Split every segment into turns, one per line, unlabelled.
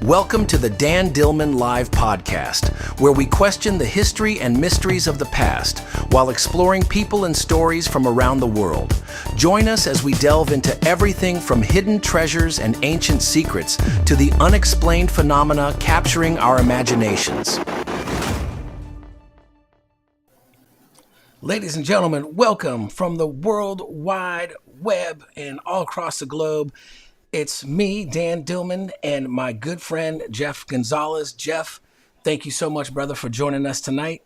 Welcome to the Dan Dillman Live Podcast, where we question the history and mysteries of the past while exploring people and stories from around the world. Join us as we delve into everything from hidden treasures and ancient secrets to the unexplained phenomena capturing our imaginations. Ladies and gentlemen, welcome from the World Wide Web and all across the globe. It's me, Dan Dillman, and my good friend, Jeff Gonzalez. Jeff, thank you so much, brother, for joining us tonight.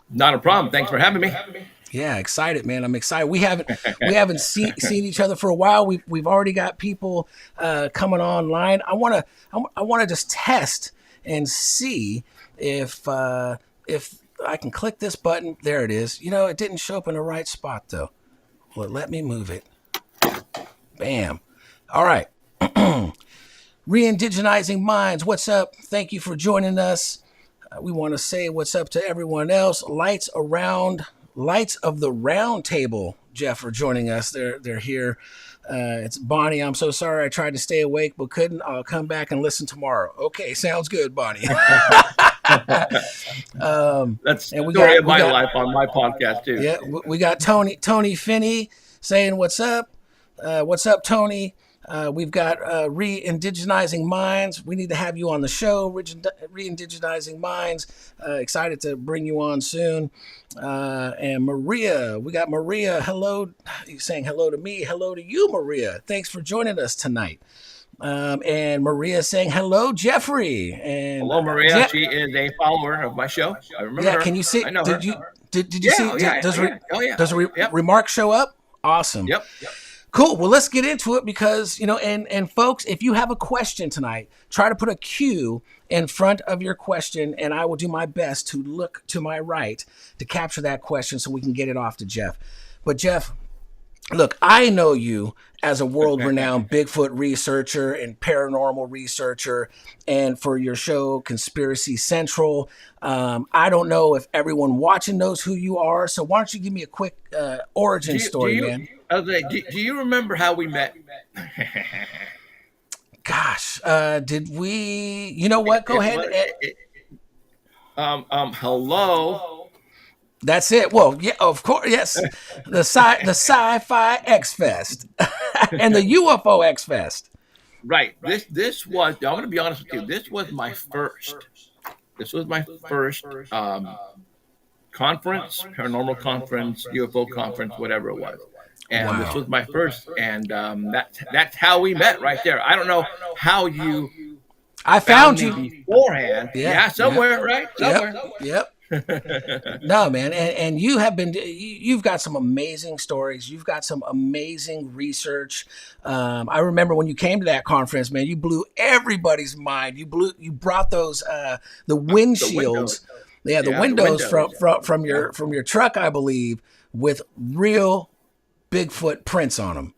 Not a problem. Thanks for having me.
Yeah, excited, man. I'm excited. We haven't seen each other for a while. We've already got people coming online. I want to just test and see if I can click this button. There it is. You know, it didn't show up in the right spot though. Well, let me move it. Bam. All right. Re-indigenizing minds. What's up? Thank you for joining us. We want to say what's up to everyone else. Lights of the round table, Jeff, are joining us. They're here. It's Bonnie. I'm so sorry I tried to stay awake but couldn't. I'll come back and listen tomorrow. Okay, sounds good, Bonnie.
That's the story of my life on my podcast too.
Yeah, we got Tony Finney saying what's up. What's up, Tony? We've got Re-indigenizing Minds. We need to have you on the show, Re-indigenizing Minds. Excited to bring you on soon. And Maria, we got Maria. Hello. You're saying hello to me. Hello to you, Maria. Thanks for joining us tonight. And Maria saying hello, Jeffrey. And
hello, Maria. She is a follower of my show. I remember her.
Can you see?
I know
did
her.
You see? Does remark show up? Awesome.
Yep.
Cool. Well, let's get into it because, you know, and folks, if you have a question tonight, try to put a Q in front of your question, and I will do my best to look to my right to capture that question so we can get it off to Jeff. But Jeff, look, I know you as a world-renowned Bigfoot researcher and paranormal researcher, and for your show, Conspiracy Central. I don't know if everyone watching knows who you are, so why don't you give me a quick origin story, man?
Do you remember how we met?
Gosh, did we? You know what? Go ahead.
Hello.
That's it. Well, yeah, of course, yes. The Sci-Fi X Fest and the UFO X Fest.
Right. This was. I'm going to be honest with you. This was my first. Conference, paranormal conference, UFO conference, whatever it was. And wow. This was my first, and that's how we met right there. I don't know how I found you beforehand. Yeah, somewhere, right? Somewhere.
Yep. No, man, and you've got some amazing stories. You've got some amazing research. I remember when you came to that conference, man, you blew everybody's mind. You brought those the windshields. The windows from your truck, I believe, with real Bigfoot prints on them.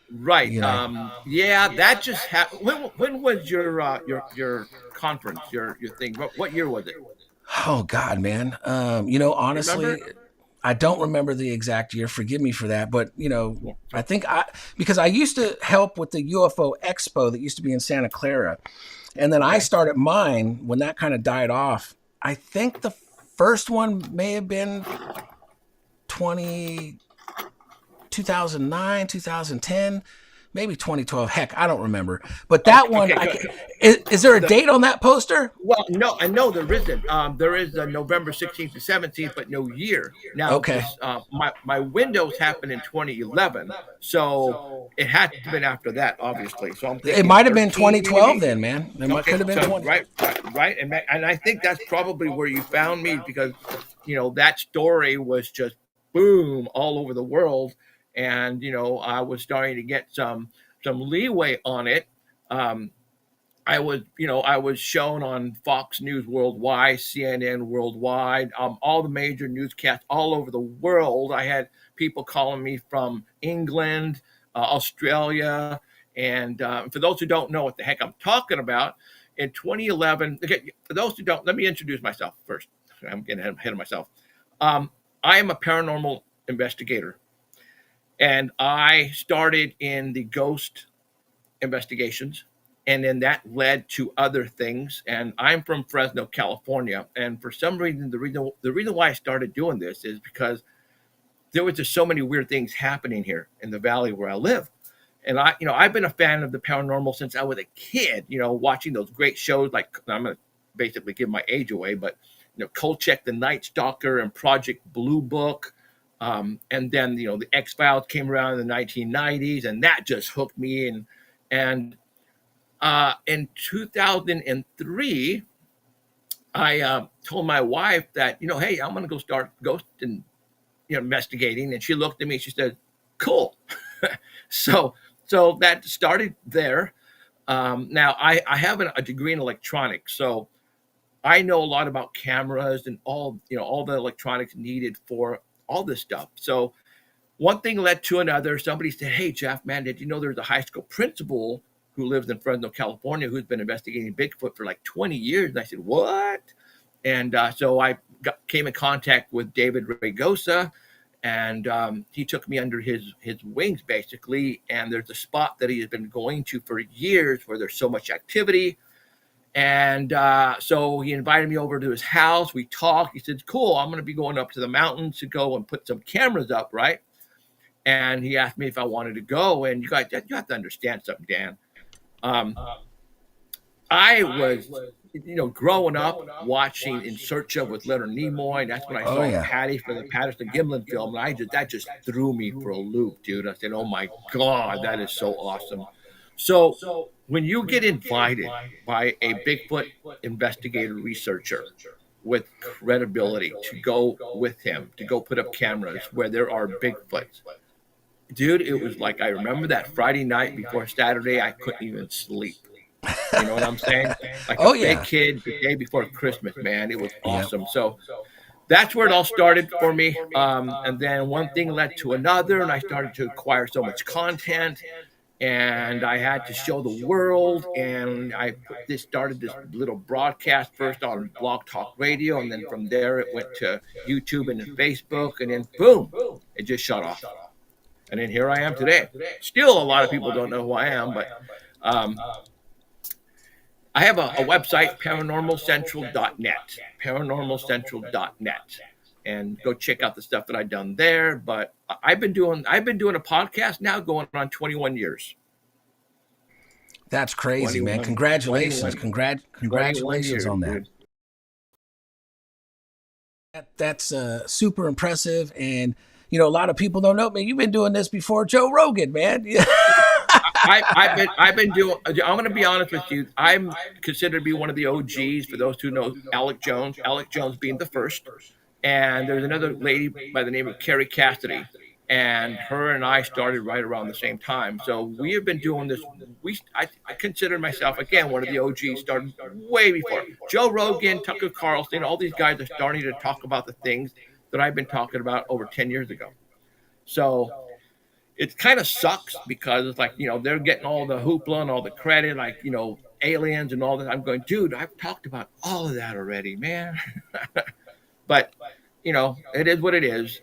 Right. You know? That just happened. When was your conference, your thing? What year was it?
Oh God, man. Honestly, remember? I don't remember the exact year. Forgive me for that. But, I think because I used to help with the UFO Expo that used to be in Santa Clara. And then I started mine when that kind of died off. I think the first one may have been 2009, 2010, maybe 2012. Heck, I don't remember. But that one, is there a date on that poster?
Well, no, I know there isn't. There is November 16th to 17th, but no year. Now,
okay.
My windows happened in 2011, so it had to have been after that, obviously. So
it might have been 2012 then, man. It could have been 20.
Right, and I think that's probably where you found me because, that story was just boom all over the world. And, I was starting to get some leeway on it. I was shown on Fox News Worldwide, CNN Worldwide, all the major newscasts all over the world. I had people calling me from England, Australia. And for those who don't know what the heck I'm talking about, in 2011, for those who don't, let me introduce myself first. I'm getting ahead of myself. I am a paranormal investigator. And I started in the ghost investigations. And then that led to other things. And I'm from Fresno, California. And for some reason, the reason why I started doing this is because there was just so many weird things happening here in the valley where I live. And I've been a fan of the paranormal since I was a kid, watching those great shows. Like, I'm going to basically give my age away, but, Kolchak the Night Stalker and Project Blue Book. And then, the X-Files came around in the 1990s, and that just hooked me in. And in 2003, I told my wife that, hey, I'm going to go start ghost investigating. And she looked at me, she said, cool. So that started there. Now I have a degree in electronics, so I know a lot about cameras and all the electronics needed for all this stuff. So one thing led to another. Somebody said, hey, Jeff, man, did you know there's a high school principal who lives in Fresno, California, who's been investigating Bigfoot for like 20 years? And I said, what? And so I came in contact with David Ragosa, and he took me under his wings, basically. And there's a spot that he has been going to for years where there's so much activity. And so he invited me over to his house. We talked. He said, cool, I'm going to be going up to the mountains to go and put some cameras up, right? And he asked me if I wanted to go. And you have to understand something, Dan. I was, growing up watching In Search of with Leonard Nimoy. And that's when I saw Patty for the Patterson-Gimlin film. And that just threw me for a loop, dude. I said, oh my God, that is so awesome. So when you get invited by a Bigfoot investigator researcher with credibility to go with him, to go put up cameras where there are Bigfoots, dude, it was like, I remember that Friday night before Saturday, I couldn't even sleep. You know what I'm saying? Like a big kid the day before Christmas, man. It was awesome. So that's where it all started for me. And then one thing led to another, and I started to acquire so much content. And I had to show the world, and I started this little broadcast first on Blog Talk Radio, and then from there it went to YouTube and then Facebook, and then boom, it just shut off. And then here I am today. Still, a lot of people don't know who I am, but I have a website, paranormalcentral.net, paranormalcentral.net, and go check out the stuff that I've done there. But I've been doing a podcast now going on 21 years.
That's crazy, man. Congratulations. Congratulations on that. That's super impressive. And, a lot of people don't know, man, you've been doing this before Joe Rogan, man.
I've been doing, I'm going to be honest with you. I'm considered to be one of the OGs for those who know Alec Jones being the first. And there's another lady by the name of Carrie Cassidy, and her and I started right around the same time. So we have been doing this. I consider myself, again, one of the OGs, started way before. Joe Rogan, Tucker Carlson, all these guys are starting to talk about the things that I've been talking about over 10 years ago. So it kind of sucks because it's like, they're getting all the hoopla and all the credit, like, aliens and all that. I'm going, dude, I've talked about all of that already, man. But, it is what it is.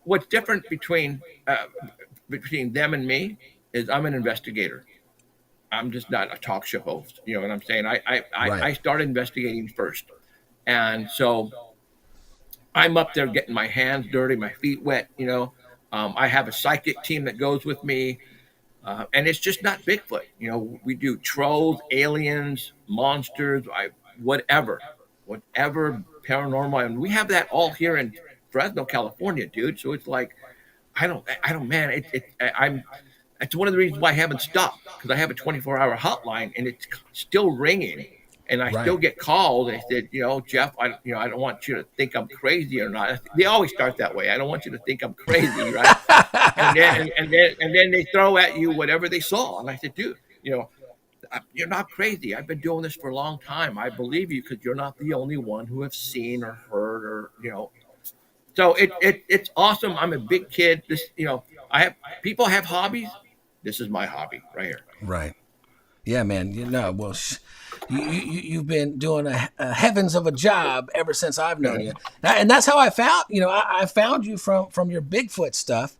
What's different between them and me is I'm an investigator. I'm just not a talk show host. You know what I'm saying? I started investigating first. And so I'm up there getting my hands dirty, my feet wet, I have a psychic team that goes with me. And it's just not Bigfoot. We do trolls, aliens, monsters, whatever paranormal. And we have that all here in Fresno, California, dude. So it's like, I don't, man, it's one of the reasons why I haven't stopped, because I have a 24-hour hotline and it's still ringing, and I still get calls. And I said, Jeff, I don't want you to think I'm crazy or not. They always start that way. I don't want you to think I'm crazy, right? and then they throw at you whatever they saw. And I said, dude, you're not crazy. I've been doing this for a long time. I believe you because you're not the only one who have seen or heard or, So it's awesome. I'm a big kid. This, people have hobbies. This is my hobby right here.
Right. Yeah, man. Well, you've been doing a heavens of a job ever since I've known you, and that's how I found I found you from your Bigfoot stuff,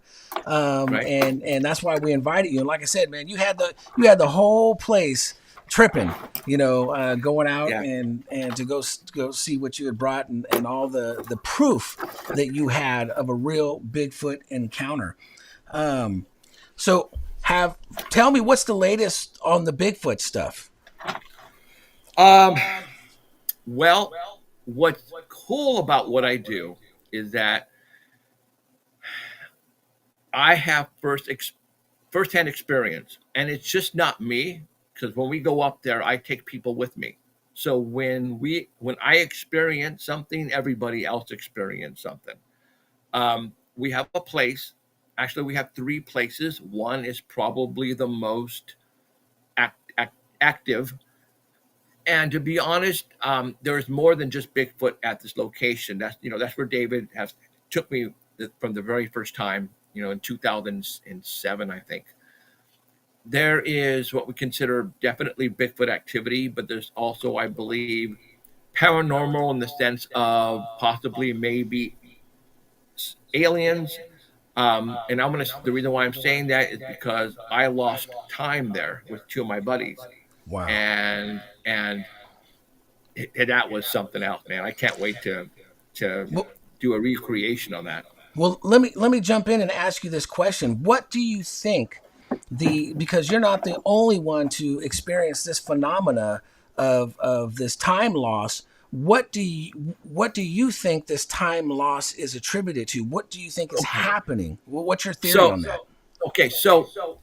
Right.
and that's why we invited you. And like I said, man, you had the whole place tripping, going out
Yeah.
and to go see what you had brought and all the proof that you had of a real Bigfoot encounter. So tell me what's the latest on the Bigfoot stuff.
Um, well, what's cool about what I do is that I have firsthand experience, and it's just not me, because when we go up there, I take people with me. So when I experience something, everybody else experience something. We have a place. Actually, we have three places. One is probably the most active. And to be honest, there's more than just Bigfoot at this location. That's where David has took me from the very first time. In 2007, I think. There is what we consider definitely Bigfoot activity, but there's also, I believe, paranormal in the sense of possibly maybe aliens. And the reason why I'm saying that is because I lost time there with two of my buddies,
Wow.
and that was something else, man. I can't wait to
Well,
do a recreation on that.
let me jump in and ask you this question. What do you think because you're not the only one to experience this phenomena of this time loss. What do you think this time loss is attributed to? What do you think is happening? What's your theory
So,
on that?
okay, so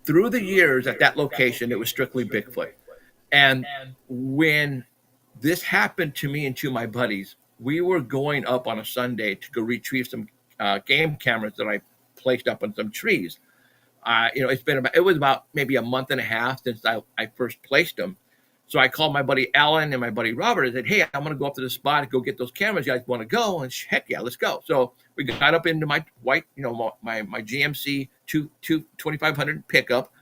through the years at that location, it was strictly Bigfoot. And when this happened to me and to my buddies, we were going up on a Sunday to go retrieve some game cameras that I placed up on some trees. It was about maybe a month and a half since I first placed them. So I called my buddy Alan and my buddy Robert and said, "Hey, I'm going to go up to the spot and go get those cameras. You guys want to go?" And heck yeah, let's go. So we got up into my white, my GMC 2500 pickup,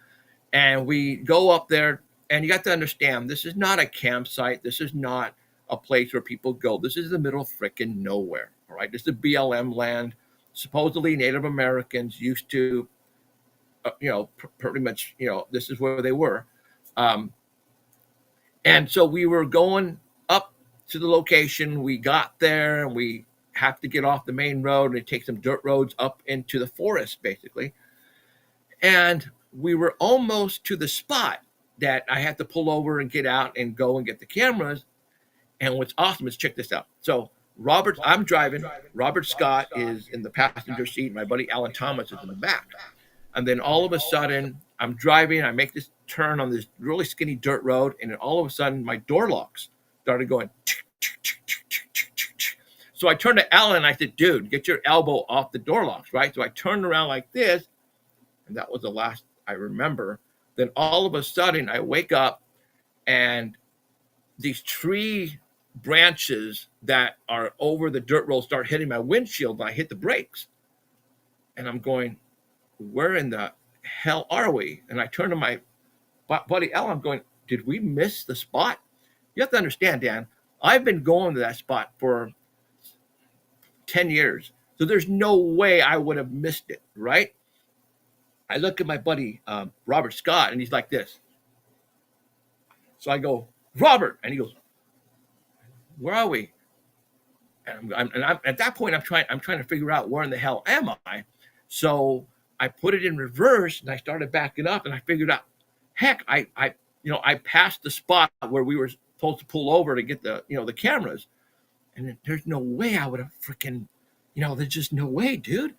and we go up there. And you got to understand, this is not a campsite. This is not a place where people go. This is the middle of frickin' nowhere. All right, this is BLM land. Supposedly Native Americans used to, pretty much, this is where they were. And so we were going up to the location. We got there and we have to get off the main road and take some dirt roads up into the forest, basically. And we were almost to the spot that I had to pull over and get out and go and get the cameras. And what's awesome is, check this out. So I'm driving. Robert Scott is in the passenger seat. My buddy Alan Thomas is in the back. And then all of a sudden, I'm driving. I make this turn on this really skinny dirt road, and then all of a sudden, my door locks started going. So I turned to Alan and I said, "Dude, get your elbow off the door locks," right? So I turned around like this, and that was the last I remember. Then all of a sudden, I wake up, and these tree branches that are over the dirt road start hitting my windshield, and I hit the brakes. And I'm going, "Where in the hell are we?" And I turn to my buddy Alan, I'm going, "Did we miss the spot?" You have to understand, Dan, I've been going to that spot for 10 years. So there's no way I would have missed it, right? I look at my buddy, Robert Scott, and he's like this. So I go, "Robert," and he goes, "Where are we?" And I'm at that point, I'm trying to figure out where in the hell am I. So I put it in reverse and I started backing up, and I figured out, heck, I passed the spot where we were supposed to pull over to get the cameras, and there's no way I would have freaking, there's just no way, dude.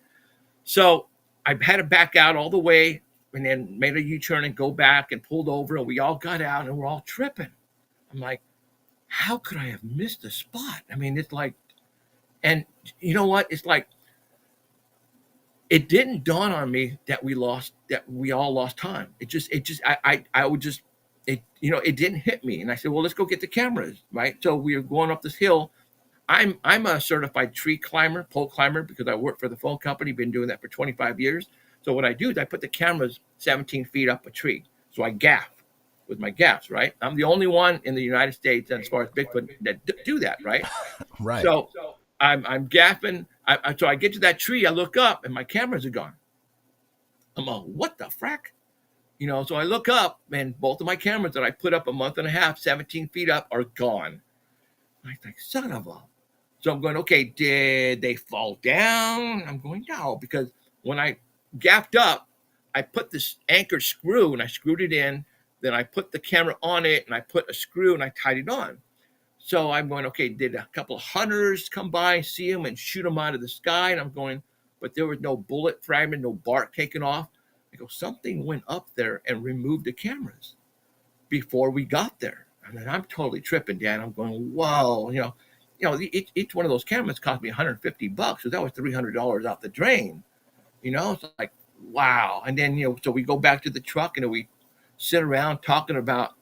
So I had to back out all the way and then made a U-turn and go back and pulled over, and we all got out and we're all tripping. I'm like, how could I have missed the spot? I mean, it's like, and you know what? It's like, it didn't dawn on me that we all lost time. It didn't hit me. And I said, "Well, let's go get the cameras," right? So we were going up this hill. I'm a certified tree climber, pole climber, because I work for the phone company, been doing that for 25 years. So what I do is I put the cameras 17 feet up a tree. So I gaff. with my gaps, right? I'm the only one in the United States as far as Bigfoot that do that, right?
Right.
So I'm gapping. So I get to that tree, I look up, and my cameras are gone. I'm like, what the frack? So I look up, and both of my cameras that I put up a month and a half, 17 feet up, are gone. I think, son of a. So I'm going, okay, did they fall down? I'm going, no, because when I gapped up, I put this anchor screw and I screwed it in. Then I put the camera on it and I put a screw and I tied it on. So I'm going, okay, did a couple of hunters come by, see them and shoot them out of the sky? And I'm going, but there was no bullet fragment, no bark taken off. I go, something went up there and removed the cameras before we got there. And then I'm totally tripping, Dan. I'm going, whoa, each one of those cameras cost me $150. So that was $300 out the drain. It's like, wow. And then, so we go back to the truck and we sit around talking about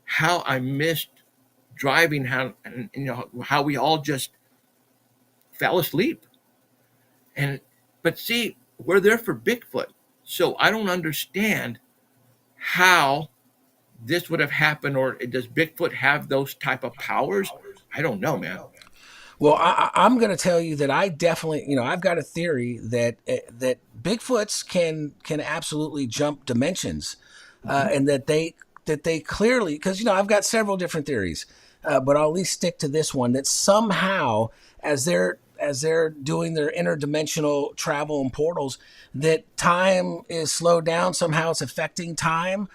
how I missed driving, how we all just fell asleep. But see, we're there for Bigfoot. So I don't understand how this would have happened, or does Bigfoot have those type of powers? I don't know, man.
Well, I'm going to tell you that I definitely, I've got a theory that that Bigfoots can absolutely jump dimensions, and that they clearly, because I've got several different theories, but I'll at least stick to this one, that somehow as they're doing their interdimensional travel and portals, that time is slowed down. Somehow it's affecting time.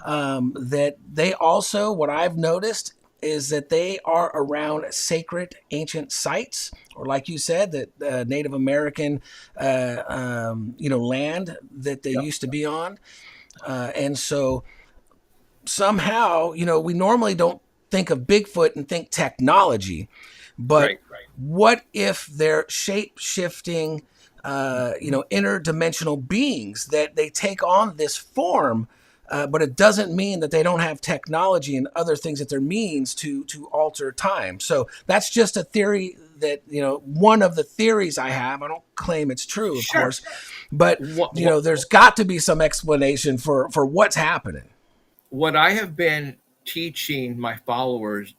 That they also, what I've noticed is that they are around sacred ancient sites, or like you said, that Native American, land that they used to be on. And so somehow, we normally don't think of Bigfoot and think technology, but
Right.
what if they're shape shifting, interdimensional beings that they take on this form? But it doesn't mean that they don't have technology and other things at their means to alter time. So that's just a theory that, one of the theories I have. I don't claim it's true, of course, but there's got to be some explanation for what's happening.
What I have been teaching my followers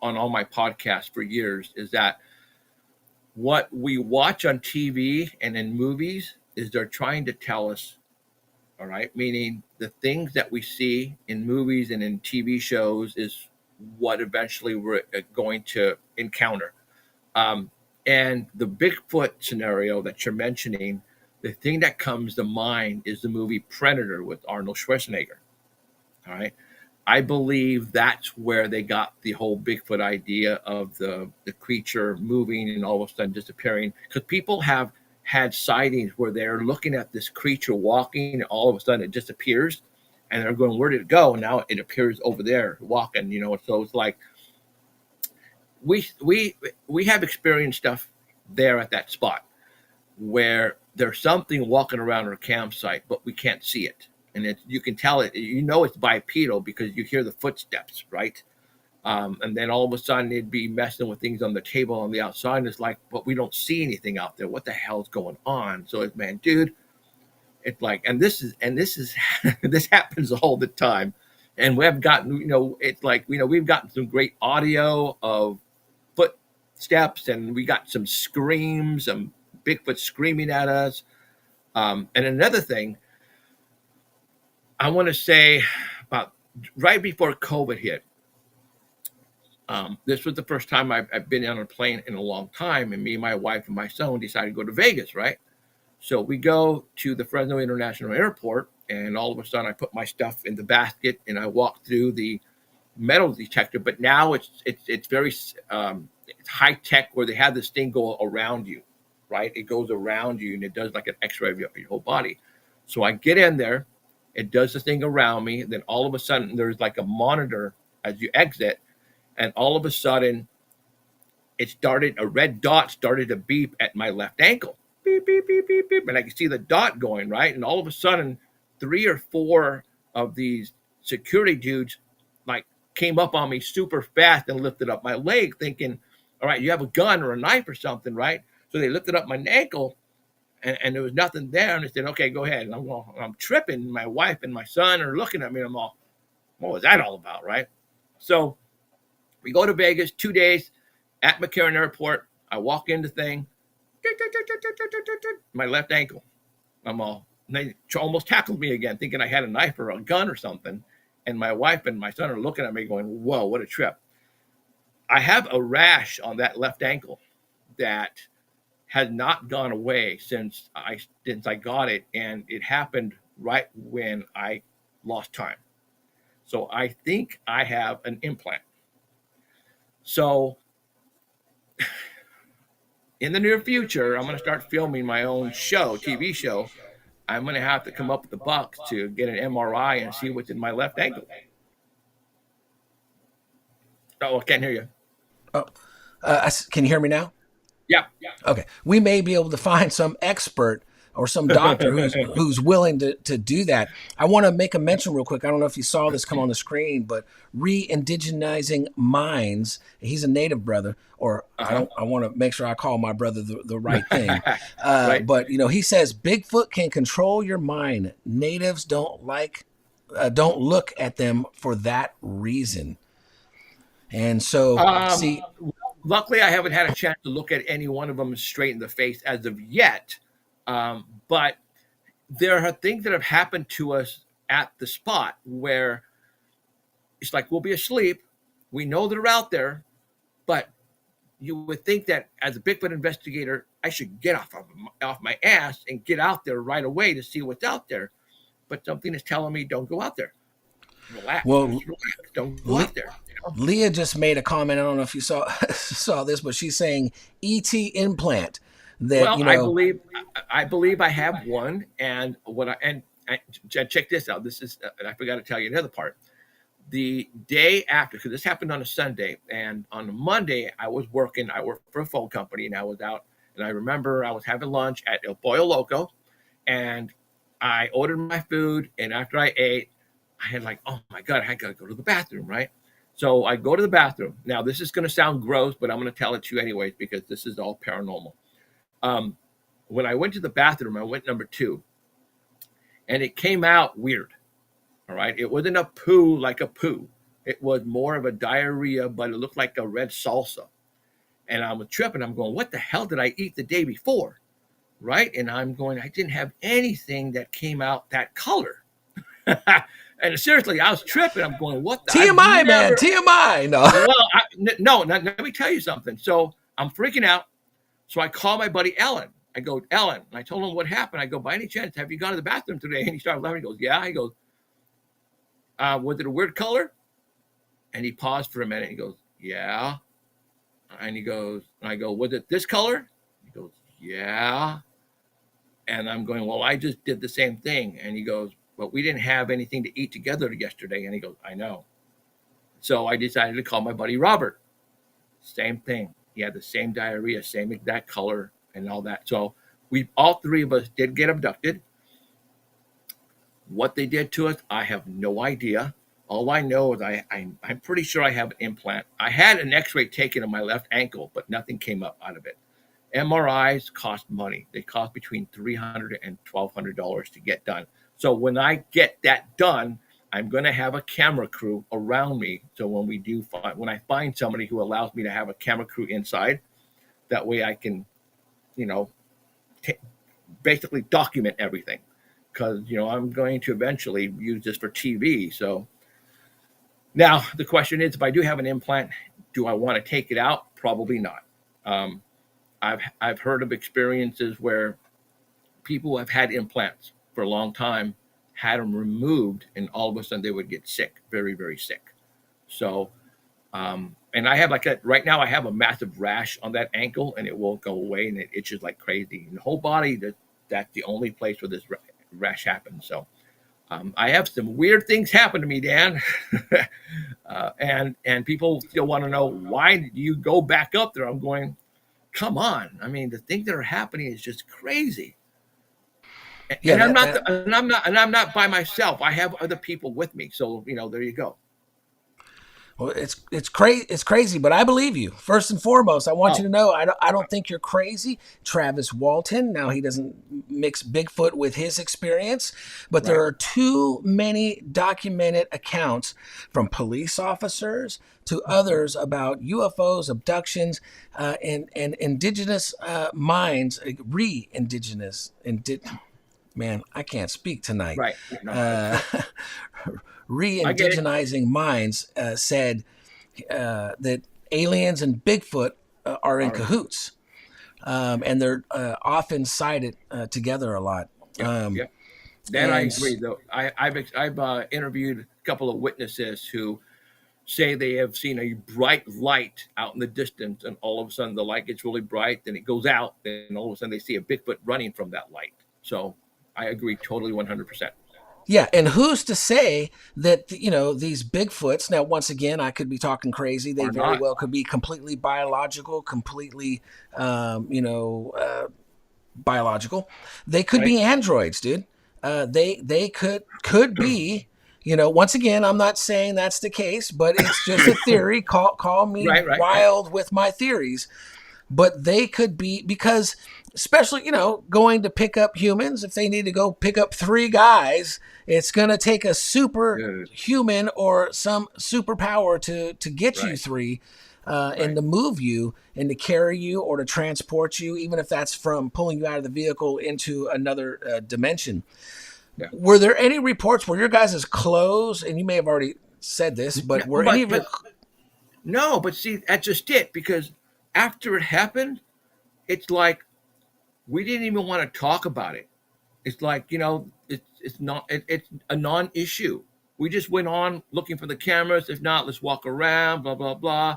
on all my podcasts for years is that what we watch on TV and in movies is they're trying to tell us. All right. Meaning the things that we see in movies and in TV shows is what eventually we're going to encounter. And the Bigfoot scenario that you're mentioning, the thing that comes to mind is the movie Predator with Arnold Schwarzenegger. All right. I believe that's where they got the whole Bigfoot idea of the creature moving and all of a sudden disappearing, because people have had sightings where they're looking at this creature walking and all of a sudden it disappears and they're going, where did it go? And now it appears over there walking, so it's like we have experienced stuff there at that spot where there's something walking around our campsite, but we can't see it. And you can tell it, it's bipedal because you hear the footsteps, right? And then all of a sudden it'd be messing with things on the table on the outside. And it's like, but we don't see anything out there. What the hell's going on? So it's, man, dude, it's like, and this is this happens all the time. And we have gotten, it's like, we've gotten some great audio of footsteps, and we got some screams, some Bigfoot screaming at us. And another thing I want to say about right before COVID hit, this was the first time I've been on a plane in a long time, and me, my wife, and my son decided to go to Vegas, right? So we go to the Fresno International Airport, and all of a sudden I put my stuff in the basket and I walk through the metal detector. But now it's very it's high tech, where they have this thing go around you, right? It goes around you and it does like an X-ray of your whole body. So I get in there, it does the thing around me, and then all of a sudden there's like a monitor as you exit. And all of a sudden, a red dot started to beep at my left ankle. Beep, beep, beep, beep, beep. And I can see the dot going, right? And all of a sudden, 3 or 4 of these security dudes like came up on me super fast and lifted up my leg, thinking, all right, you have a gun or a knife or something, right? So they lifted up my ankle, and there was nothing there. And they said, okay, go ahead. And I'm tripping. My wife and my son are looking at me, and I'm all, what was that all about, right? So we go to Vegas, 2 days at McCarran Airport. I walk in the thing, my left ankle. They almost tackled me again, thinking I had a knife or a gun or something. And my wife and my son are looking at me going, whoa, what a trip. I have a rash on that left ankle that has not gone away since I got it. And it happened right when I lost time. So I think I have an implant. So in the near future, I'm going to start filming my own show, TV show. I'm going to have to come up with the bucks to get an MRI and see what's in my left ankle. Oh, I can't hear you.
Oh, can you hear me now?
Yeah.
Okay. We may be able to find some expert or some doctor who's willing to do that. I want to make a mention real quick. I don't know if you saw this come on the screen, but Re-Indigenizing Minds. He's a native brother, or I want to make sure I call my brother the right thing.
Right.
But he says Bigfoot can control your mind. Natives don't look at them for that reason. And so,
luckily, I haven't had a chance to look at any one of them straight in the face as of yet. But there are things that have happened to us at the spot where it's like we'll be asleep. We know they're out there, but you would think that as a Bigfoot investigator, I should get off my ass and get out there right away to see what's out there. But something is telling me, don't go out there. Relax.
Well,
relax. Don't go out there.
Leah just made a comment. I don't know if you saw this, but she's saying ET implant. That,
I believe I have one, and check this out. This is I forgot to tell you another part. The day after, because this happened on a Sunday, and on a Monday I was working. I worked for a phone company, and I was out. And I remember I was having lunch at El Pollo Loco, and I ordered my food. And after I ate, I had like, oh my God, I gotta go to the bathroom, right? So I go to the bathroom. Now this is going to sound gross, but I'm going to tell it to you anyways because this is all paranormal. When I went to the bathroom, I went number 2, and it came out weird. All right. It wasn't a poo like a poo. It was more of a diarrhea, but it looked like a red salsa. And I was tripping. I'm going, what the hell did I eat the day before? Right. And I'm going, I didn't have anything that came out that color. And seriously, I was tripping. I'm going, what the
TMI, man, TMI. No.
Well, no, let me tell you something. So I'm freaking out. So I call my buddy Ellen. I go, Ellen, and I told him what happened. I go, by any chance, have you gone to the bathroom today? And he started laughing. He goes, yeah. He goes, was it a weird color? And he paused for a minute. He goes, yeah. And he goes, and I go, was it this color? He goes, yeah. And I'm going, well, I just did the same thing. And he goes, but we didn't have anything to eat together yesterday. And he goes, I know. So I decided to call my buddy Robert. Same thing. He had the same diarrhea, same exact color and all that. So all 3 of us did get abducted. What they did to us, I have no idea. All I know is I'm pretty sure I have an implant. I had an x-ray taken on my left ankle, but nothing came up out of it. MRIs cost money. They cost between $300 and $1,200 to get done. So when I get that done, I'm going to have a camera crew around me. So when I find somebody who allows me to have a camera crew inside, that way I can, basically document everything. Because, I'm going to eventually use this for TV. So now the question is, if I do have an implant, do I want to take it out? Probably not. I've heard of experiences where people have had implants for a long time, had them removed, and all of a sudden they would get sick, very, very sick. So, and I have right now I have a massive rash on that ankle, and it won't go away, and it itches like crazy. And the whole body, that's the only place where this rash happens. So I have some weird things happen to me, Dan. and people still want to know, why do you go back up there? I'm going, come on. I mean, the things that are happening is just crazy. And I'm not by myself. I have other people with me. So, there you go.
Well, it's crazy. It's crazy, but I believe you. First and foremost, I want you
Oh,
to know I don't think you're crazy. Travis Walton. Now he doesn't mix Bigfoot with his experience, but there
right.
are too many documented accounts from police officers to others about UFOs, abductions, and indigenous minds, man, I can't speak tonight.
Right. No,
Uh,
I get it.
Re-indigenizing minds said that aliens and Bigfoot are in
All right.
cahoots, and they're often cited together a lot.
Yep.
Um,
Yep. That I
and
agree. Though I've interviewed a couple of witnesses who say they have seen a bright light out in the distance, and all of a sudden the light gets really bright, then it goes out, and all of a sudden they see a Bigfoot running from that light. So I agree totally 100%.
yeah, and who's to say that these Bigfoots? Now, once again, I could be talking crazy. They
Or
very
not.
well could be completely biological, completely, biological. They could
Right.
be androids, dude. They could be. Once again, I'm not saying that's the case, but it's just a theory. Call me
Right. Right. Right.
wild with my theories, but they could be, because especially going to pick up humans, if they need to go pick up three guys, it's going to take a
Good.
superhuman or some superpower to get you
Right.
three, and
Right.
to move you and to carry you or to transport you, even if that's from pulling you out of the vehicle into another dimension.
Yeah.
Were there any reports where your guys' clothes, and you may have already said this, but were any of your...
But no, but see, that's just it. Because after it happened, it's like we didn't even want to talk about it. It's like it's a non-issue. We just went on looking for the cameras. If not, let's walk around. Blah blah blah.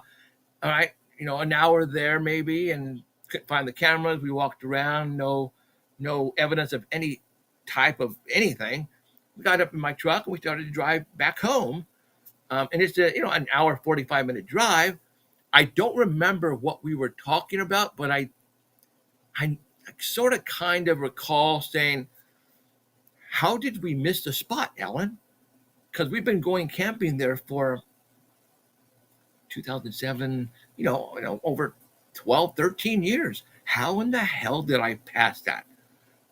All right, an hour there maybe, and couldn't find the cameras. We walked around. No evidence of any type of anything. We got up in my truck and we started to drive back home. And it's an hour 45-minute drive. I don't remember what we were talking about, but I sort of kind of recall saying, how did we miss the spot, Ellen? Because we've been going camping there for 2007, over 12, 13 years. How in the hell did I pass that?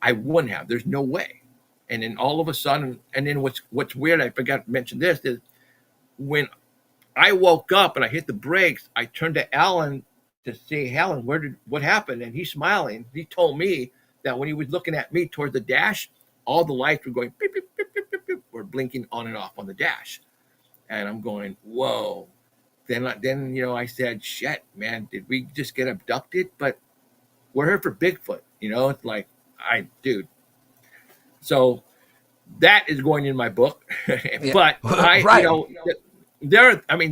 I wouldn't have. There's no way. And then all of a sudden, and then what's weird, I forgot to mention this, is when I woke up and I hit the brakes, I turned to Alan to say, Alan, what happened? And he's smiling. He told me that when he was looking at me toward the dash, all the lights were going beep, beep, beep, beep, beep, beep, were blinking on and off on the dash. And I'm going, whoa. Then I said, shit, man, did we just get abducted? But we're here for Bigfoot. It's like, dude. So that is going in my book.
Yeah.
But
Right.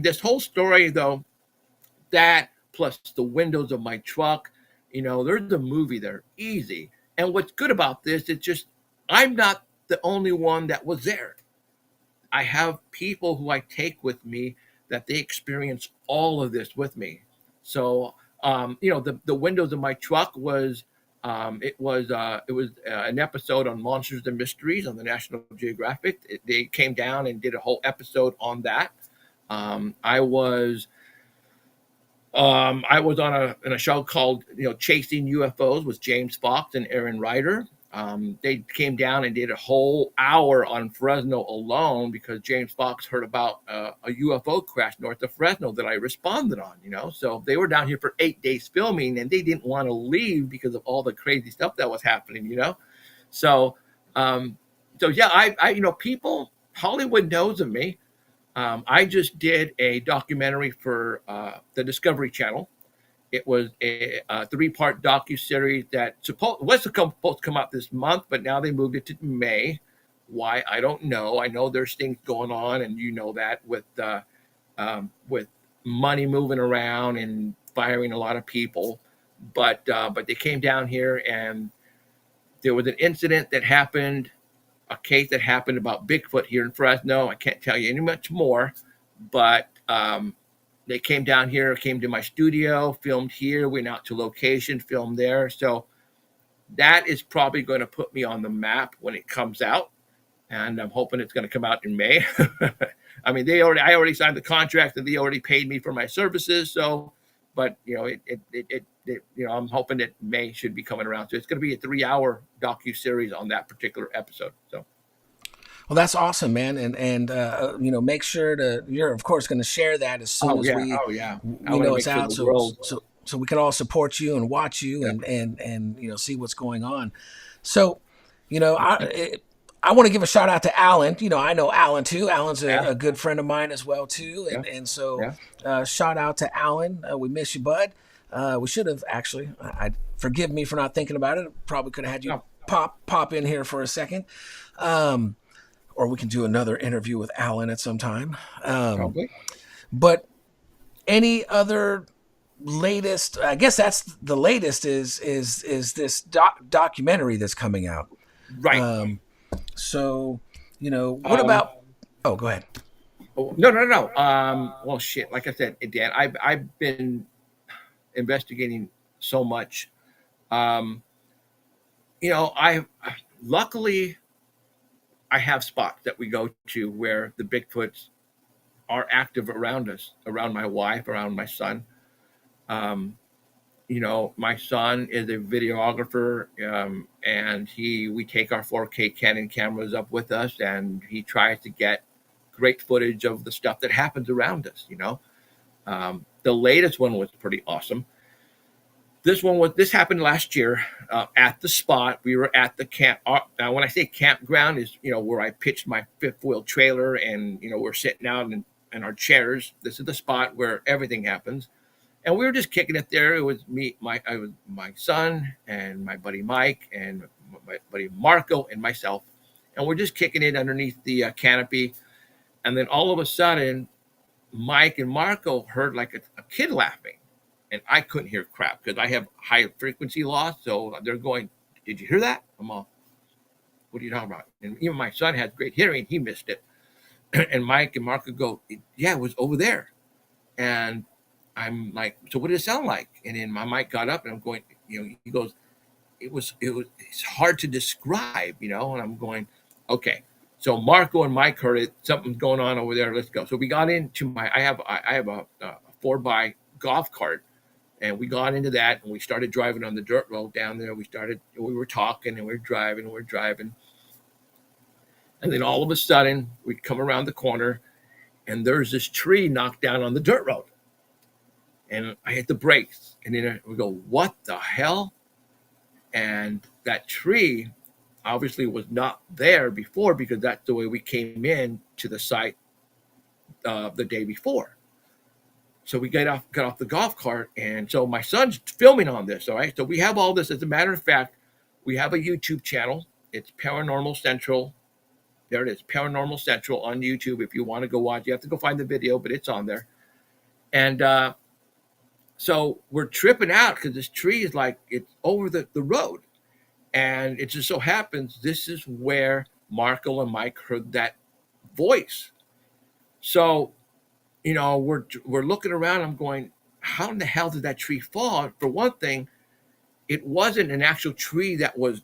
this whole story though, that plus the windows of my truck, there's a movie there, easy. And what's good about this, it's just, I'm not the only one that was there. I have people who I take with me that they experience all of this with me. So, the windows of my truck was, it was an episode on Monsters and Mysteries on the National Geographic. They came down and did a whole episode on that. I was on a show called Chasing UFOs with James Fox and Aaron Ryder. They came down and did a whole hour on Fresno alone because James Fox heard about a UFO crash north of Fresno that I responded on. So they were down here for 8 days filming, and they didn't want to leave because of all the crazy stuff that was happening. So yeah, I people, Hollywood knows of me. I just did a documentary for the Discovery Channel. It was a 3-part docuseries that was supposed to come out this month, but now they moved it to May. Why, I don't know. I know there's things going on, and that with money moving around and firing a lot of people. But they came down here, and there was an incident that happened, a case that happened about Bigfoot here in Fresno. I can't tell you any much more, but they came down here, came to my studio, filmed here, went out to location, filmed there. So that is probably going to put me on the map when it comes out. And I'm hoping it's going to come out in May. I mean, I already signed the contract and they already paid me for my services. So, but I'm hoping that May should be coming around. So it's going to be a 3-hour docu-series on that particular episode. So.
Well, that's awesome, man, and make sure you're of course going to share that as soon as we know it's out, so we can all support you and watch you and see what's going on. So, I want to give a shout out to Alan. I know Alan too. Alan's a good friend of mine as well too, and so shout out to Alan. We miss you, bud. We should have actually. Forgive me for not thinking about it. Probably could have had you pop in here for a second. Or we can do another interview with Alan at some time.
Probably.
But any other latest? I guess that's the latest. Is this documentary that's coming out?
Right.
So what about? Oh, go ahead.
Oh, no. Well, shit. Like I said, Dan, I've been investigating so much. Luckily, I have spots that we go to where the Bigfoots are active around us, around my wife, around my son. My son is a videographer, and we take our 4K Canon cameras up with us, and he tries to get great footage of the stuff that happens around us. The latest one was pretty awesome. This happened last year at the spot. We were at the camp. Now, when I say campground, is where I pitched my fifth wheel trailer, and we're sitting out in our chairs. This is the spot where everything happens, and we were just kicking it there. It was my son and my buddy Mike and my buddy Marco and myself, and we're just kicking it underneath the canopy, and then all of a sudden, Mike and Marco heard like a kid laughing. And I couldn't hear crap because I have high frequency loss. So they're going, "Did you hear that?" I'm all, "What are you talking about?" And even my son has great hearing. He missed it. And Mike and Marco go, "Yeah, it was over there." And I'm like, "So what did it sound like?" And then my Mike got up and I'm going, he goes, it's hard to describe, and I'm going, okay. So Marco and Mike heard it. Something's going on over there. Let's go. So we got into I have a 4x golf cart. And we got into that, and we started driving on the dirt road down there. We were talking, and we were driving. And then all of a sudden, we come around the corner, and there's this tree knocked down on the dirt road. And I hit the brakes, and then we go, "What the hell?" And that tree obviously was not there before, because that's the way we came in to the site the day before. So we got off the golf cart, and so my son's filming on this. All right, so we have all this. As a matter of fact, we have a YouTube channel. It's Paranormal Central. There it is, Paranormal Central on YouTube. If you want to go watch, you have to go find the video, but it's on there. And so we're tripping out because this tree is like it's over the road, and it just so happens this is where Marco and Mike heard that voice. So. We're looking around. I'm going, how in the hell did that tree fall? For one thing, it wasn't an actual tree that was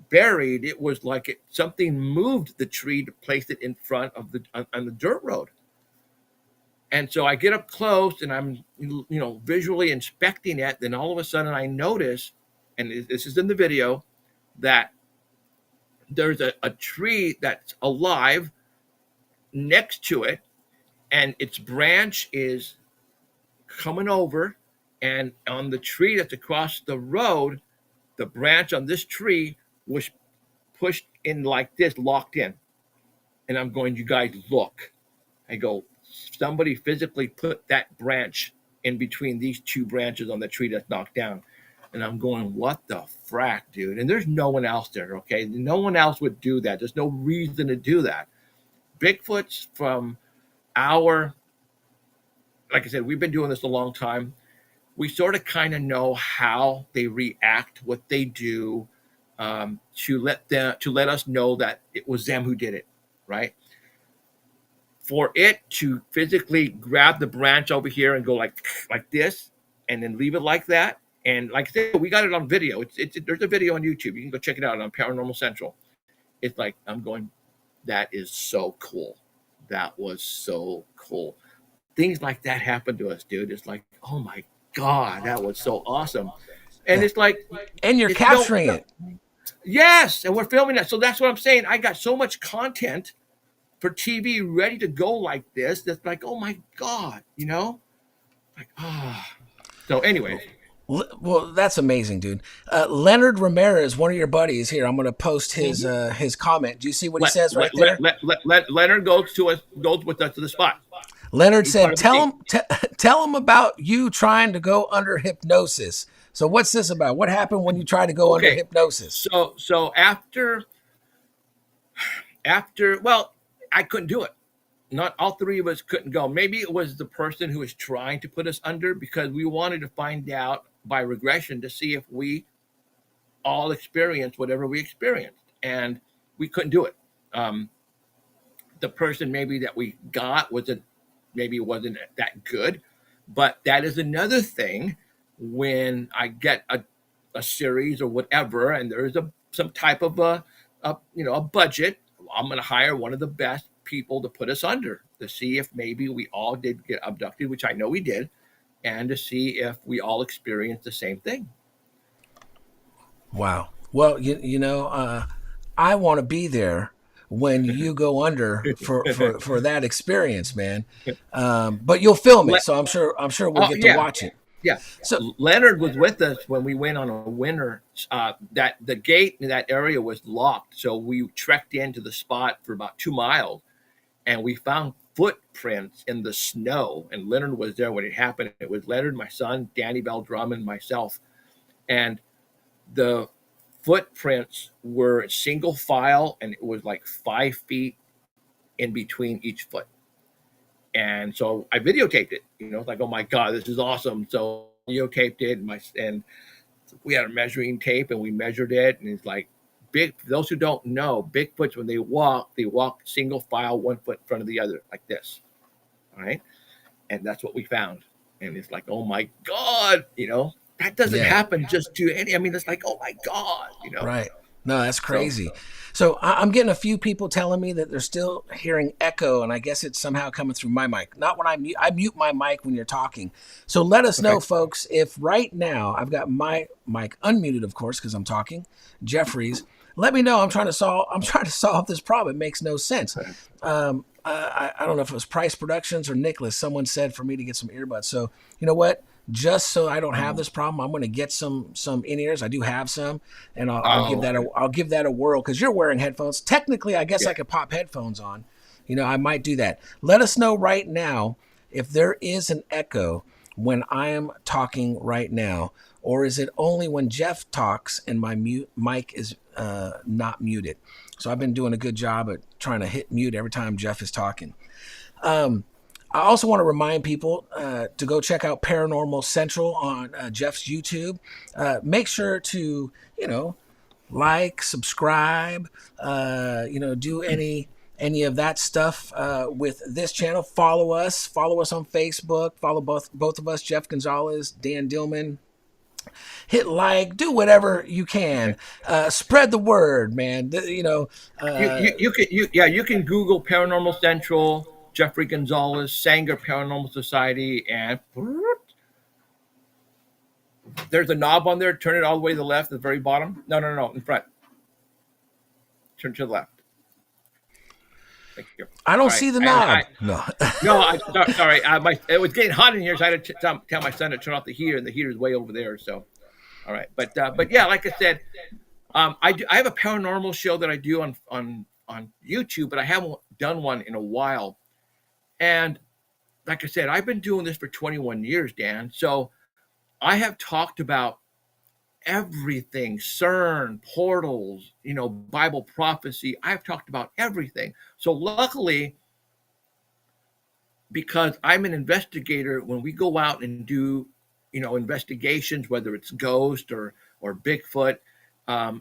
buried. It was like something moved the tree to place it in front of on the dirt road. And so I get up close and I'm, visually inspecting it. Then all of a sudden I notice, and this is in the video, that there's a tree that's alive next to it. And its branch is coming over, and on the tree that's across the road, the branch on this tree was pushed in like this, locked in. And I'm going, "You guys, look." I go, "Somebody physically put that branch in between these two branches on the tree that's knocked down." And I'm going, "What the frack, dude?" And there's no one else there, okay? No one else would do that. There's no reason to do that. Bigfoots from like I said, we've been doing this a long time. We sort of kind of know how they react, what they do, to let us know that it was them who did it, right? For it to physically grab the branch over here and go like this, and then leave it like that, and like I said, we got it on video. There's a video on YouTube. You can go check it out on Paranormal Central. It's like I'm going, that is so cool. that was so cool. Things like that happen to us, dude. It's like, oh my God, that was so awesome. And
Yeah.
it's like,
And you're
it's
capturing it.
yes, and we're filming that. So that's what I'm saying. I got so much content for TV ready to go like this. That's like, oh my God, like, ah. So anyways.
Well, that's amazing, dude. Leonard Ramirez, one of your buddies here. I'm going to post his comment. Do you see what he says right there?
Leonard goes with us to the spot.
Leonard said, "Tell him about you trying to go under hypnosis." So what's this about? What happened when you tried to go under hypnosis?
So after, well, I couldn't do it. Not all three of us couldn't go. Maybe it was the person who was trying to put us under, because we wanted to find out by regression to see if we all experienced whatever we experienced, and we couldn't do it. The person maybe that we got wasn't that good, but that is another thing. When I get a series or whatever, and there is some type of a budget, I'm going to hire one of the best people to put us under, to see if maybe we all did get abducted, which I know we did, and to see if we all experienced the same thing.
Wow. Well, I want to be there when you go under for that experience, man. But you'll film it, so I'm sure we'll get to watch it.
Yeah. So Leonard was with us when we went on a winter. That the gate in that area was locked, so we trekked into the spot for about 2 miles, and we found footprints in the snow. And Leonard was there when it happened. It was Leonard, my son, Danny Bell Drummond, myself, and the footprints were single file, and it was like 5 feet in between each foot. And so I videotaped it. It's like, oh my God, this is awesome. So I videotaped it, and we had a measuring tape, and we measured it. And it's like, for those who don't know, Bigfoots, when they walk single file, 1 foot in front of the other, like this. All right. And that's what we found. And it's like, oh my God, that doesn't happen just to any. I mean, it's like, oh my God,
Right. No, that's crazy. So I'm getting a few people telling me that they're still hearing echo, and I guess it's somehow coming through my mic. Not when I mute my mic when you're talking. So let us know, folks, if right now I've got my mic unmuted, of course, because I'm talking. Jeffries, let me know. I'm trying to solve this problem. It makes no sense. I don't know if it was Price Productions or Nicholas. Someone said for me to get some earbuds. So you know what? Just so I don't have this problem, I'm going to get some in-ears. I do have some, and I'll give that a whirl, because you're wearing headphones. Technically, I guess I could pop headphones on. I might do that. Let us know right now if there is an echo when I am talking right now, or is it only when Jeff talks and my mic is not muted? So I've been doing a good job at trying to hit mute every time Jeff is talking. I also want to remind people to go check out Paranormal Central on Jeff's YouTube. Make sure to, like, subscribe, do any of that stuff with this channel. Follow us on Facebook. Follow both of us, Jeff Gonzalez, Dan Dillman. Hit like, do whatever you can. Spread the word, man.
You can Google Paranormal Central, Jeffrey Gonzalez, Sanger Paranormal Society, and there's a knob on there. Turn it all the way to the left at the very bottom. No, in front. Turn to the left. Thank you.
I don't see the knob.
Sorry. It was getting hot in here, so I had to tell my son to turn off the heater, and the heater's way over there. So, all right. But yeah, like I said, I have a paranormal show that I do on YouTube, but I haven't done one in a while. And like I said, I've been doing this for 21 years, Dan. So I have talked about everything, CERN, portals, Bible prophecy. I've talked about everything. So luckily, because I'm an investigator, when we go out and do, investigations, whether it's ghost or Bigfoot, when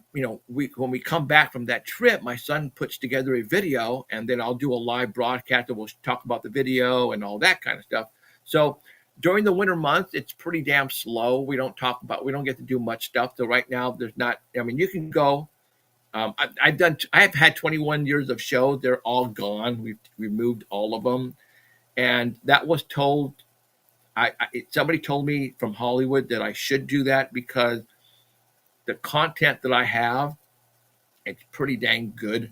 we come back from that trip, my son puts together a video, and then I'll do a live broadcast, and we'll talk about the video and all that kind of stuff. So during the winter months, it's pretty damn slow. We don't get to do much stuff. So right now there's not, you can go, I've had 21 years of shows. They're all gone. We've removed all of them, and that was told. Somebody told me from Hollywood that I should do that because the content that I have, it's pretty dang good,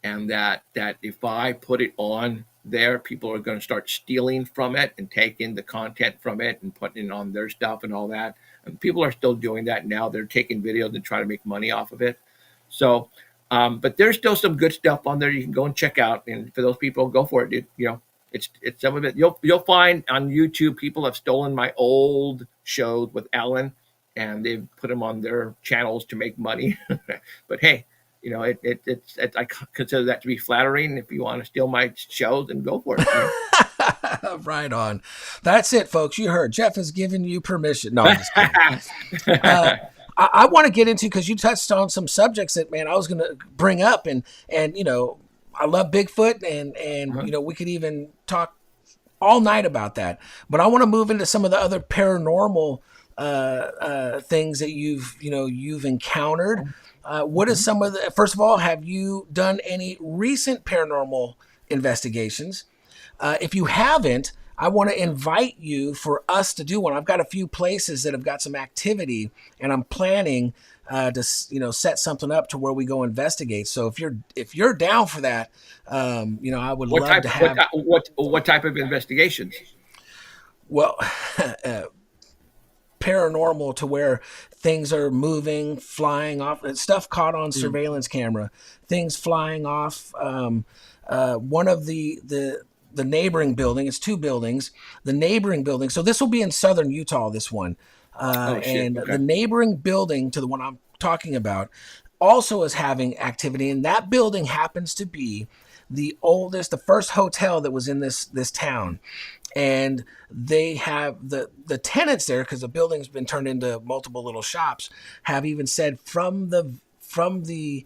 and that if I put it on there, people are going to start stealing from it and taking the content from it and putting it on their stuff and all that. And people are still doing that now. They're taking videos and trying to make money off of it. So, but there's still some good stuff on there you can go and check out. And for those people, go for it. It's some of it. You'll find on YouTube people have stolen my old shows with Alan, and they've put them on their channels to make money. But hey, it's I consider that to be flattering. If you want to steal my shows, then go for it.
Right on. That's it, folks. You heard Jeff has given you permission. No, I'm just kidding. I want to get into, because you touched on some subjects that, man, I was going to bring up, and I love Bigfoot, and we could even talk all night about that. But I want to move into some of the other paranormal things that you've encountered. What is some of the? First of all, have you done any recent paranormal investigations? If you haven't, I want to invite you for us to do one. I've got a few places that have got some activity, and I'm planning to set something up to where we go investigate. So if you're down for that, I would love to have.
What type of investigations?
Well, paranormal, to where things are moving, flying off, stuff caught on surveillance camera, things flying off. One of the neighboring building, it's two buildings, the neighboring building. So this will be in southern Utah, this one. And okay. The neighboring building to the one I'm talking about also is having activity. And that building happens to be the first hotel that was in this town. And they have the tenants there, because the building's been turned into multiple little shops, have even said from the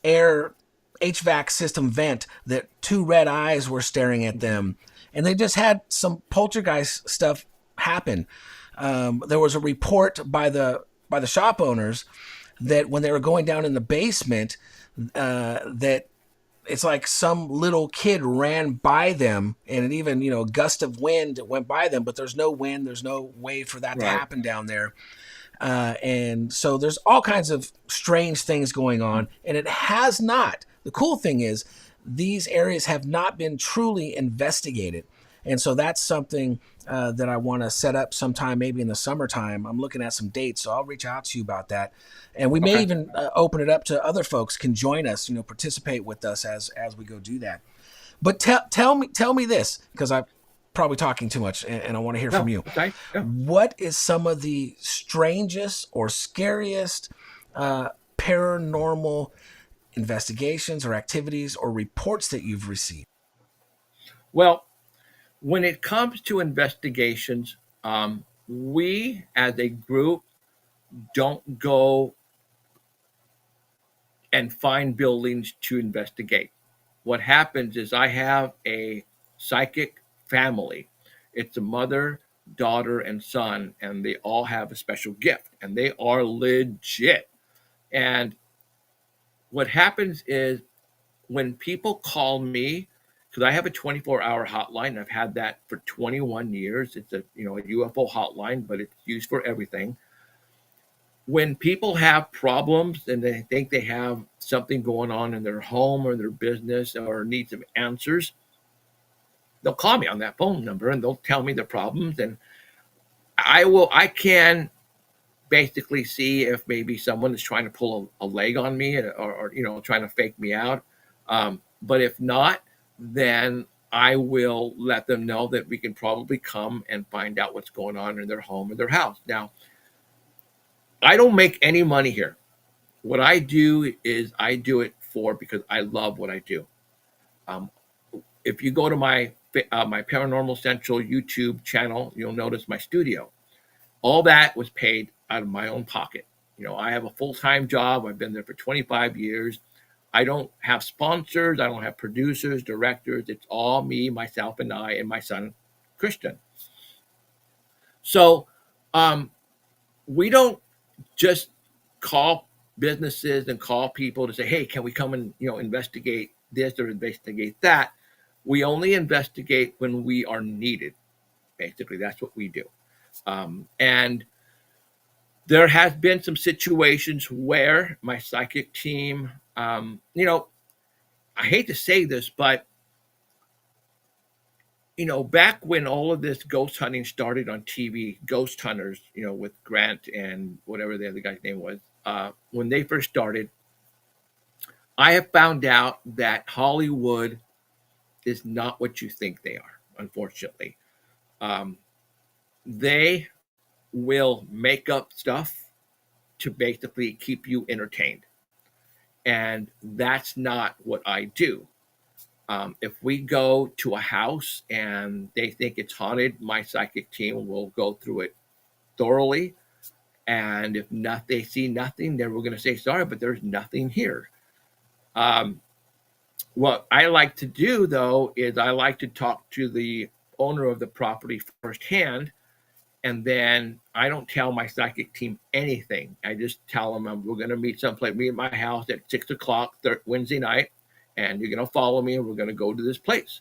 air HVAC system vent that two red eyes were staring at them. And they just had some poltergeist stuff happen. There was a report by the shop owners that when they were going down in the basement, that it's like some little kid ran by them, and it even, a gust of wind went by them, but there's no wind, there's no way for that to happen down there. And so there's all kinds of strange things going on, and it has not. The cool thing is these areas have not been truly investigated. And so that's something that I want to set up sometime, maybe in the summertime. I'm looking at some dates, so I'll reach out to you about that. And we may even open it up to other folks can join us, participate with us as we go do that. But tell me this, because I'm probably talking too much, and I want to hear from you.
Okay. Yeah.
What is some of the strangest or scariest paranormal investigations or activities or reports that you've received?
Well, when it comes to investigations, we as a group don't go and find buildings to investigate. What happens is I have a psychic family. It's a mother, daughter, and son, and they all have a special gift, and they are legit. And what happens is when people call me, because I have a 24-hour hotline. I've had that for 21 years. It's a UFO hotline, but it's used for everything. When people have problems and they think they have something going on in their home or their business or need some answers, they'll call me on that phone number and they'll tell me the problems, and I can basically see if maybe someone is trying to pull a leg on me or trying to fake me out. But if not, then I will let them know that we can probably come and find out what's going on in their home or their house. Now, I don't make any money here. What I do is I do it because I love what I do. If you go to my Paranormal Central YouTube channel, you'll notice my studio. All that was paid out of my own pocket. I have a full-time job. I've been there for 25 years. I don't have sponsors. I don't have producers, directors. It's all me, myself, and I, and my son, Christian. So we don't just call businesses and call people to say, hey, can we come and investigate this or investigate that? We only investigate when we are needed. Basically, that's what we do. And there has been some situations where my psychic team, I hate to say this, but back when all of this ghost hunting started on TV, Ghost Hunters, with Grant and whatever the other guy's name was, when they first started, I have found out that Hollywood is not what you think they are, unfortunately. They will make up stuff to basically keep you entertained. And that's not what I do. If we go to a house and they think it's haunted, my psychic team will go through it thoroughly. And if not, they see nothing, then we're going to say, sorry, but there's nothing here. What I like to do, though, is I like to talk to the owner of the property firsthand. And then I don't tell my psychic team anything. I just tell them we're going to meet someplace, meet at my house at 6:00 Wednesday night. And you're going to follow me and we're going to go to this place.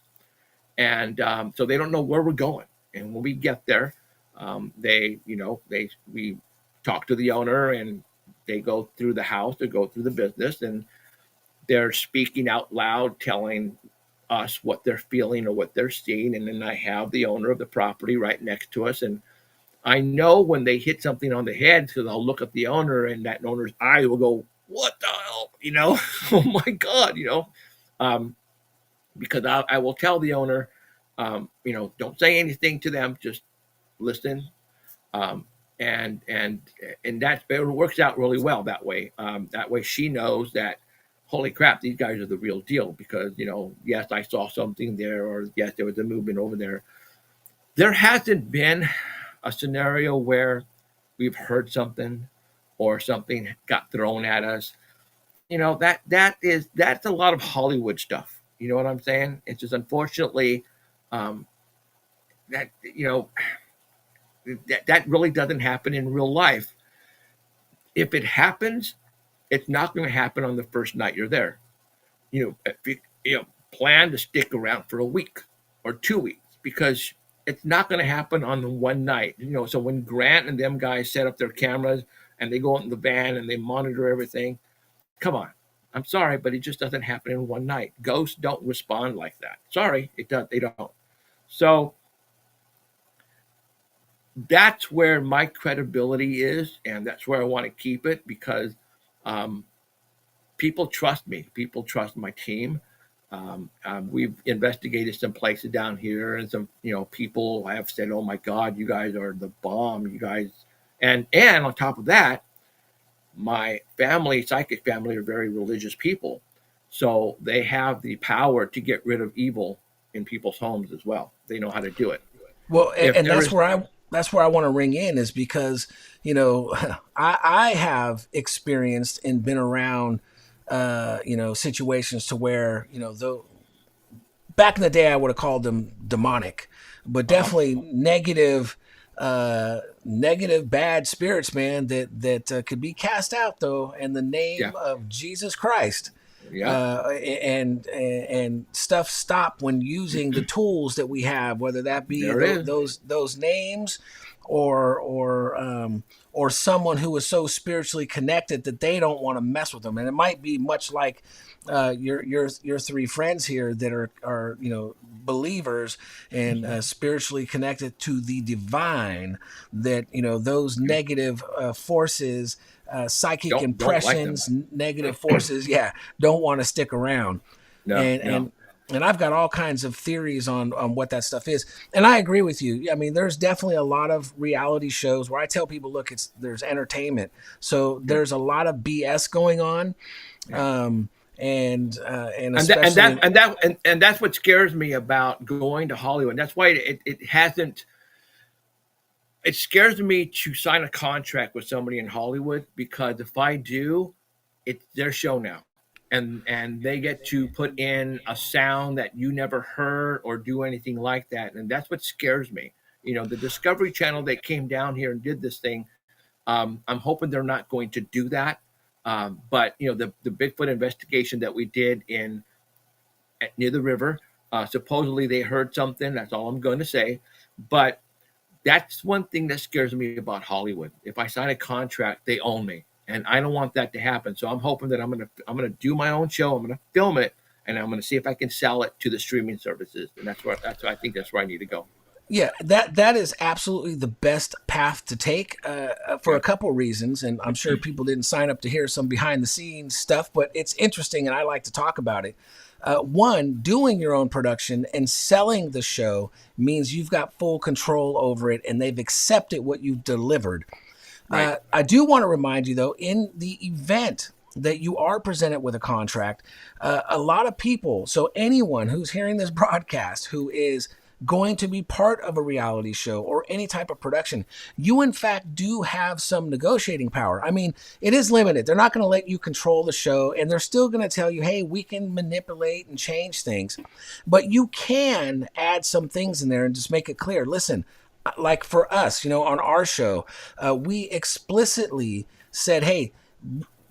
And so they don't know where we're going. And when we get there, we talk to the owner and they go through the house, they go through the business, and they're speaking out loud, telling us what they're feeling or what they're seeing. And then I have the owner of the property right next to us. And I know when they hit something on the head, because I'll look at the owner and that owner's eye will go, what the hell? Oh my God, because I will tell the owner, don't say anything to them, just listen. And that it works out really well that way. That way she knows that, holy crap, these guys are the real deal, because, yes, I saw something there, or yes, there was a movement over there. There hasn't been a scenario where we've heard something or something got thrown at us. That's a lot of Hollywood stuff. You know what I'm saying? It's just, unfortunately, that really doesn't happen in real life. If it happens, it's not going to happen on the first night you're there. If you plan to stick around for a week or 2 weeks, because it's not going to happen on the one night. So when Grant and them guys set up their cameras and they go out in the van and they monitor everything, come on. I'm sorry, but it just doesn't happen in one night. Ghosts don't respond like that. Sorry, it does. They don't. So that's where my credibility is, and that's where I want to keep it, because people trust me. People trust my team. We've investigated some places down here, and some people have said, "Oh my God, you guys are the bomb, you guys." And on top of that, my psychic family, are very religious people, so they have the power to get rid of evil in people's homes as well. They know how to do it.
Well, and that's where I want to ring in, is because I have experienced and been around situations to where though back in the day I would have called them demonic, but definitely negative bad spirits, man, that could be cast out, though, in the name of Jesus Christ. And stuff stop when using the tools that we have, whether that be those names or someone who is so spiritually connected that they don't want to mess with them. And it might be much like your three friends here that are believers and spiritually connected to the divine, that those negative forces, psychic impressions, don't like negative forces, don't want to stick around. And I've got all kinds of theories on what that stuff is. And I agree with you. I mean, there's definitely a lot of reality shows where I tell people, look, there's entertainment. So there's a lot of BS going on. And
that's what scares me about going to Hollywood. That's why it scares me to sign a contract with somebody in Hollywood, because if I do, it's their show now. And they get to put in a sound that you never heard or do anything like that. And that's what scares me. The Discovery Channel that came down here and did this thing, I'm hoping they're not going to do that. But the Bigfoot investigation that we did near the river, supposedly they heard something. That's all I'm going to say. But that's one thing that scares me about Hollywood. If I sign a contract, they own me, and I don't want that to happen. So I'm hoping that I'm gonna do my own show. I'm gonna film it, and I'm gonna see if I can sell it to the streaming services. And that's where I think that's where I need to go.
Yeah, that is absolutely the best path to take for
Yeah.
a couple reasons, and I'm sure people didn't sign up to hear some behind the scenes stuff, but it's interesting, and I like to talk about it. One, doing your own production and selling the show means you've got full control over it, and they've accepted what you've delivered.
Right.
I do want to remind you, though, in the event that you are presented with a contract, a lot of people, so anyone who's hearing this broadcast who is going to be part of a reality show or any type of production, you in fact do have some negotiating power. I mean, it is limited. They're not going to let you control the show, and they're still going to tell you, hey, we can manipulate and change things. But you can add some things in there and just make it clear. Listen, like for us, on our show, we explicitly said, hey,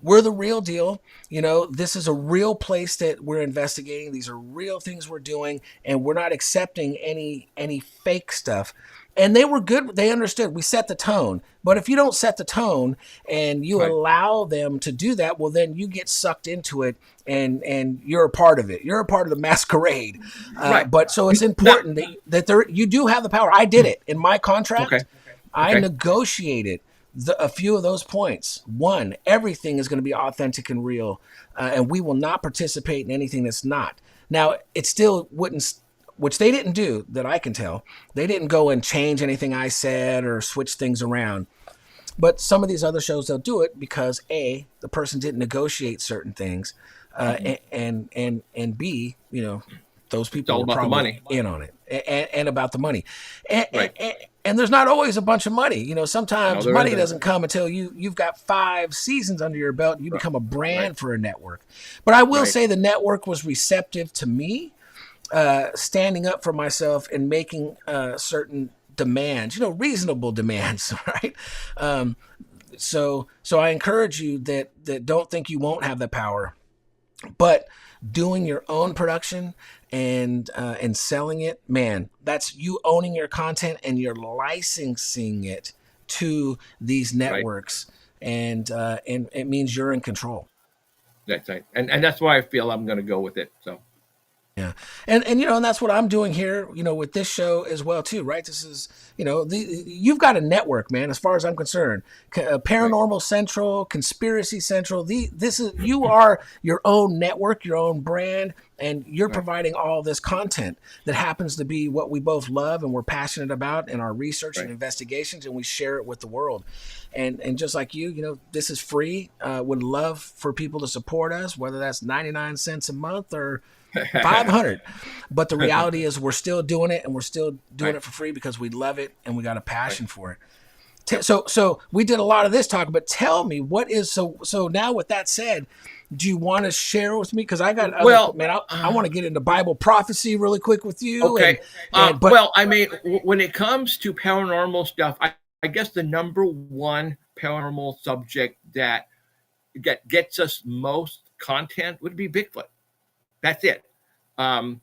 we're the real deal. This is a real place that we're investigating. These are real things we're doing, and we're not accepting any fake stuff. And they were good. They understood. We set the tone. But if you don't set the tone and you allow them to do that, well, then you get sucked into it, and you're a part of it. You're a part of the masquerade.
Right.
But so it's important that you do have the power. I did it in my contract.
Okay.
I negotiated a few of those points. One, everything is going to be authentic and real, and we will not participate in anything that's not. Now, it still wouldn't, which they didn't do that I can tell. They didn't go and change anything I said or switch things around. But some of these other shows, they'll do it because A, the person didn't negotiate certain things, and B, those people were probably in on it, and about the money. And there's not always a bunch of money. Sometimes money doesn't come until you've got 5 seasons under your belt and you become a brand for a network. But I will say the network was receptive to me, standing up for myself and making certain demands, reasonable demands, right? So I encourage you that don't think you won't have the power, but doing your own production and selling it, man, that's you owning your content and you're licensing it to these networks, and it means you're in control.
That's right, and that's why I feel I'm going to go with it. So.
Yeah. And that's what I'm doing here, with this show as well too, right? This is, you've got a network, man, as far as I'm concerned. Paranormal Central, Conspiracy Central, you are your own network, your own brand, and you're providing all this content that happens to be what we both love and we're passionate about in our research and investigations, and we share it with the world. And just like you, this is free. Would love for people to support us, whether that's 99 cents a month or 500. But the reality is we're still doing it, and we're still doing it for free because we love it and we got a passion for it. So we did a lot of this talk, but tell me what is, so now with that said, do you want to share with me? Because I got, I want to get into Bible prophecy really quick with you.
Okay. When it comes to paranormal stuff, I guess the number one paranormal subject that gets us most content would be Bigfoot. That's it. I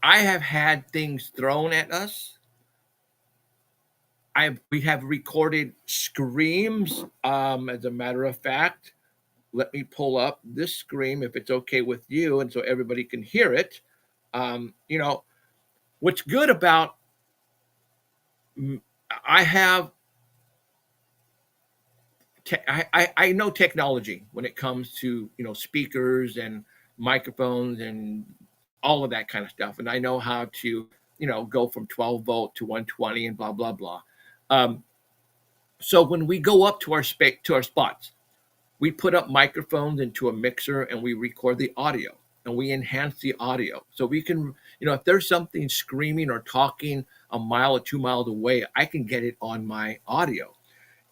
have had things thrown at us. We have recorded screams. As a matter of fact, let me pull up this scream if it's okay with you, and so everybody can hear it. What's good about I know technology when it comes to speakers and microphones and all of that kind of stuff, and I know how to go from 12 volt to 120 and blah blah blah. So when we go up to our spots, we put up microphones into a mixer and we record the audio and we enhance the audio so we can if there's something screaming or talking a mile or 2 miles away, I can get it on my audio.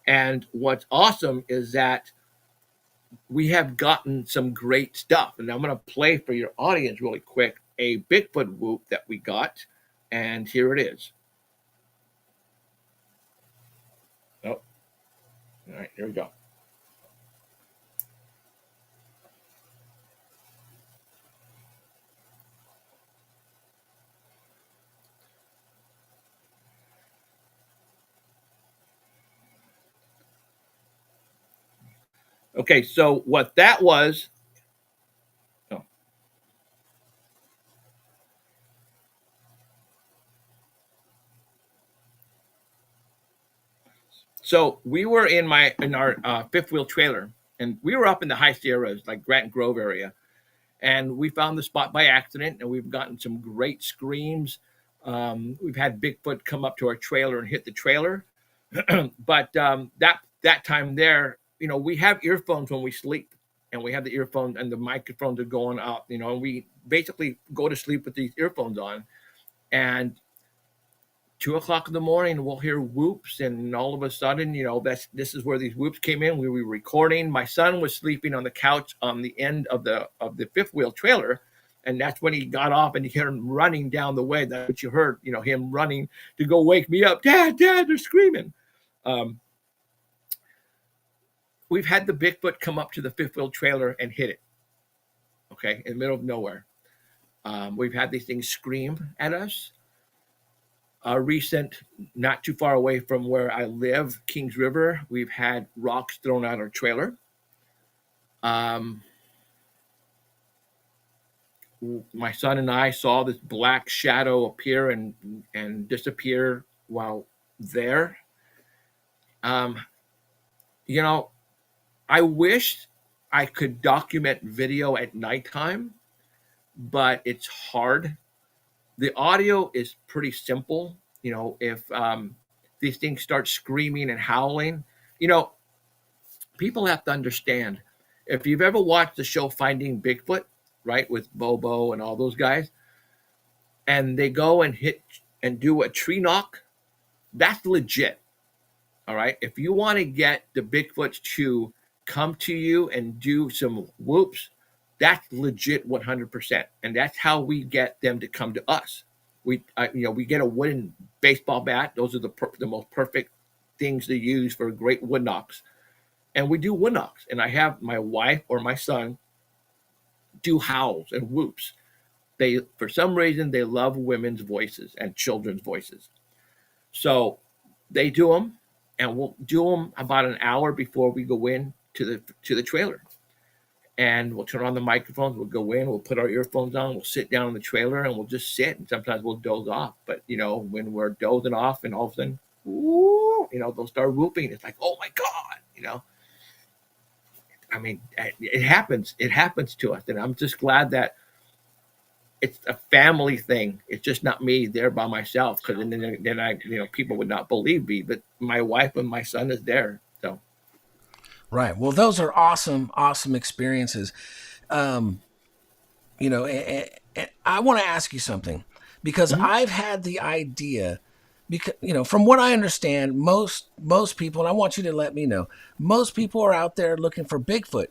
And what's awesome is that we have gotten some great stuff. And I'm going to play for your audience really quick a Bigfoot whoop that we got. And here it is. here we go. Okay, so what that was. Oh. So we were in our fifth wheel trailer, and we were up in the high Sierras, like Grant Grove area, and we found the spot by accident, and we've gotten some great screams. We've had Bigfoot come up to our trailer and hit the trailer, but that time there, we have earphones when we sleep, and we have the earphones and the microphones are going up, and we basically go to sleep with these earphones on, and 2 o'clock in the morning, we'll hear whoops, and all of a sudden, this is where these whoops came in. We were recording. My son was sleeping on the couch on the end of the fifth wheel trailer, and that's when he got off, and you hear him running down the way. That's what you heard, him running to go wake me up. Dad, they're screaming. We've had the Bigfoot come up to the fifth wheel trailer and hit it. Okay, in the middle of nowhere. We've had these things scream at us. Recent, not too far away from where I live, Kings River, we've had rocks thrown at our trailer. My son and I saw this black shadow appear and disappear while there. I wish I could document video at nighttime, but it's hard. The audio is pretty simple. If these things start screaming and howling, people have to understand. If you've ever watched the show Finding Bigfoot, right, with Bobo and all those guys, and they go and hit and do a tree knock, that's legit. All right. If you want to get the Bigfoots to come to you and do some whoops, that's legit 100%. And that's how we get them to come to us. We get a wooden baseball bat. Those are the most perfect things to use for great wood knocks. And we do wood knocks. And I have my wife or my son do howls and whoops. For some reason, they love women's voices and children's voices. So they do them, and we'll do them about an hour before we go in to the trailer. And we'll turn on the microphones. We'll go in. We'll put our earphones on. We'll sit down in the trailer, and we'll just sit. And sometimes we'll doze off. But when we're dozing off, and all of a sudden, ooh, they'll start whooping. It's like, oh my God, I mean, it happens. It happens to us, and I'm just glad that it's a family thing. It's just not me there by myself. Because then I, people would not believe me. But my wife and my son is there. So.
Right. Well, those are awesome experiences. And I want to ask you something, because I've had the idea, because, from what I understand, most people, and I want you to let me know, most people are out there looking for Bigfoot.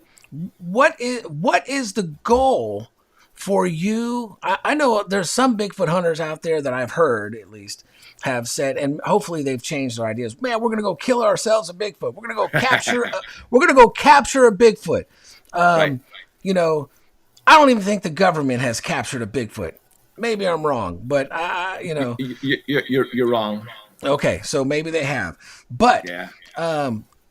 What is the goal for you? I know there's some Bigfoot hunters out there that I've heard, at least, have said, and hopefully they've changed their ideas. Man, we're going to go kill ourselves a Bigfoot. We're going to go capture. We're going to go capture a Bigfoot. Right. I don't even think the government has captured a Bigfoot. Maybe I'm wrong, but
you're wrong.
Okay, so maybe they have, but yeah.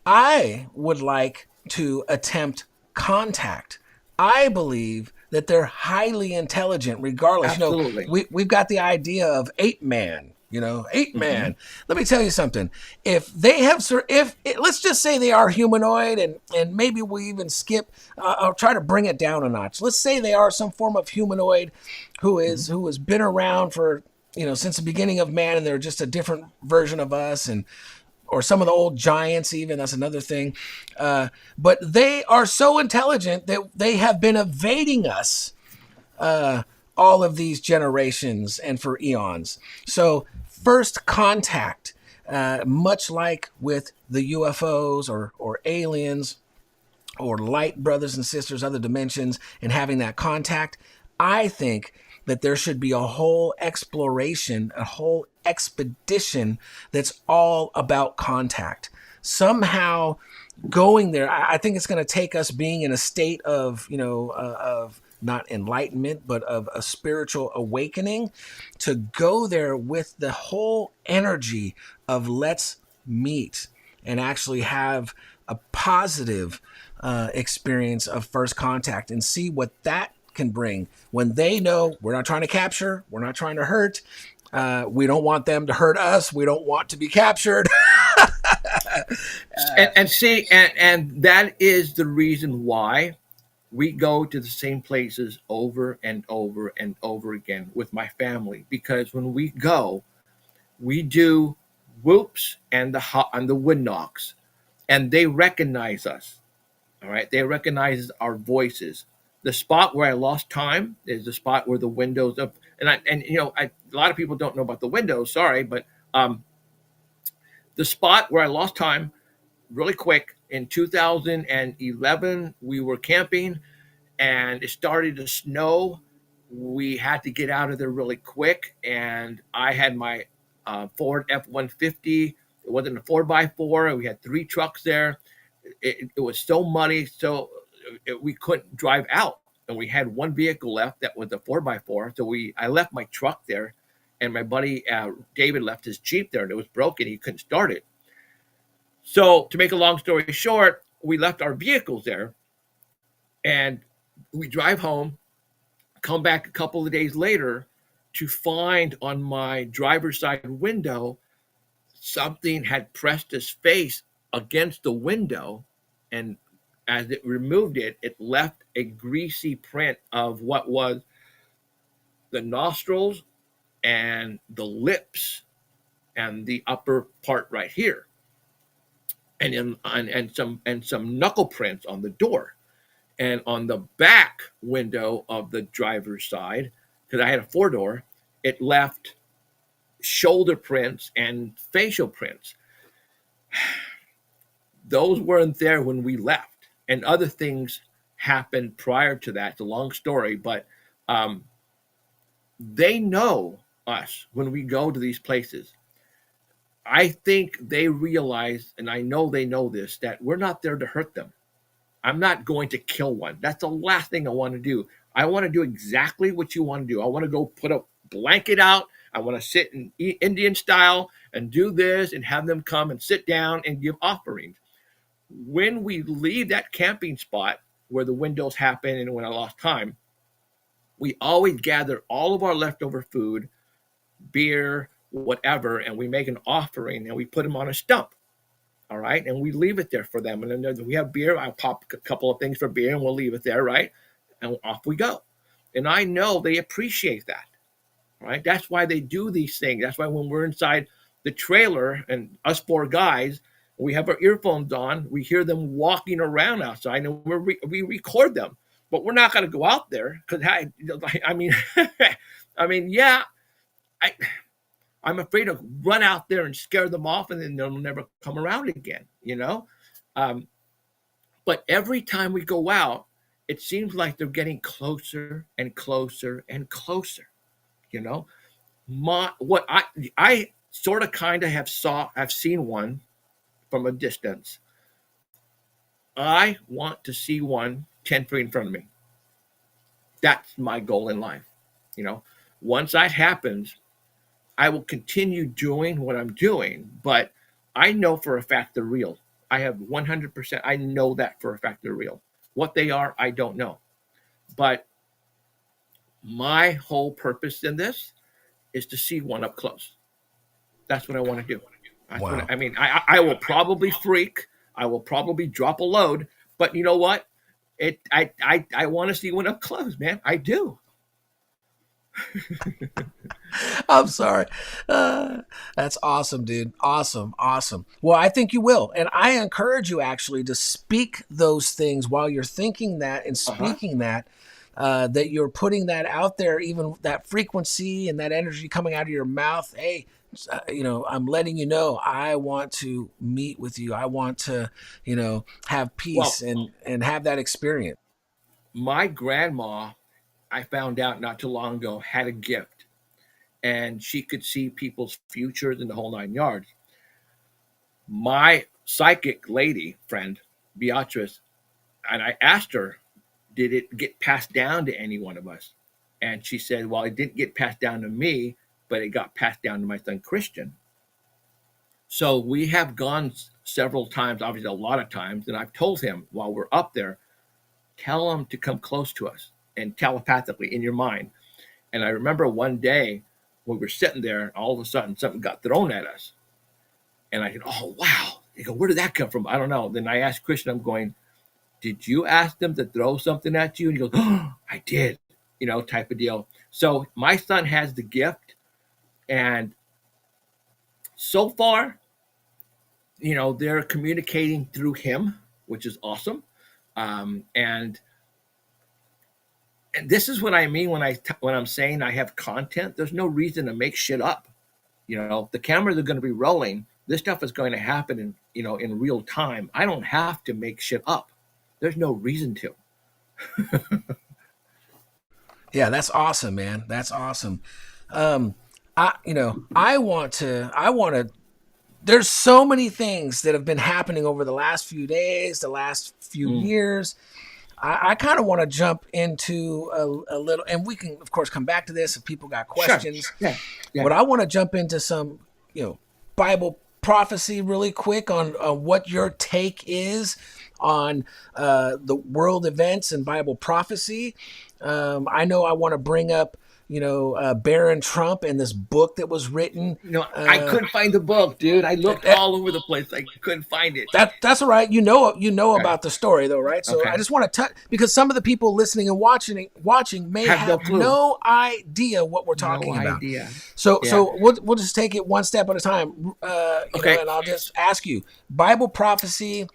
I would like to attempt contact. I believe that they're highly intelligent, regardless.
Absolutely.
We've got the idea of ape man. Ape man. Let me tell you something. If they have, let's just say they are humanoid, and maybe we even skip. I'll try to bring it down a notch. Let's say they are some form of humanoid who has been around for since the beginning of man, and they're just a different version of us, or some of the old giants even. That's another thing. But they are so intelligent that they have been evading us all of these generations and for eons. So first contact, much like with the UFOs or aliens or light brothers and sisters, other dimensions, and having that contact, I think that there should be a whole exploration, a whole expedition that's all about contact. somehow going there. I think it's going to take us being in a state of, of not enlightenment, but of a spiritual awakening to go there with the whole energy of let's meet and actually have a positive experience of first contact and see what that can bring when they know we're not trying to capture, we're not trying to hurt. We don't want them to hurt us. We don't want to be captured.
And that is the reason why we go to the same places over and over and over again with my family, because when we go, we do whoops and the wood knocks, and they recognize us. All right, they recognize our voices. The spot where I lost time is the spot where the windows up, a lot of people don't know about the windows. Sorry, but the spot where I lost time, really quick, in 2011, we were camping, and it started to snow. We had to get out of there really quick, and I had my Ford F-150. It wasn't a 4x4. We had 3 trucks there. It was so muddy, so we couldn't drive out, and we had one vehicle left that was a 4x4. So I left my truck there, and my buddy David left his Jeep there, and it was broken. He couldn't start it. So to make a long story short, we left our vehicles there, and we drive home, come back a couple of days later to find on my driver's side window something had pressed its face against the window, and as it removed it, it left a greasy print of what was the nostrils and the lips and the upper part right here, and some knuckle prints on the door. And on the back window of the driver's side, because I had a 4-door, it left shoulder prints and facial prints. Those weren't there when we left, and other things happened prior to that. It's a long story, but they know us when we go to these places. I think they realize, and I know they know this, that we're not there to hurt them. I'm not going to kill one. That's the last thing I want to do. I want to do exactly what you want to do. I want to go put a blanket out. I want to sit in Indian style and do this and have them come and sit down and give offerings. When we leave that camping spot where the windows happen and when I lost time, we always gather all of our leftover food, beer, whatever, and we make an offering and we put them on a stump. All right. And we leave it there for them. And then we have beer. I'll pop a couple of things for beer and we'll leave it there. Right. And off we go. And I know they appreciate that. Right. That's why they do these things. That's why when we're inside the trailer and us 4 guys, we have our earphones on, we hear them walking around outside and we record them. But we're not going to go out there because I'm afraid to run out there and scare them off, and then they'll never come around again, But every time we go out, it seems like they're getting closer and closer and closer, I sort of kind of I've seen one from a distance. I want to see one 10 feet in front of me. That's my goal in life. Once that happens, I will continue doing what I'm doing, but I know for a fact they're real. I have 100%. I know that for a fact they're real. What they are, I don't know. But my whole purpose in this is to see one up close. That's what I want to do.
Wow.
I will probably freak. I will probably drop a load, but you know what? I want to see one up close, man. I do.
I'm sorry. That's awesome, dude. Awesome. Well, I think you will. And I encourage you actually to speak those things while you're thinking that and speaking that you're putting that out there, even that frequency and that energy coming out of your mouth. Hey, I'm letting you know, I want to meet with you. I want to, have peace and have that experience.
My grandma, I found out not too long ago, had a gift, and she could see people's futures in the whole 9 yards. My psychic lady friend, Beatrice, and I asked her, did it get passed down to any one of us? And she said, well, it didn't get passed down to me, but it got passed down to my son Christian. So we have gone several times, obviously a lot of times, and I've told him while we're up there, tell him to come close to us and telepathically in your mind. And I remember one day we were sitting there, all of a sudden something got thrown at us. And I said, oh, wow. They go, where did that come from? I don't know. Then I asked Christian, I'm going, did you ask them to throw something at you? And he goes, oh, I did, type of deal. So my son has the gift. And so far, they're communicating through him, which is awesome. And this is what I mean when I'm saying I have content. There's no reason to make shit up. The cameras are going to be rolling. This stuff is going to happen in real time. I don't have to make shit up. There's no reason to.
Yeah, that's awesome, man. That's awesome. I want to. There's so many things that have been happening over the last few days, the last few years. I kind of want to jump into a little, and we can, of course, come back to this if people got questions.
Sure. Yeah.
But I want to jump into some, Bible prophecy really quick on what your take is on the world events and Bible prophecy. I know I want to bring up, Barron Trump and this book that was written.
I couldn't find the book, dude. I looked all over the place. I couldn't find it.
That's all right. You know about the story though, right? So okay. I just want to touch, because some of the people listening and watching may have no idea what we're talking about. So we'll just take it one step at a time. And I'll just ask you, Bible prophecy,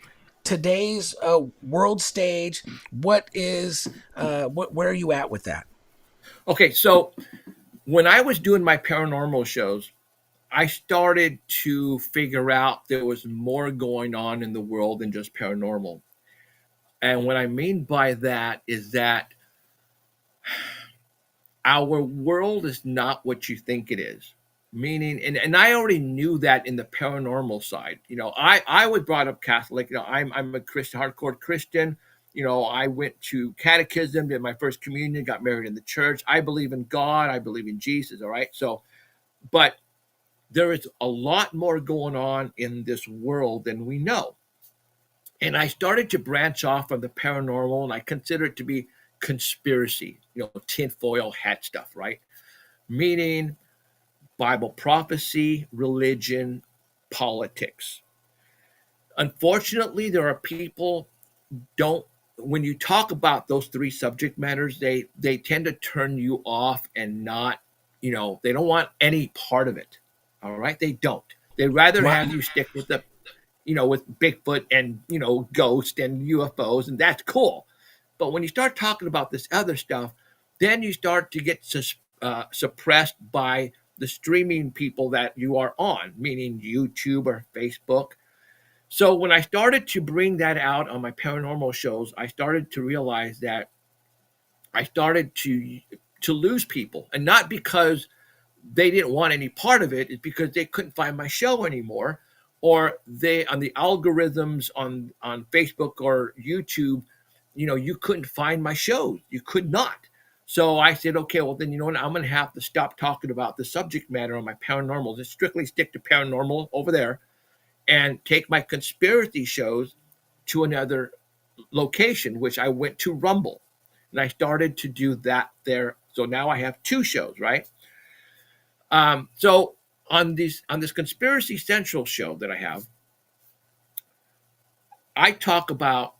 today's world stage. What is where are you at with that?
Okay, so when I was doing my paranormal shows, I started to figure out there was more going on in the world than just paranormal. And what I mean by that is that our world is not what you think it is. Meaning, and I already knew that in the paranormal side. I was brought up Catholic. I'm a Christian, hardcore Christian. I went to catechism, did my first communion, got married in the church. I believe in God. I believe in Jesus. All right. So, but there is a lot more going on in this world than we know. And I started to branch off from the paranormal, and I consider it to be conspiracy, tinfoil hat stuff, right? Meaning Bible prophecy, religion, politics. Unfortunately, there are people when you talk about those three subject matters, they tend to turn you off and not, they don't want any part of it. All right. They don't. They'd rather have you stick with with Bigfoot and, ghost and UFOs, and that's cool. But when you start talking about this other stuff, then you start to get suppressed by the streaming people that you are on, meaning YouTube or Facebook. So when I started to bring that out on my paranormal shows, I started to realize that I started to lose people, and not because they didn't want any part of it. It's because they couldn't find my show anymore, or they on the algorithms on Facebook or YouTube, you couldn't find my shows. You could not. So I said, okay, well then, what? I'm going to have to stop talking about the subject matter on my paranormal. Just strictly stick to paranormal over there, and take my conspiracy shows to another location, which I went to Rumble. And I started to do that there. So now I have two shows, right? So on this Conspiracy Central show that I have, I talk about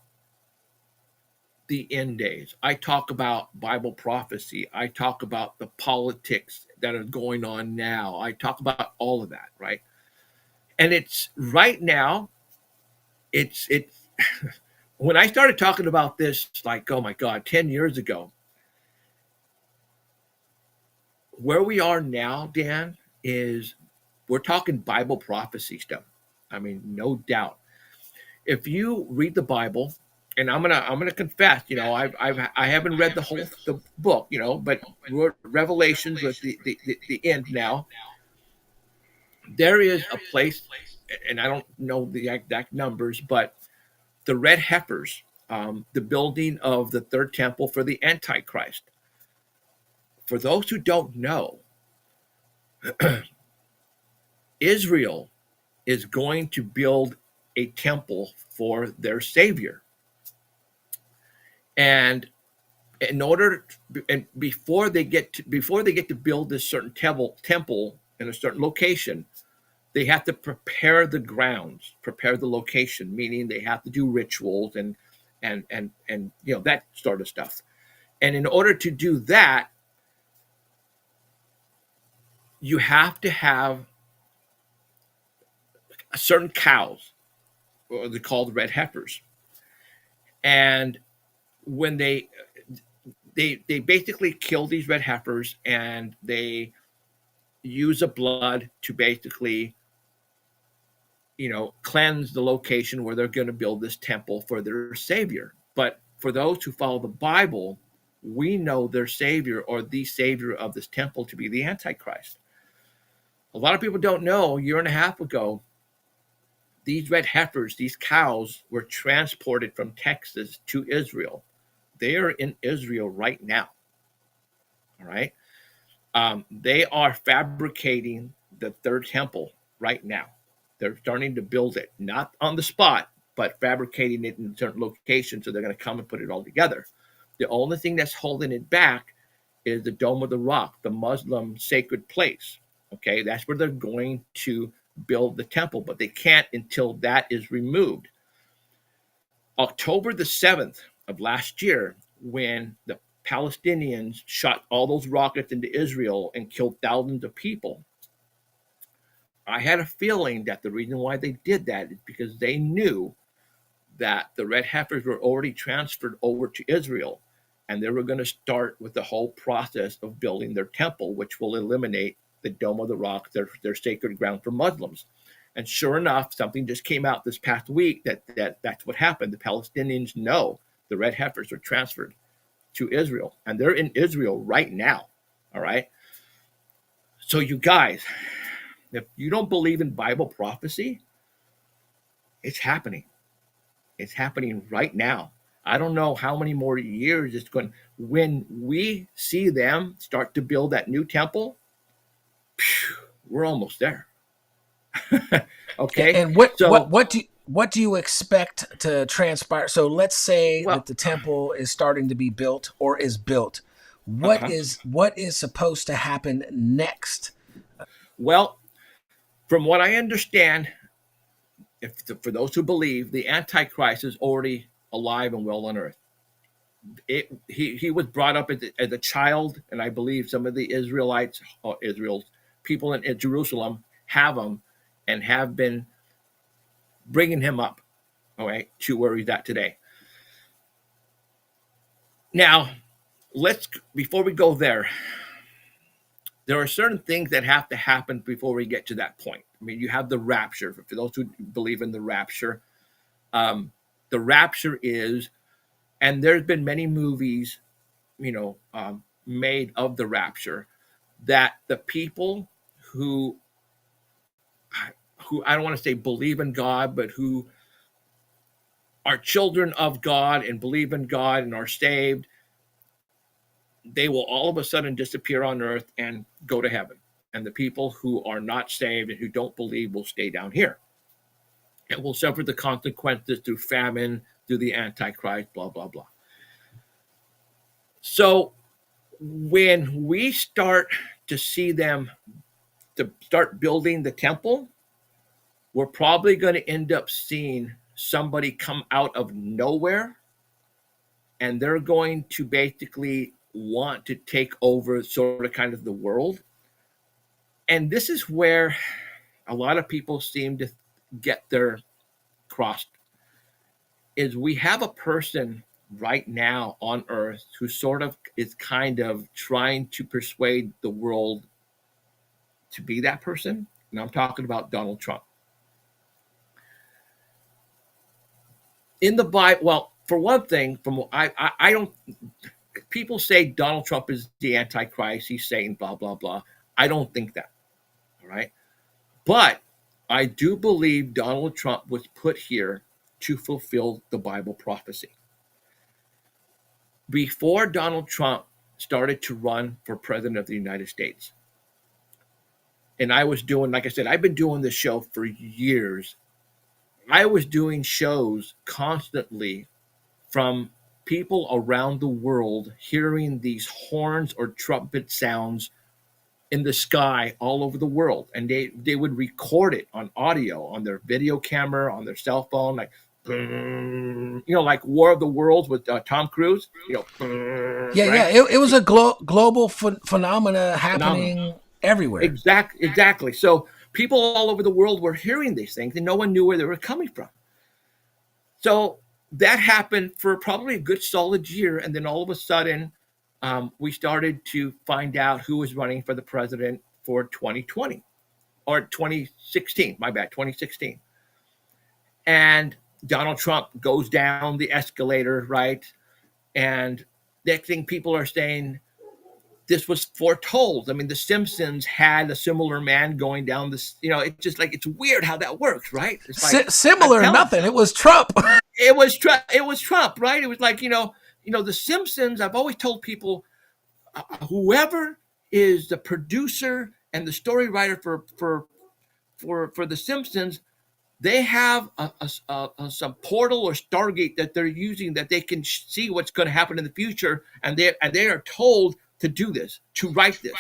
the end days. I talk about Bible prophecy. I talk about the politics that are going on now. I talk about all of that, right? And it's right now, it's when I started talking about this, like, oh my God, 10 years ago, where we are now, Dan, is we're talking Bible prophecy stuff. I mean, no doubt. If you read the Bible, and I'm gonna confess, I haven't read the book, but Revelations was the end now. there is a place, and I don't know the exact numbers, but the red heifers, the building of the third temple for the Antichrist. For those who don't know, Israel is going to build a temple for their Savior. And in order to, and before they get to build this certain temple in a certain location, they have to prepare the grounds, prepare the location, meaning they have to do rituals and that sort of stuff. And in order to do that, you have to have certain cows, or they're called red heifers. And when they basically kill these red heifers, and they use the blood to basically cleanse the location where they're going to build this temple for their Savior. But for those who follow the Bible, we know their Savior, or the Savior of this temple, to be the Antichrist. A lot of people don't know, a year and a half ago, these red heifers, these cows, were transported from Texas to Israel. They are in Israel right now. All right. They are fabricating the third temple right now. They're starting to build it, not on the spot, but fabricating it in certain locations. So they're going to come and put it all together. The only thing that's holding it back is the Dome of the Rock, the Muslim sacred place. Okay, that's where they're going to build the temple, but they can't until that is removed. October the 7th of last year, when the Palestinians shot all those rockets into Israel and killed thousands of people, I had a feeling that the reason why they did that is because they knew that the red heifers were already transferred over to Israel, and they were going to start with the whole process of building their temple, which will eliminate the Dome of the Rock, their sacred ground for Muslims. And sure enough, something just came out this past week that's what happened. The Palestinians know the red heifers are transferred to Israel, and they're in Israel right now. All right. So you guys, if you don't believe in Bible prophecy, it's happening. It's happening right now. I don't know how many more years it's going. When we see them start to build that new temple, we're almost there. Okay.
And what do you expect to transpire? So let's say that the temple is starting to be built or is built. What is supposed to happen next?
Well, from what I understand, for those who believe, the Antichrist is already alive and well on earth. He was brought up as a child, and I believe some of the Israelites, or Israel's people in Jerusalem, have him and have been bringing him up, all right, to where he's at today. Now, before we go there are certain things that have to happen before we get to that point. I mean, you have the rapture. For those who believe in the rapture is, and there's been many movies, made of the rapture, that the people who I don't want to say believe in God, but who are children of God and believe in God and are saved, they will all of a sudden disappear on earth and go to heaven. And the people who are not saved and who don't believe will stay down here and will suffer the consequences through famine, through the Antichrist, blah, blah, blah. So when we start to see them to start building the temple, we're probably going to end up seeing somebody come out of nowhere, and they're going to basically want to take over sort of kind of the world. And this is where a lot of people seem to get their crossed, is we have a person right now on earth who sort of is kind of trying to persuade the world to be that person. And I'm talking about Donald Trump. In the Bible, well, for one thing, I don't, people say Donald Trump is the Antichrist, he's Satan, blah, blah, blah. I don't think that. All right. But I do believe Donald Trump was put here to fulfill the Bible prophecy. Before Donald Trump started to run for president of the United States, and I was doing, like I said, I've been doing this show for years. I was doing shows constantly from people around the world hearing these horns or trumpet sounds in the sky all over the world. And they would record it on audio, on their video camera, on their cell phone, like, like War of the Worlds with Tom Cruise.
Yeah, right? Yeah. It was a global phenomena happening everywhere.
Exactly. So people all over the world were hearing these things, and no one knew where they were coming from. So that happened for probably a good solid year, and then all of a sudden, we started to find out who was running for the president for 2020 or 2016. My bad, 2016. And Donald Trump goes down the escalator, right? And next thing people are saying, this was foretold. I mean, The Simpsons had a similar man going down this, it's just like, it's weird how that works, right? It's like,
similar, nothing. It was Trump.
It was Trump, right? It was like, The Simpsons, I've always told people, whoever is the producer and the story writer for The Simpsons, they have some portal or Stargate that they're using that they can see what's going to happen in the future, and they are told to do this, to write this.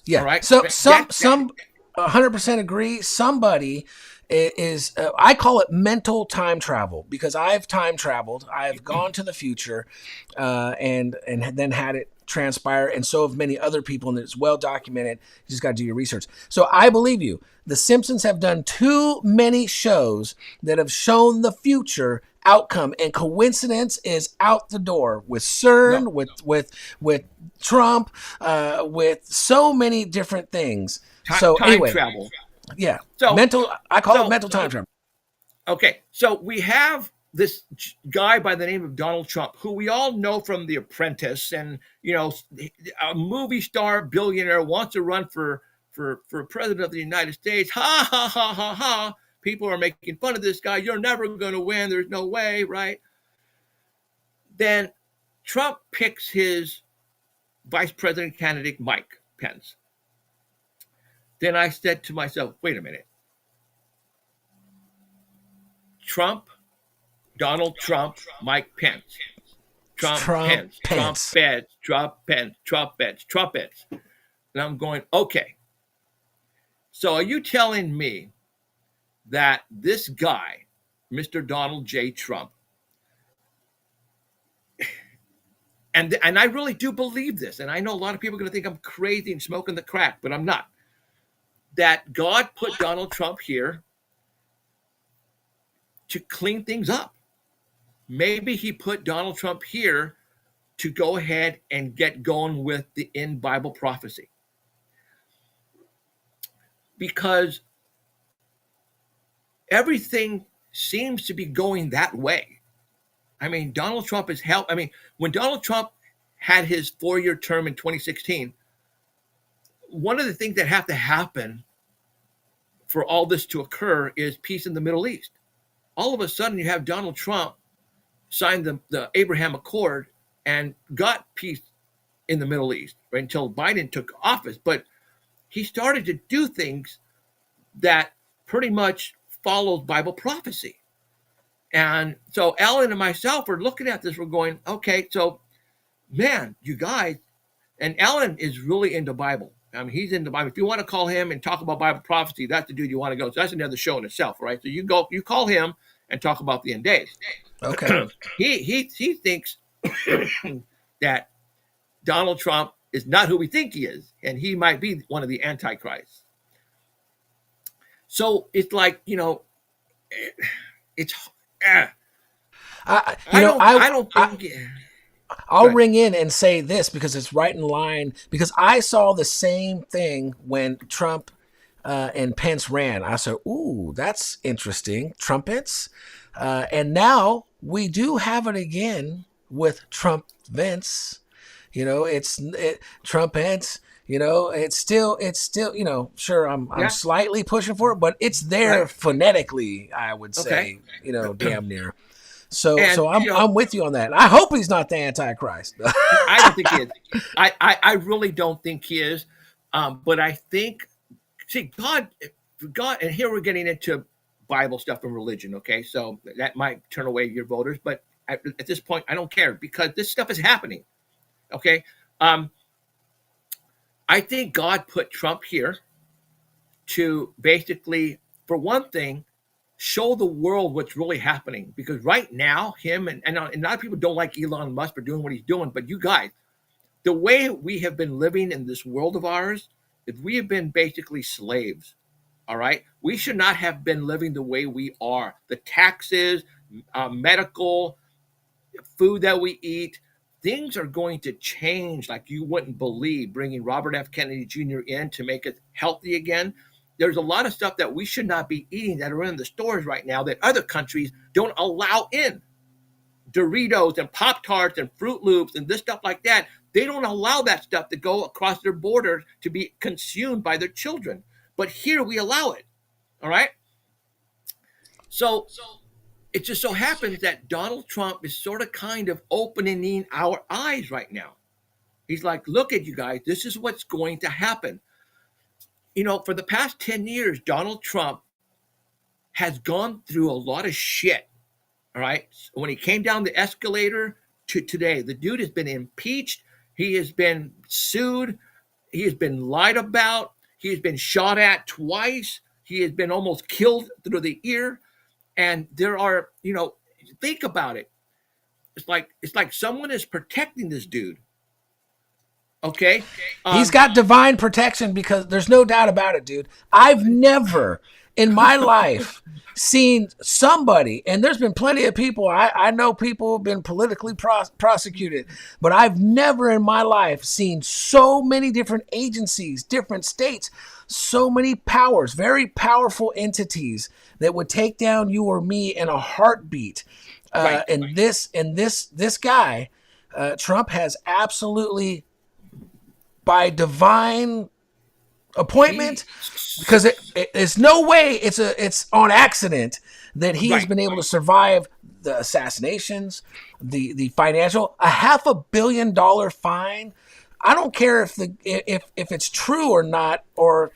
Yeah.
All right.
So some 100% agree. Somebody is I call it mental time travel, because I've time traveled. I've gone to the future, and then had it transpire, and so have many other people, and it's well documented. You just got to do your research. So I believe you. The Simpsons have done too many shows that have shown the future outcome, and coincidence is out the door with CERN, with Trump, with so many different things.
Time travel.
Yeah. So I call it mental time travel.
Okay. So we have this guy by the name of Donald Trump, who we all know from The Apprentice, and a movie star billionaire, wants to run for president of the United States. Ha ha ha ha ha. People are making fun of this guy. You're never going to win. There's no way, right? Then Trump picks his vice president candidate, Mike Pence. Then I said to myself, wait a minute. Donald Trump, Mike Pence. Trump, Pence. And I'm going, okay. So are you telling me that this guy, Mr. Donald J. Trump, and I really do believe this, and I know a lot of people are going to think I'm crazy and smoking the crack, but I'm not, that God put Donald Trump here to clean things up. Maybe he put Donald Trump here to go ahead and get going with the in Bible prophecy. Because everything seems to be going that way. I mean, Donald Trump has helped. I mean, when Donald Trump had his 4-year term in 2016, one of the things that have to happen for all this to occur is peace in the Middle East. All of a sudden, you have Donald Trump sign the Abraham Accord and got peace in the Middle East, right, until Biden took office. But he started to do things that pretty much follows Bible prophecy. And so Alan and myself are looking at this. We're going, okay, so, man, you guys, and Alan is really into Bible. I mean, he's into Bible. If you want to call him and talk about Bible prophecy, that's the dude you want to go. So that's another show in itself, right? So you call him and talk about the end days.
Okay.
He thinks that Donald Trump is not who we think he is, and he might be one of the antichrists. So it's like, it's.
I'll ring in and say this because it's right in line, because I saw the same thing when Trump and Pence ran. I said, ooh, that's interesting. Trumpets. And now we do have it again with Trump Vance. Trump Pence. It's still, sure, I'm
Yeah.
slightly pushing for it, but it's there
Right.
phonetically, I would
Okay.
say, damn near. So
And
I'm with you on that. I hope he's not the Antichrist.
I don't think he is. I really don't think he is. But I think, see, God, and here we're getting into Bible stuff and religion. Okay, so that might turn away your voters, but at this point, I don't care because this stuff is happening. Okay, um, I think God put Trump here to basically, for one thing, show the world what's really happening. Because right now, him and a lot of people don't like Elon Musk for doing what he's doing, but you guys, the way we have been living in this world of ours, if we have been basically slaves, all right, we should not have been living the way we are. The taxes, medical, food that we eat, things are going to change like you wouldn't believe. Bringing Robert F. Kennedy Jr. in to make it healthy again. There's a lot of stuff that we should not be eating that are in the stores right now that other countries don't allow in. Doritos and Pop Tarts and Fruit Loops and this stuff like that. They don't allow that stuff to go across their border to be consumed by their children. But here we allow it. All right. So it just so happens that Donald Trump is sort of kind of opening our eyes right now. He's like, look at you guys, this is what's going to happen. For the past 10 years, Donald Trump has gone through a lot of shit. All right. When he came down the escalator to today, the dude has been impeached. He has been sued. He has been lied about. He has been shot at twice. He has been almost killed through the ear. And there are, think about it. It's like someone is protecting this dude. Okay.
He's got divine protection because there's no doubt about it, dude. I've never in my life seen somebody, and there's been plenty of people, I know people have been politically prosecuted, but I've never in my life seen so many different agencies, different states, so many powers, very powerful entities that would take down you or me in a heartbeat.
Right.
And this guy, Trump, has absolutely, by divine appointment, because it's no way it's on accident that he has been able to survive the assassinations, the financial, $500 million fine. I don't care if it's true or not, or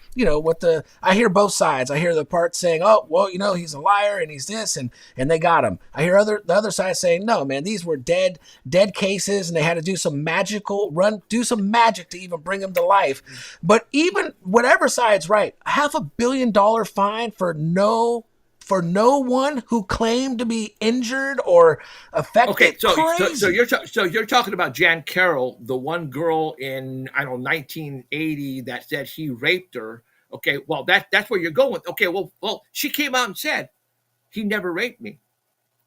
I hear both sides. I hear the part saying, oh, well, he's a liar and he's this and they got him. I hear the other side saying, no, man, these were dead cases and they had to do some magic to even bring him to life. But even whatever side's right, $500 million fine for no one who claimed to be injured or affected.
Okay, so you're talking about Jan Carroll, the one girl in 1980 that said he raped her. Okay, well that's where you're going. Okay, well she came out and said he never raped me.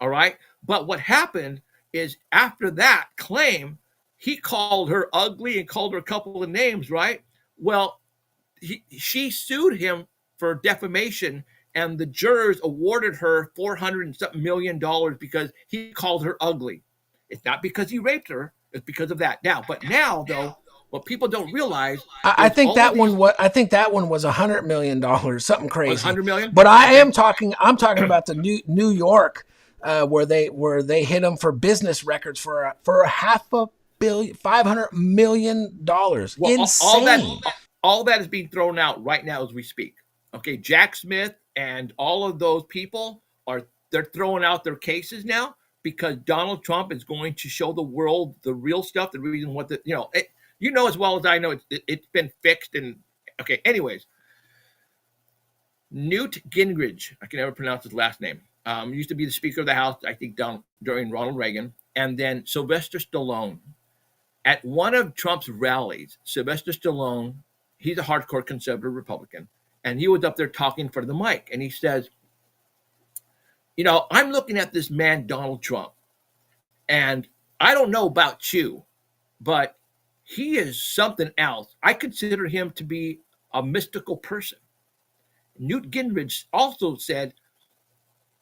All right, but what happened is after that claim, he called her ugly and called her a couple of names. Right? Well, she sued him for defamation. And the jurors awarded her $400 million because he called her ugly. It's not because he raped her; it's because of that. Now, though, what people don't realize,
I think that one was $100 million, something crazy.
$100 million.
But I'm talking about the New York, where they hit him for business records for a $500 million.
Well,
insane.
All that is being thrown out right now as we speak. Okay, Jack Smith and all of those people they're throwing out their cases now because Donald Trump is going to show the world the real stuff, the reason as well as I know it's been fixed. And okay, anyways, Newt Gingrich, I can never pronounce his last name, used to be the Speaker of the House, I think, during Ronald Reagan, and then Sylvester Stallone. At one of Trump's rallies, Sylvester Stallone, he's a hardcore conservative Republican, and he was up there talking for the mic, and he says, I'm looking at this man, Donald Trump, and I don't know about you, but he is something else. I consider him to be a mystical person. Newt Gingrich also said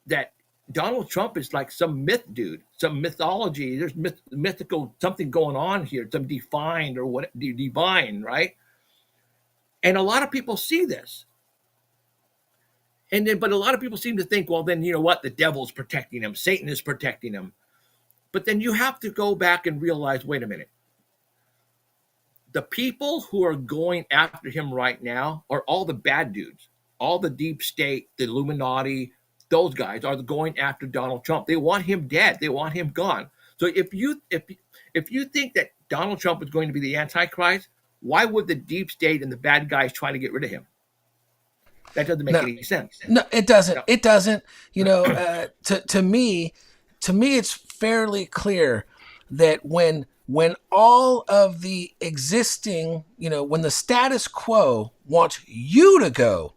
that Donald Trump is like some myth dude, some mythology. There's mythical something going on here, some defined or what divine, right? And a lot of people see this. And then, but a lot of people seem to think, well, then you know what? The devil's protecting him. Satan is protecting him. But then you have to go back and realize, wait a minute. The people who are going after him right now are all the bad dudes, all the deep state, the Illuminati. Those guys are going after Donald Trump. They want him dead. They want him gone. So if you think that Donald Trump is going to be the Antichrist, why would the deep state and the bad guys try to get rid of him? That doesn't make any sense.
No, it doesn't.
No.
It doesn't. You know, to me, it's fairly clear that when all of the existing, you know, when the status quo wants you to go,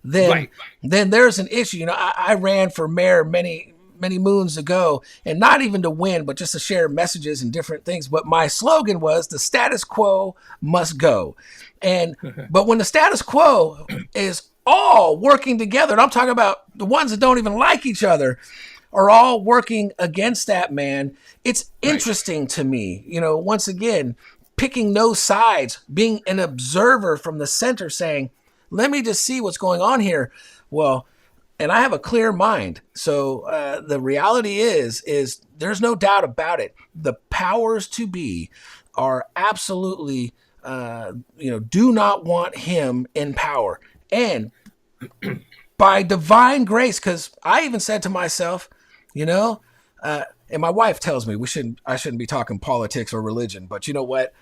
then there's an issue. You know, I ran for mayor many moons ago, and not even to win, but just to share messages and different things. But my slogan was the status quo must go. And but when the status quo is all working together, and I'm talking about the ones that don't even like each other, are all working against that man, it's interesting to me. You know, once again, picking no sides, being an observer from the center, saying, let me just see what's going on here. Well, and I have a clear mind. So the reality is there's no doubt about it. The powers to be are absolutely, do not want him in power. And by divine grace, because I even said to myself, and my wife tells me I shouldn't be talking politics or religion, but you know what?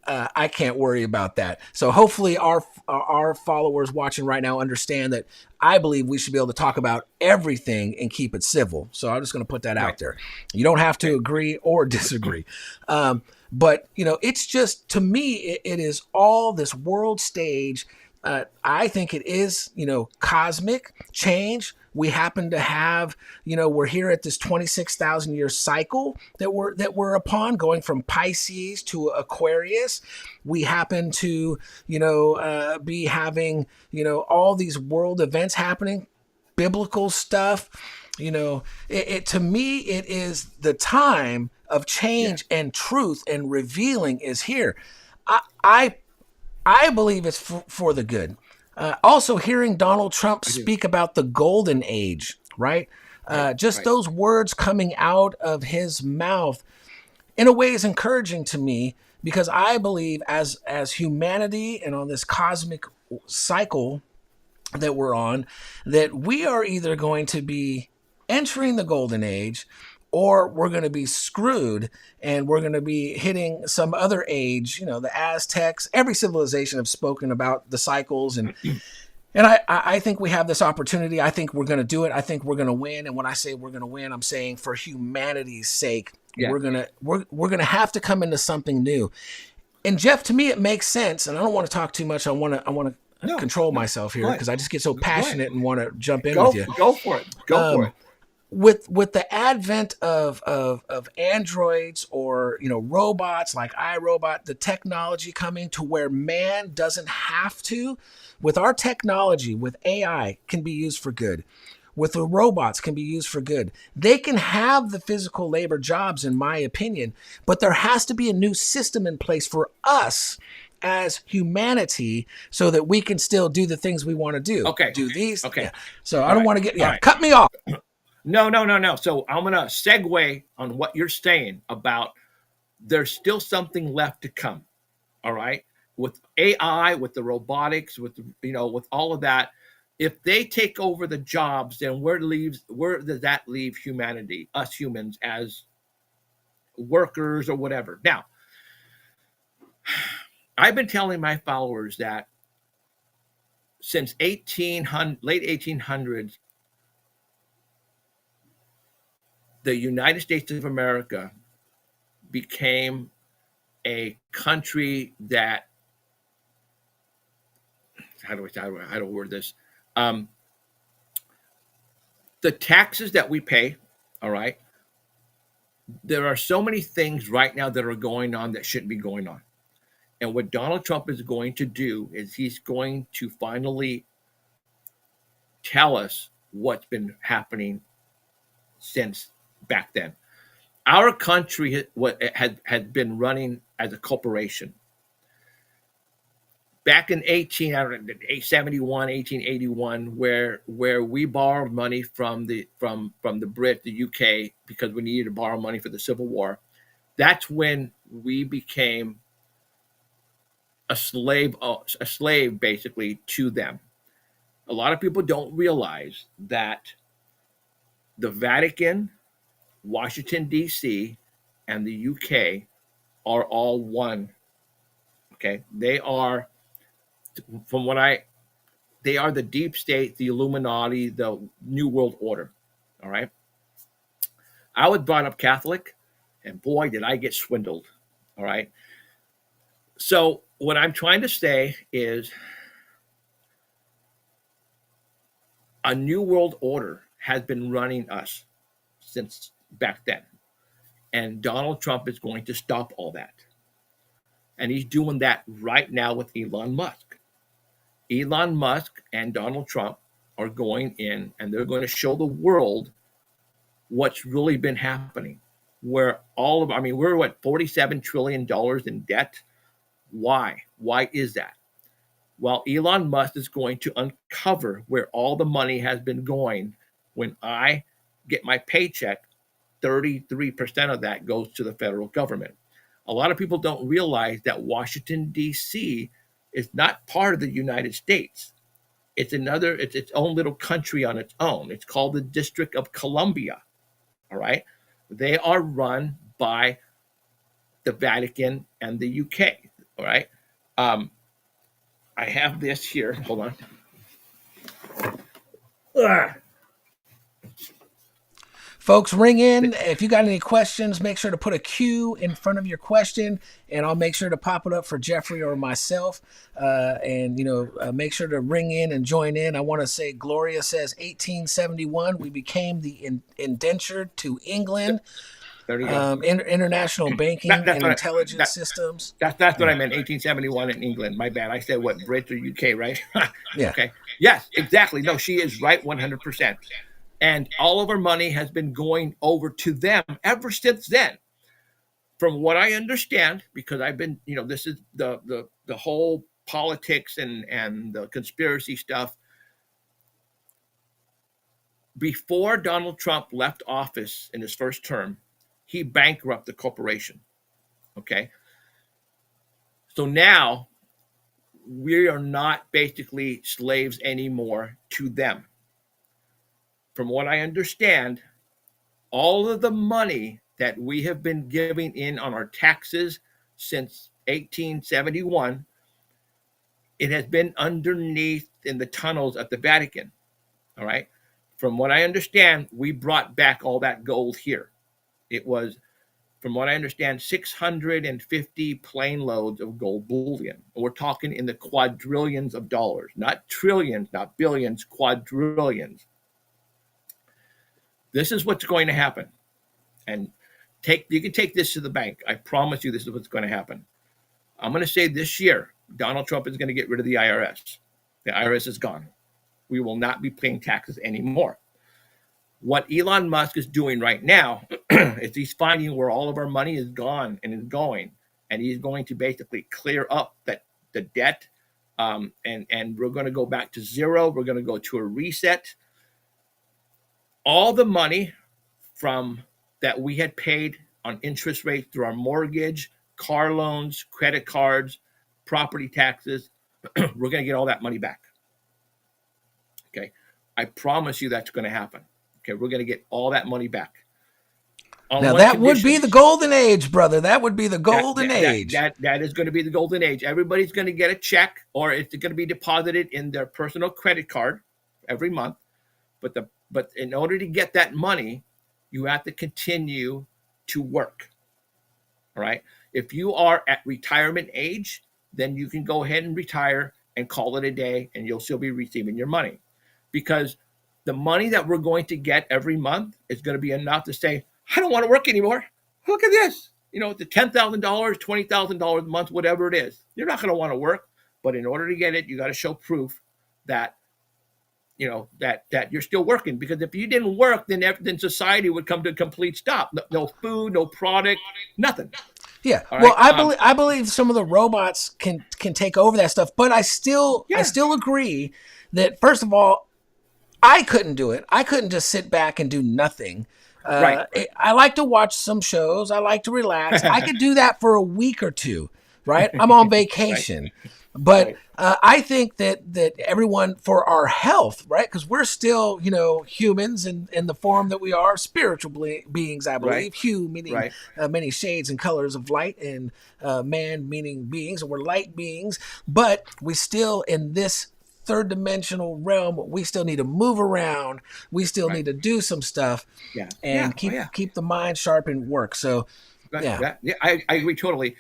I can't worry about that. So hopefully our followers watching right now understand that I believe we should be able to talk about everything and keep it civil. So I'm just going to put that out there. You don't have to agree or disagree. But, it's just, to me, it is all this world stage. I think it is, cosmic change. We happen to have, we're here at this 26,000 year cycle that we're upon, going from Pisces to Aquarius. We happen to, be having, all these world events happening, biblical stuff. To me, it is the time of change and truth and revealing is here. I believe it's for the good. Also, hearing Donald Trump speak about the golden age, right? Those words coming out of his mouth, in a way, is encouraging to me, because I believe as humanity and on this cosmic cycle that we're on, that we are either going to be entering the golden age, or we're going to be screwed and we're going to be hitting some other age. The Aztecs, every civilization have spoken about the cycles, and I think we have this opportunity. I think we're going to do it. I think we're going to win. And when I say we're going to win, I'm saying for humanity's sake, we're going to have to come into something new. And Jeff, to me, it makes sense. And I don't want to talk too much. I want to control myself here, because I just get so passionate and want to jump in with you.
Go for it. Go for it.
With the advent of androids or robots like iRobot, the technology coming to where man doesn't have to, with our technology, with AI, can be used for good. With the robots, can be used for good. They can have the physical labor jobs, in my opinion, but there has to be a new system in place for us as humanity, so that we can still do the things we want to do.
Okay.
Do these.
Okay.
Yeah. So I don't want to get cut me off.
No. So I'm going to segue on what you're saying about there's still something left to come. All right. With AI, with the robotics, with all of that, if they take over the jobs, then where does that leave humanity, us humans, as workers or whatever? Now, I've been telling my followers that since late 1800s, the United States of America became a country that, how do I word this? The taxes that we pay, all right, there are so many things right now that are going on that shouldn't be going on. And what Donald Trump is going to do is he's going to finally tell us what's been happening since back then. Our country had been running as a corporation. back in 1881, where we borrowed money from the Brit, the UK, because we needed to borrow money for the Civil War. That's when we became a slave basically to them. A lot of people don't realize that the Vatican, Washington, D.C., and the UK are all one. Okay. They are, they are the deep state, the Illuminati, the New World Order. All right. I was brought up Catholic, and boy, did I get swindled. All right. So what I'm trying to say is a New World Order has been running us since back then. And Donald Trump is going to stop all that. And he's doing that right now with Elon Musk. Elon Musk and Donald Trump are going in, and they're going to show the world what's really been happening. We're what, $47 trillion in debt? Why? Why is that? Well, Elon Musk is going to uncover where all the money has been going. When I get my paycheck, 33% of that goes to the federal government. A lot of people don't realize that Washington, D.C. is not part of the United States. It's its own little country on its own. It's called the District of Columbia. All right. They are run by the Vatican and the UK. All right. I have this here. Hold on.
Folks, ring in. If you got any questions, make sure to put a Q in front of your question, and I'll make sure to pop it up for Jeffrey or myself. Make sure to ring in and join in. I want to say Gloria says 1871, we became the indentured to England.
There you go.
International banking and intelligence systems.
That's what I meant, 1871 in England. My bad. I said what, Brit or UK, right?
Yeah.
Okay. Yes, exactly. No, she is right 100%. And all of our money has been going over to them ever since then. From what I understand, because I've been, this is the whole politics and the conspiracy stuff. Before Donald Trump left office in his first term, he bankrupted the corporation. Okay. So now we are not basically slaves anymore to them. From what I understand, all of the money that we have been giving in on our taxes since 1871, it has been underneath in the tunnels at the Vatican. All right. From what I understand, we brought back all that gold here. It was, from what I understand, 650 plane loads of gold bullion. We're talking in the quadrillions of dollars, not trillions, not billions, quadrillions. This is what's going to happen. And you can take this to the bank. I promise you this is what's going to happen. I'm going to say this year, Donald Trump is going to get rid of the IRS. The IRS is gone. We will not be paying taxes anymore. What Elon Musk is doing right now is he's finding where all of our money is gone and is going. And he's going to basically clear up the debt. And we're going to go back to zero. We're going to go to a reset. All the money from that we had paid on interest rates through our mortgage, car loans, credit cards, property taxes, we're going to get all that money back. Okay. I promise you that's going to happen. Okay. We're going to get all that money back.
Now that would be the golden age, brother. That would be the golden age.
That is going to be the golden age. Everybody's going to get a check, or it's going to be deposited in their personal credit card every month. But in order to get that money, you have to continue to work. All right. If you are at retirement age, then you can go ahead and retire and call it a day, and you'll still be receiving your money. Because the money that we're going to get every month is going to be enough to say, I don't want to work anymore. Look at this. The $10,000, $20,000 a month, whatever it is. You're not going to want to work. But in order to get it, you got to show proof that that you're still working. Because if you didn't work, then society would come to a complete stop. No food, no product, nothing.
Yeah.
All
Well,
right.
I believe some of the robots can take over that stuff, but I still agree that, first of all, I couldn't do it. I couldn't just sit back and do nothing.
Right.
I like to watch some shows. I like to relax. I could do that for a week or two, right? I'm on vacation. But
Right.
I think that everyone, for our health, right? Because we're still, humans in the form that we are, spiritual beings, I believe.
Right.
Hue meaning
Right.
many shades and colors of light, and man meaning beings, and we're light beings. But we still, in this third dimensional realm, we still need to move around. We still
Right.
need to do some stuff,
Yeah.
and
Yeah. Oh, yeah.
keep the mind sharp and work. So, yeah.
Yeah, I agree totally.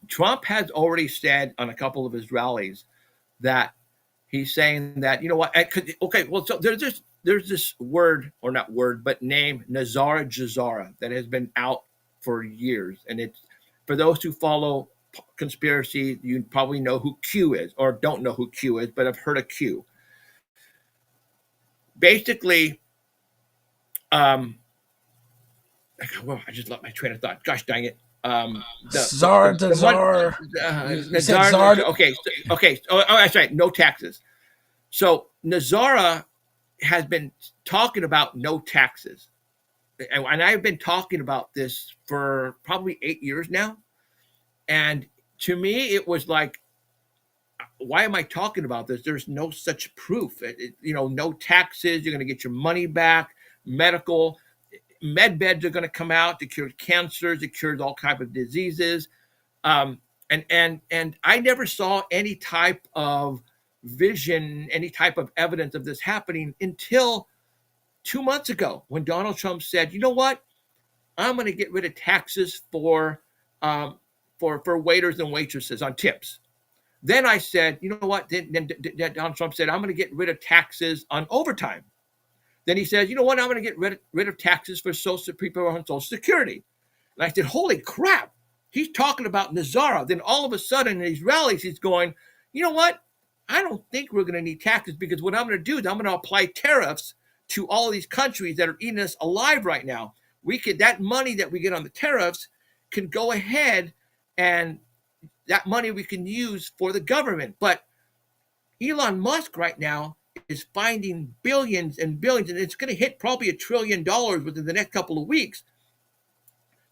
Trump has already said on a couple of his rallies that he's saying that, you know what? Okay, well, so there's this word, or not word, but name, Nazara Jazara, that has been out for years, and it's, for those who follow conspiracy, you probably know who Q is, or don't know who Q is, but have heard of Q. Basically, well, I just lost my train of thought. Gosh dang it.
Czar.
Okay. Oh, that's right. No taxes. So Nazara has been talking about no taxes. And I've been talking about this for probably 8 years now. And to me, it was like, why am I talking about this? There's no such proof. No taxes. You're going to get your money back. Medical. Med beds are going to come out to cure cancers, to cure all kinds of diseases, and I never saw any type of vision, any type of evidence of this happening until 2 months ago, when Donald Trump said, "You know what? I'm going to get rid of taxes for waiters and waitresses on tips." Then I said, "You know what?" Then Donald Trump said, "I'm going to get rid of taxes on overtime." Then he says, "You know what? I'm going to get rid of taxes for people on Social Security." And I said, "Holy crap. He's talking about Nazara." Then all of a sudden in these rallies, he's going, "You know what? I don't think we're going to need taxes, because what I'm going to do is I'm going to apply tariffs to all of these countries that are eating us alive right now. That money that we get on the tariffs can go ahead, and that money we can use for the government." But Elon Musk right now is finding billions and billions, and it's going to hit probably $1 trillion within the next couple of weeks.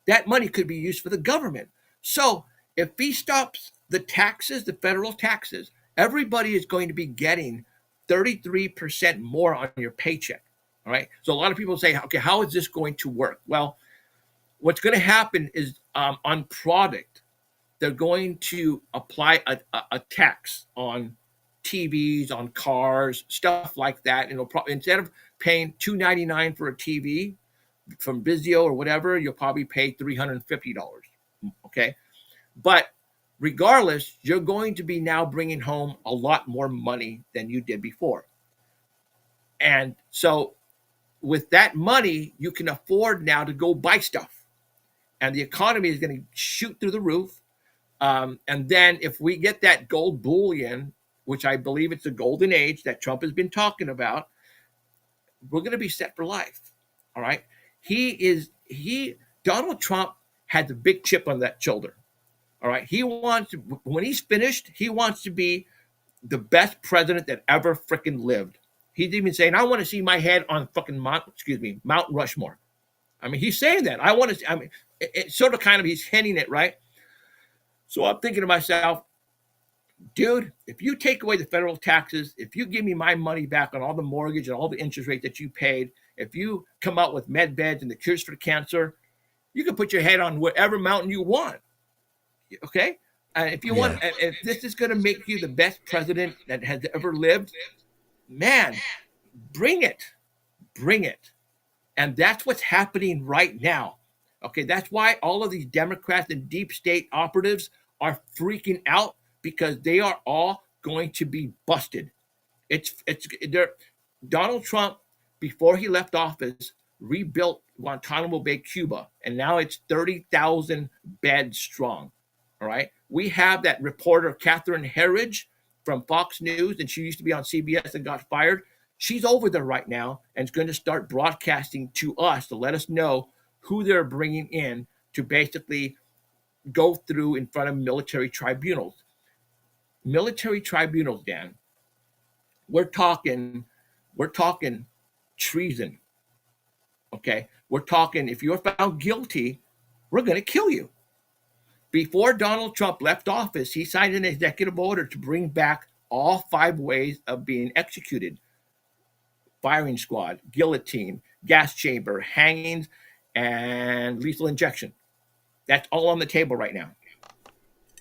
That money could be used for the government. So if he stops the taxes, the federal taxes, everybody is going to be getting 33% more on your paycheck. All right. So a lot of people say, okay, how is this going to work? Well, what's going to happen is on product, they're going to apply a tax on TVs, on cars, stuff like that. And instead of paying $299 for a TV from Vizio or whatever, you'll probably pay $350. Okay. But regardless, you're going to be now bringing home a lot more money than you did before. And so with that money, you can afford now to go buy stuff. And the economy is going to shoot through the roof. And then if we get that gold bullion, which I believe it's the golden age that Trump has been talking about, we're going to be set for life. All right. Donald Trump had the big chip on that shoulder. All right. When he's finished, he wants to be the best president that ever freaking lived. He's even saying, "I want to see my head on fucking Mount Rushmore." I mean, he's saying that. It's sort of kind of, he's hinting it, right? So I'm thinking to myself, dude, if you take away the federal taxes, if you give me my money back on all the mortgage and all the interest rate that you paid, if you come out with med beds and the cures for cancer, you can put your head on whatever mountain you want. Okay? If you want, if this is going to make you the best president that has ever lived, man, bring it. Bring it. And that's what's happening right now. Okay, that's why all of these Democrats and deep state operatives are freaking out, because they are all going to be busted. Donald Trump, before he left office, rebuilt Guantanamo Bay, Cuba, and now it's 30,000 beds strong. All right, we have that reporter Catherine Herridge from Fox News, and she used to be on CBS and got fired. She's over there right now and is going to start broadcasting to us to let us know who they're bringing in to basically go through in front of military tribunals. Military tribunals, Dan. We're talking treason. Okay, we're talking if you're found guilty, we're going to kill you. Before Donald Trump left office, he signed an executive order to bring back all 5 ways of being executed: firing squad, guillotine, gas chamber, hangings, and lethal injection. That's all on the table right now.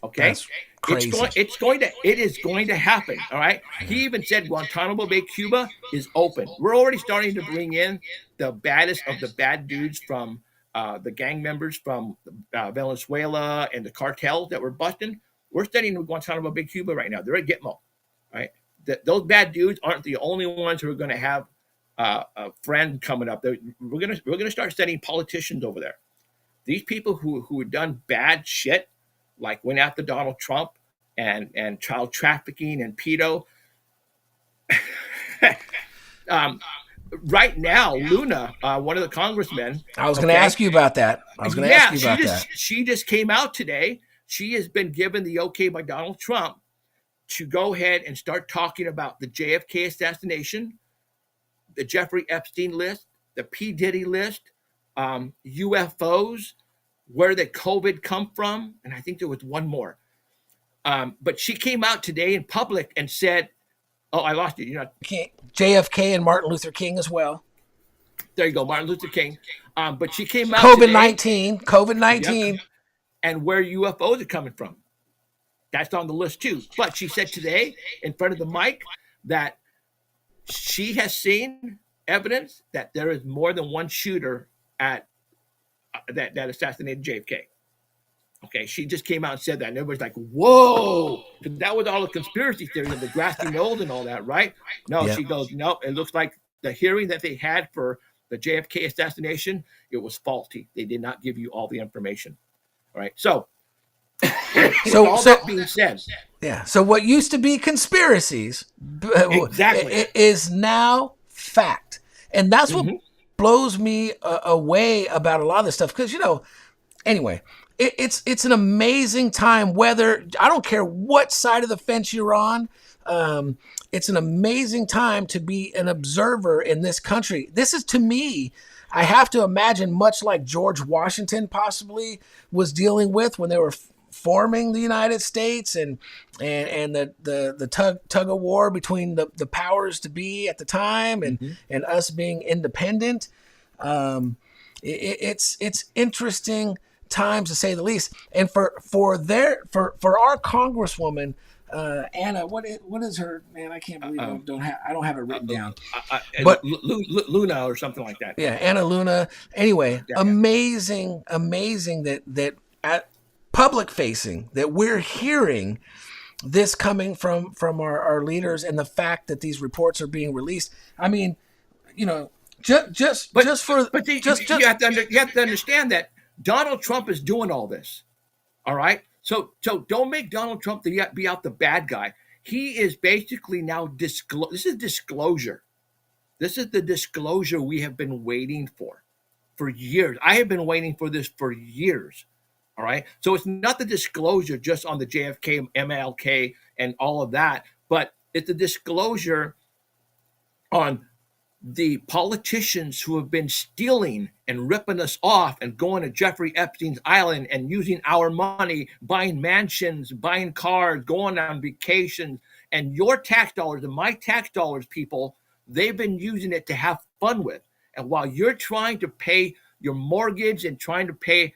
Okay,
That's crazy.
It is going to happen. All right. He even said Guantanamo Bay, Cuba is open. We're already starting to bring in the baddest of the bad dudes from the gang members from Venezuela and the cartels that we're busting. We're studying Guantanamo Bay, Cuba right now. They're at Gitmo. Right. Those bad dudes aren't the only ones who are going to have a friend coming up. We're gonna start studying politicians over there. These people who had done bad shit, like went after Donald Trump and child trafficking and pedo. Right now, Luna, one of the congressmen.
I was going to ask you about that.
She just came out today. She has been given the okay by Donald Trump to go ahead and start talking about the JFK assassination, the Jeffrey Epstein list, the P. Diddy list, UFOs, where did COVID come from? And I think there was one more. But she came out today in public and said, oh, I lost you.
JFK and Martin Luther King as well.
There you go, Martin Luther King. But she came out
COVID-19.
Yep, and where UFOs are coming from. That's on the list too. But she said today in front of the mic that she has seen evidence that there is more than one shooter at that assassinated JFK. Okay, she just came out and said that, and everybody's like, whoa, that was all the conspiracy theories of the grassy knoll and all that, right? No, yeah. She goes, no, it looks like the hearing that they had for the JFK assassination, it was faulty. They did not give you all the information. All right, so that being said.
Yeah, so what used to be conspiracies
exactly
is now fact. And that's what blows me away about a lot of this stuff. Because, anyway, it's an amazing time, whether, I don't care what side of the fence you're on. It's an amazing time to be an observer in this country. This is, to me, I have to imagine, much like George Washington possibly was dealing with when they were forming the United States and the tug of war between the powers to be at the time and us being independent. It's interesting times, to say the least. And for our Congresswoman, Anna, what is her, man? I can't believe I don't have it written down.
But Luna or something like that.
Yeah, Anna Luna. Anyway, yeah. amazing that at public facing that we're hearing this coming from our leaders, and the fact that these reports are being released. I mean, you have
to understand that Donald Trump is doing all this. All right. So don't make Donald Trump be out the bad guy. He is basically now this is disclosure. This is the disclosure we have been waiting for years. I have been waiting for this for years. All right. So it's not the disclosure just on the JFK, MLK, and all of that, but it's the disclosure on the politicians who have been stealing and ripping us off and going to Jeffrey Epstein's island and using our money, buying mansions, buying cars, going on vacations, and your tax dollars and my tax dollars, people, they've been using it to have fun with. And while you're trying to pay your mortgage and trying to pay,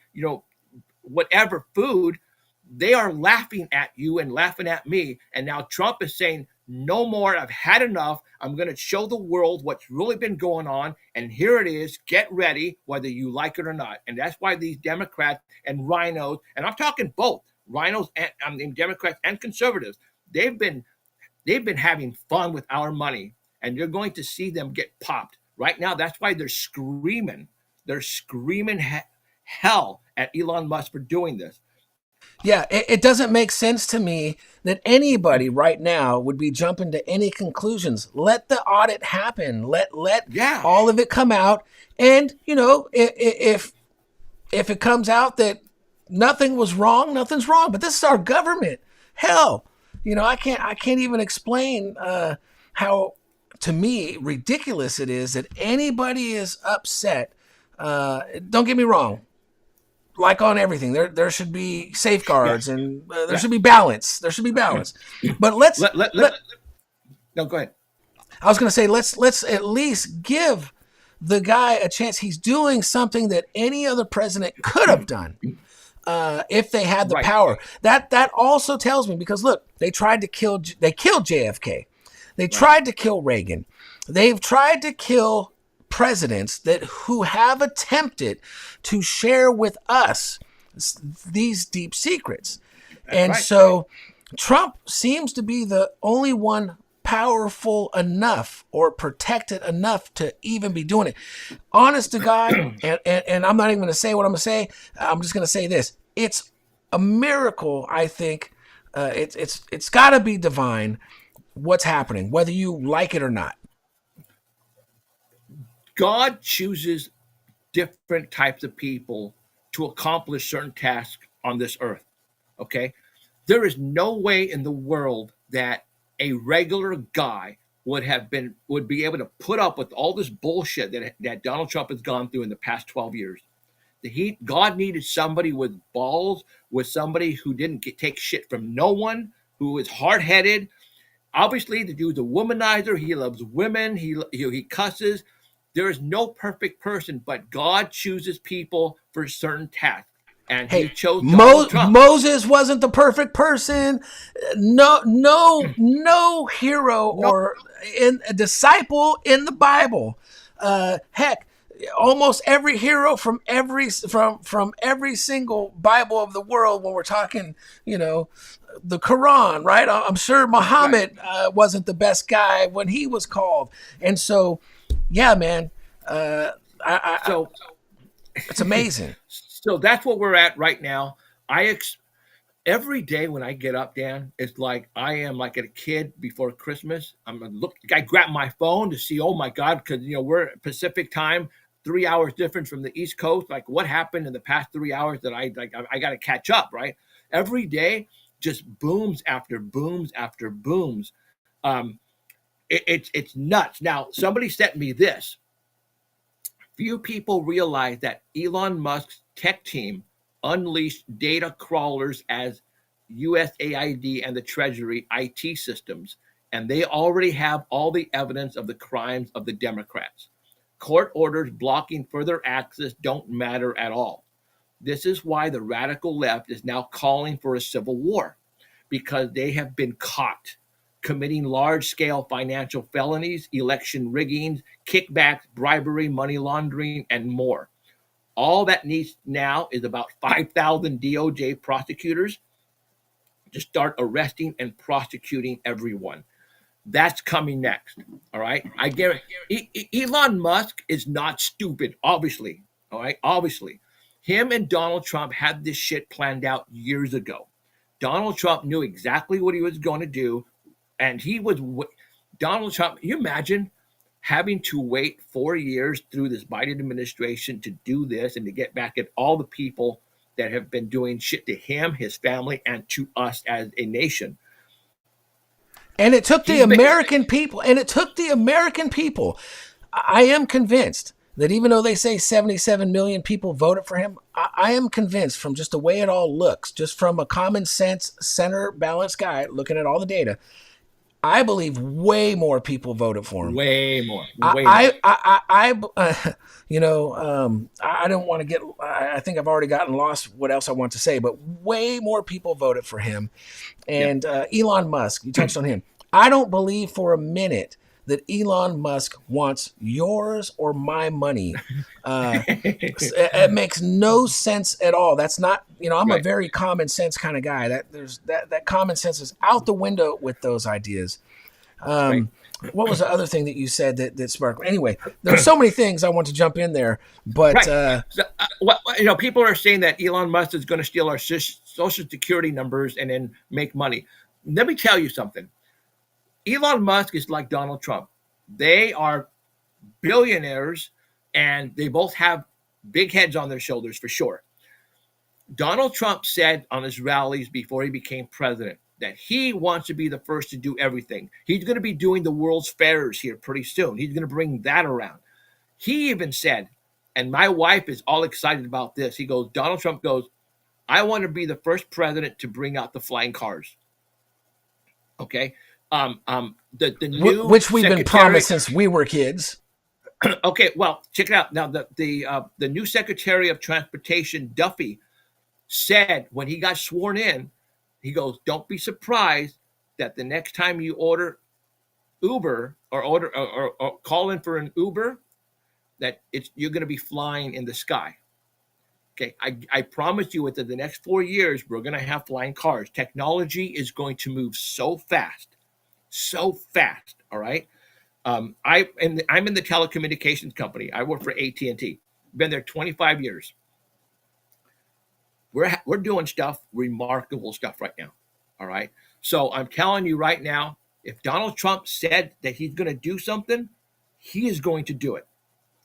whatever food, they are laughing at you and laughing at me. And now Trump is saying, no more, I've had enough. I'm going to show the world what's really been going on. And here it is. Get ready, whether you like it or not. And that's why these Democrats and rhinos, and I'm talking both rhinos and Democrats and conservatives, they've been having fun with our money, and you're going to see them get popped. Right now, that's why they're screaming. They're screaming hell at Elon Musk for doing this.
Yeah, it doesn't make sense to me that anybody right now would be jumping to any conclusions. Let the audit happen. Let all of it come out. And, if it comes out that nothing was wrong, nothing's wrong. But this is our government. Hell, I can't even explain how, to me, ridiculous it is that anybody is upset. Don't get me wrong. Like on everything, there should be safeguards and there should be balance. There should be balance. But
no, go ahead.
I was going to say, let's at least give the guy a chance. He's doing something that any other president could have done if they had the power. That also tells me, because look, they killed JFK. They tried to kill Reagan. They've tried to kill presidents who have attempted to share with us these deep secrets. So Trump seems to be the only one powerful enough or protected enough to even be doing it. Honest to God, and I'm not even going to say what I'm going to say. I'm just going to say this. It's a miracle, I think. It's got to be divine what's happening, whether you like it or not.
God chooses different types of people to accomplish certain tasks on this earth. Okay? There is no way in the world that a regular guy would be able to put up with all this bullshit that Donald Trump has gone through in the past 12 years. God needed somebody with balls, with somebody who didn't take shit from no one, who is hard-headed. Obviously, the dude's a womanizer. He loves women. He cusses. There is no perfect person, but God chooses people for certain tasks. And he chose Trump.
Moses wasn't the perfect person. No hero or a disciple in the Bible. Heck, almost every hero from every single Bible of the world, when we're talking, the Quran, right? I'm sure Muhammad wasn't the best guy when he was called. And so, yeah, man, it's amazing.
So that's what we're at right now. Every day when I get up, Dan, it's like I am like a kid before Christmas. I grab my phone to see, oh my God, because we're Pacific time, 3 hours difference from the East Coast. Like, what happened in the past 3 hours that I got to catch up, right? Every day, just booms after booms after booms. It's nuts. Now, somebody sent me this. Few people realize that Elon Musk's tech team unleashed data crawlers as USAID and the Treasury IT systems, and they already have all the evidence of the crimes of the Democrats. Court orders blocking further access don't matter at all. This is why the radical left is now calling for a civil war, because they have been caught committing large-scale financial felonies, election rigging, kickbacks, bribery, money laundering, and more. All that needs now is about 5,000 DOJ prosecutors to start arresting and prosecuting everyone. That's coming next, all right? I guarantee Elon Musk is not stupid, obviously, all right? Obviously. Him and Donald Trump had this shit planned out years ago. Donald Trump knew exactly what he was going to do, and Donald Trump, you imagine having to wait 4 years through this Biden administration to do this and to get back at all the people that have been doing shit to him, his family, and to us as a nation.
And it took the American people. I am convinced that even though they say 77 million people voted for him, I am convinced from just the way it all looks, just from a common sense, center balanced guy looking at all the data, I believe way more people voted for him.
Way more.
I don't want to get. I think I've already gotten lost. What else I want to say? But way more people voted for him. And Elon Musk, you touched on him. I don't believe for a minute that Elon Musk wants yours or my money. It makes no sense at all. That's not, I'm a very common sense kind of guy. That common sense is out the window with those ideas. What was the other thing that you said that sparked? Anyway, there's so many things I want to jump in there, but
people are saying that Elon Musk is going to steal our social security numbers and then make money. Let me tell you something. Elon Musk is like Donald Trump. They are billionaires, and they both have big heads on their shoulders for sure. Donald Trump said on his rallies before he became president that he wants to be the first to do everything. He's going to be doing the world's fairs here pretty soon. He's going to bring that around. He even said, and my wife is all excited about this. He goes, Donald Trump goes, I want to be the first president to bring out the flying cars. Okay. The new
which we've been promised since we were kids.
Okay, well, check it out. Now, the new Secretary of Transportation, Duffy, said when he got sworn in, he goes, don't be surprised that the next time you order Uber or call in for an Uber, that you're going to be flying in the sky. Okay, I promise you within the next 4 years, we're going to have flying cars. Technology is going to move so fast, all right? I'm in the telecommunications company. I work for AT&T. Been there 25 years. We're doing stuff, remarkable stuff right now, all right? So I'm telling you right now, if Donald Trump said that he's going to do something, he is going to do it.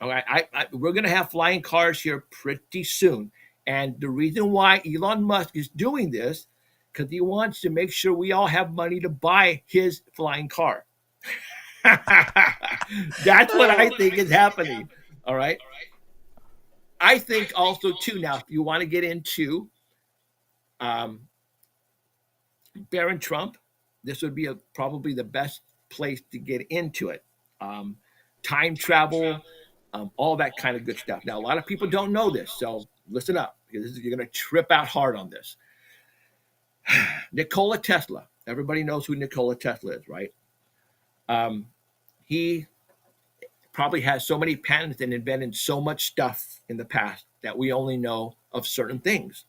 All right, we're going to have flying cars here pretty soon. And the reason why Elon Musk is doing this, because he wants to make sure we all have money to buy his flying car. That's what I think is happening. All right. I think also, too, now, if you want to get into Baron Trump, this would be probably the best place to get into it. Time travel, all that kind of good stuff. Now, a lot of people don't know this, so listen up, because you're going to trip out hard on this. Nikola Tesla. Everybody knows who Nikola Tesla is, right? He probably has so many patents and invented so much stuff in the past that we only know of certain things.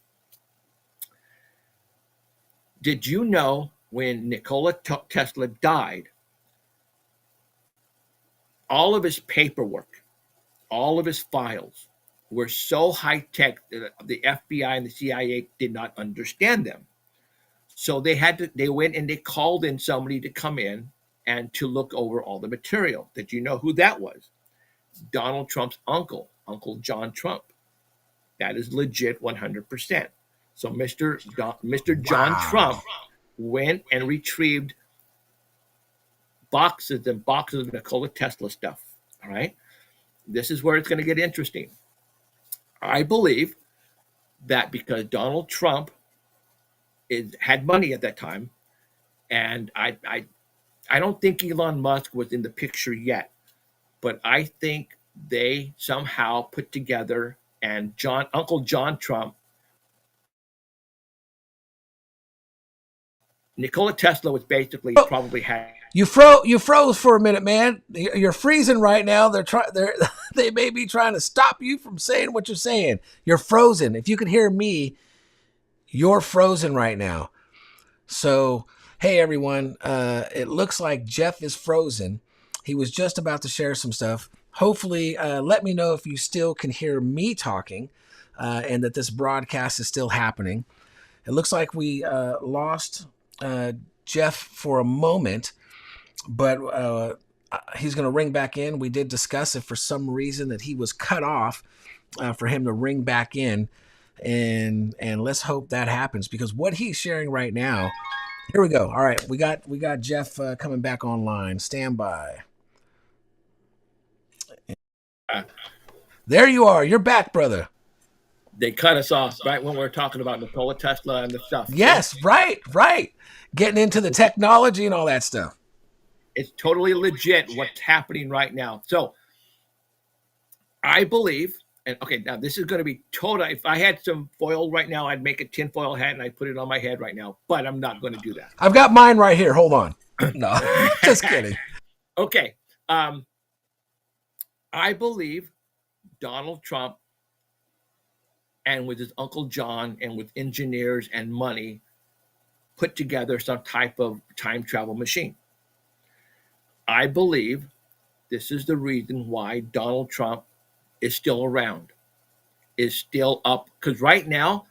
Did you know when Nikola Tesla died, all of his paperwork, all of his files were so high-tech that the FBI and the CIA did not understand them. So they went and they called in somebody to come in and to look over all the material. Did you know who that was? Donald Trump's uncle, Uncle John Trump. That is legit 100%. So Mr. John Trump went and retrieved boxes and boxes of Nikola Tesla stuff. All right. This is where it's going to get interesting. I believe that because Donald Trump had money at that time, and I don't think Elon Musk was in the picture yet, but I think they somehow put together, and Uncle John Trump, Nikola Tesla was basically probably had.
You froze for a minute, man. You're freezing right now. They may be trying to stop you from saying what you're saying. You're frozen. If you can hear me, you're frozen right now. So, hey everyone, it looks like Jeff is frozen. He was just about to share some stuff. Hopefully, let me know if you still can hear me talking, and that this broadcast is still happening. It looks like we lost Jeff for a moment, but he's going to ring back in. We did discuss if for some reason that he was cut off, for him to ring back in, and let's hope that happens, because what he's sharing right now. Here we go. All right, we got Jeff coming back online. Stand by. There you are. You're back, brother.
They cut us off right when we were talking about Nikola Tesla and the stuff.
Yes, right. Getting into the technology and all that stuff.
It's totally legit what's happening right now. So I believe, and okay, now this is going to be total. If I had some foil right now, I'd make a tinfoil hat and I'd put it on my head right now, but I'm not going to do that.
I've got mine right here. Hold on. No, just kidding.
Okay. I believe Donald Trump, and with his Uncle John and with engineers and money, put together some type of time travel machine. I believe this is the reason why Donald Trump is still around, is still up. Because right now,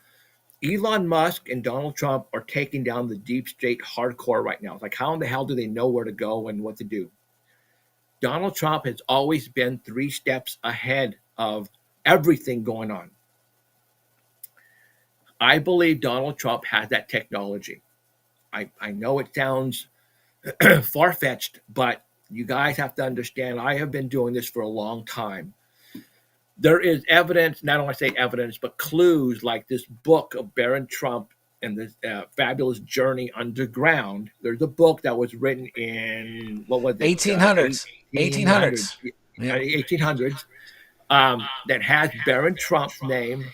Elon Musk and Donald Trump are taking down the deep state hardcore right now. It's like, how in the hell do they know where to go and what to do? Donald Trump has always been 3 steps ahead of everything going on. I believe Donald Trump has that technology. I know it sounds far-fetched, but you guys have to understand, I have been doing this for a long time. There is evidence, and I don't want to say evidence, but clues like this book of Baron Trump and this fabulous journey underground. There's a book that was written in, what was it?
1800s. 1800s.
Yeah. 1800s, that has Baron Trump's name,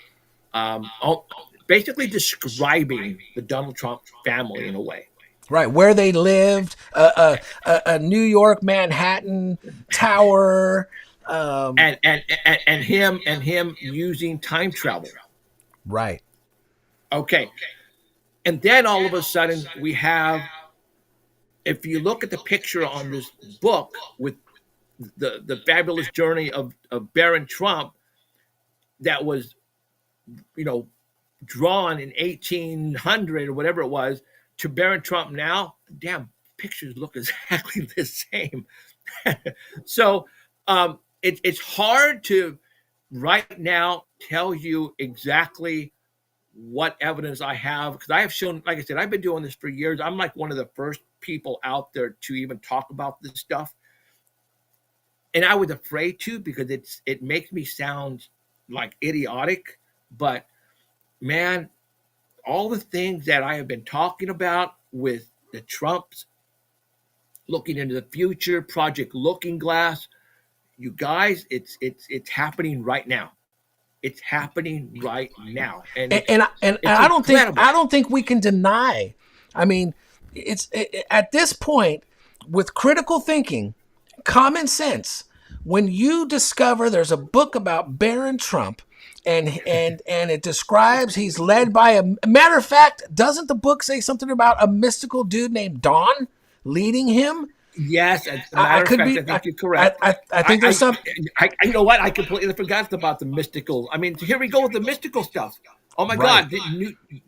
basically describing the Donald Trump family in a way.
Right, where they lived, a New York Manhattan tower,
and him using time travel.
Right.
Okay, and then all of a sudden we have, if you look at the picture on this book with the fabulous journey of Baron Trump, that was, drawn in 1800 or whatever it was, to Baron Trump now, damn, pictures look exactly the same. So it's hard to right now tell you exactly what evidence I have, because I have shown, like I said, I've been doing this for years. I'm like one of the first people out there to even talk about this stuff. And I was afraid to, because it makes me sound like idiotic, but man, all the things that I have been talking about with the Trumps, looking into the future, Project Looking Glass, you guys, it's happening right now. It's happening right now, and
I don't think we can deny. I mean, at this point, with critical thinking, common sense, when you discover there's a book about Baron Trump, and it describes he's led by a matter of fact, doesn't the book say something about a mystical dude named Don leading him?
Yes, as a matter of fact, I think you're correct.
I think there's some.
You know what? I completely forgot about the mystical. I mean, here we go with the mystical stuff. Oh my God! Did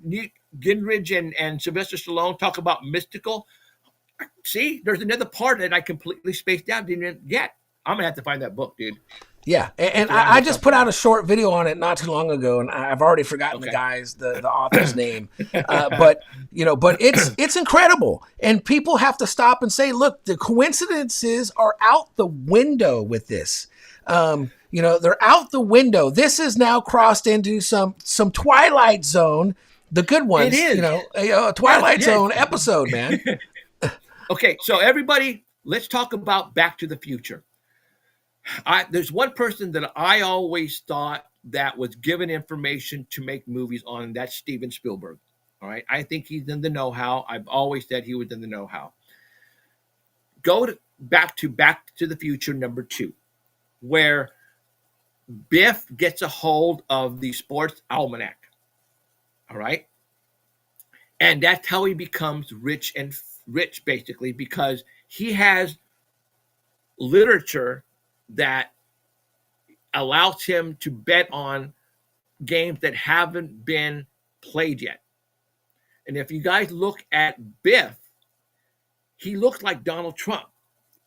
Newt Gingrich and Sylvester Stallone talk about mystical? See, there's another part that I completely spaced out. Didn't get. I'm gonna have to find that book, dude.
Yeah, and I just put out a short video on it not too long ago, and I've already forgotten the author's name. But it's incredible, and people have to stop and say, look, the coincidences are out the window with this. They're out the window. This is now crossed into some Twilight Zone, the good ones.
It is.
A Twilight Zone episode, man.
Okay, so everybody, let's talk about Back to the Future. There's one person that I always thought that was given information to make movies on, and that's Steven Spielberg. All right, I think he's in the know-how. I've always said he was in the know-how. Go back to the Future number 2, where Biff gets a hold of the sports almanac. All right, and that's how he becomes rich, basically, because he has literature that allows him to bet on games that haven't been played yet. And if you guys look at Biff, he looks like Donald Trump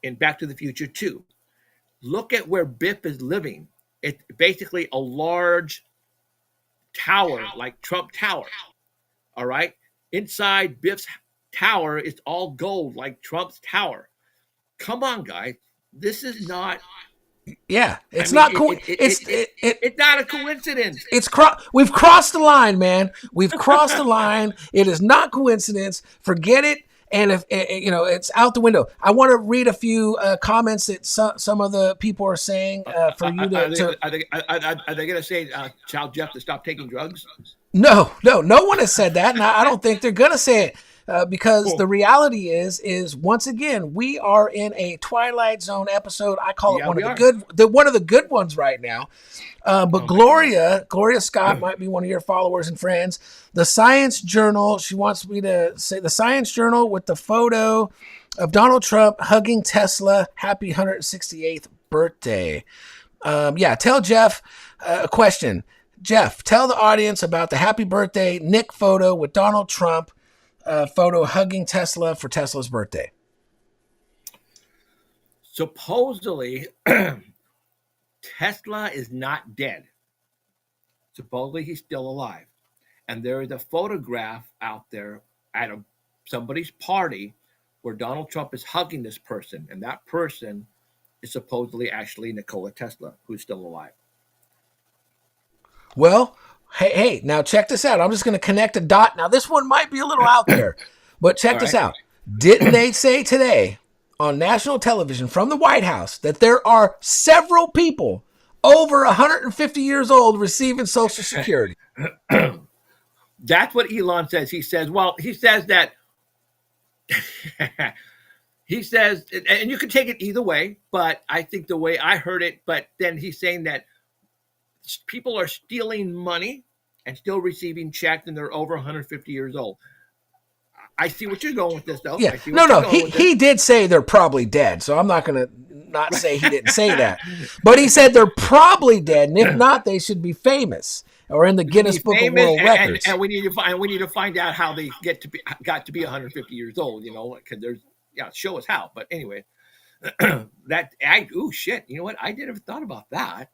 in Back to the Future 2. Look at where Biff is living. It's basically a large tower, like Trump Tower. All right? Inside Biff's tower, it's all gold, like Trump's tower. Come on, guys. This is not...
Yeah, it's not
it's not a coincidence.
We've crossed the line, man. We've crossed the line. It is not coincidence. Forget it. And if it's out the window. I want to read a few comments that some of the people are saying for you to.
Are they going to say, "Tell Jeff to stop taking drugs"?
No one has said that, and I don't think they're going to say it. Because the reality is once again, we are in a Twilight Zone episode. I call it one of the good ones right now. But Gloria Scott might be one of your followers and friends. The Science Journal, she wants me to say the Science Journal with the photo of Donald Trump hugging Tesla. Happy 168th birthday. Tell Jeff a question. Jeff, tell the audience about the happy birthday Nick photo with Donald Trump. Photo hugging Tesla for Tesla's birthday.
Supposedly, Tesla is not dead. Supposedly, he's still alive. And there is a photograph out there at somebody's party where Donald Trump is hugging this person, and that person is supposedly actually Nikola Tesla, who's still alive.
Well, hey, now check this out. I'm just going to connect a dot. Now, this one might be a little out there, but check this out. Didn't they say today on national television from the White House that there are several people over 150 years old receiving Social Security?
That's what Elon says. He says that he says, and you can take it either way, but I think the way I heard it, but then he's saying that people are stealing money and still receiving checks, and they're over 150 years old. I see what you're going with this, though.
Yeah, no. He did say they're probably dead, so I'm not going to not say he didn't say that. But he said they're probably dead, and if not, they should be famous or in the Guinness Book of World Records.
And we need to find out how they got to be 150 years old. You know, because show us how. But anyway, shit. You know what? I didn't have thought about that.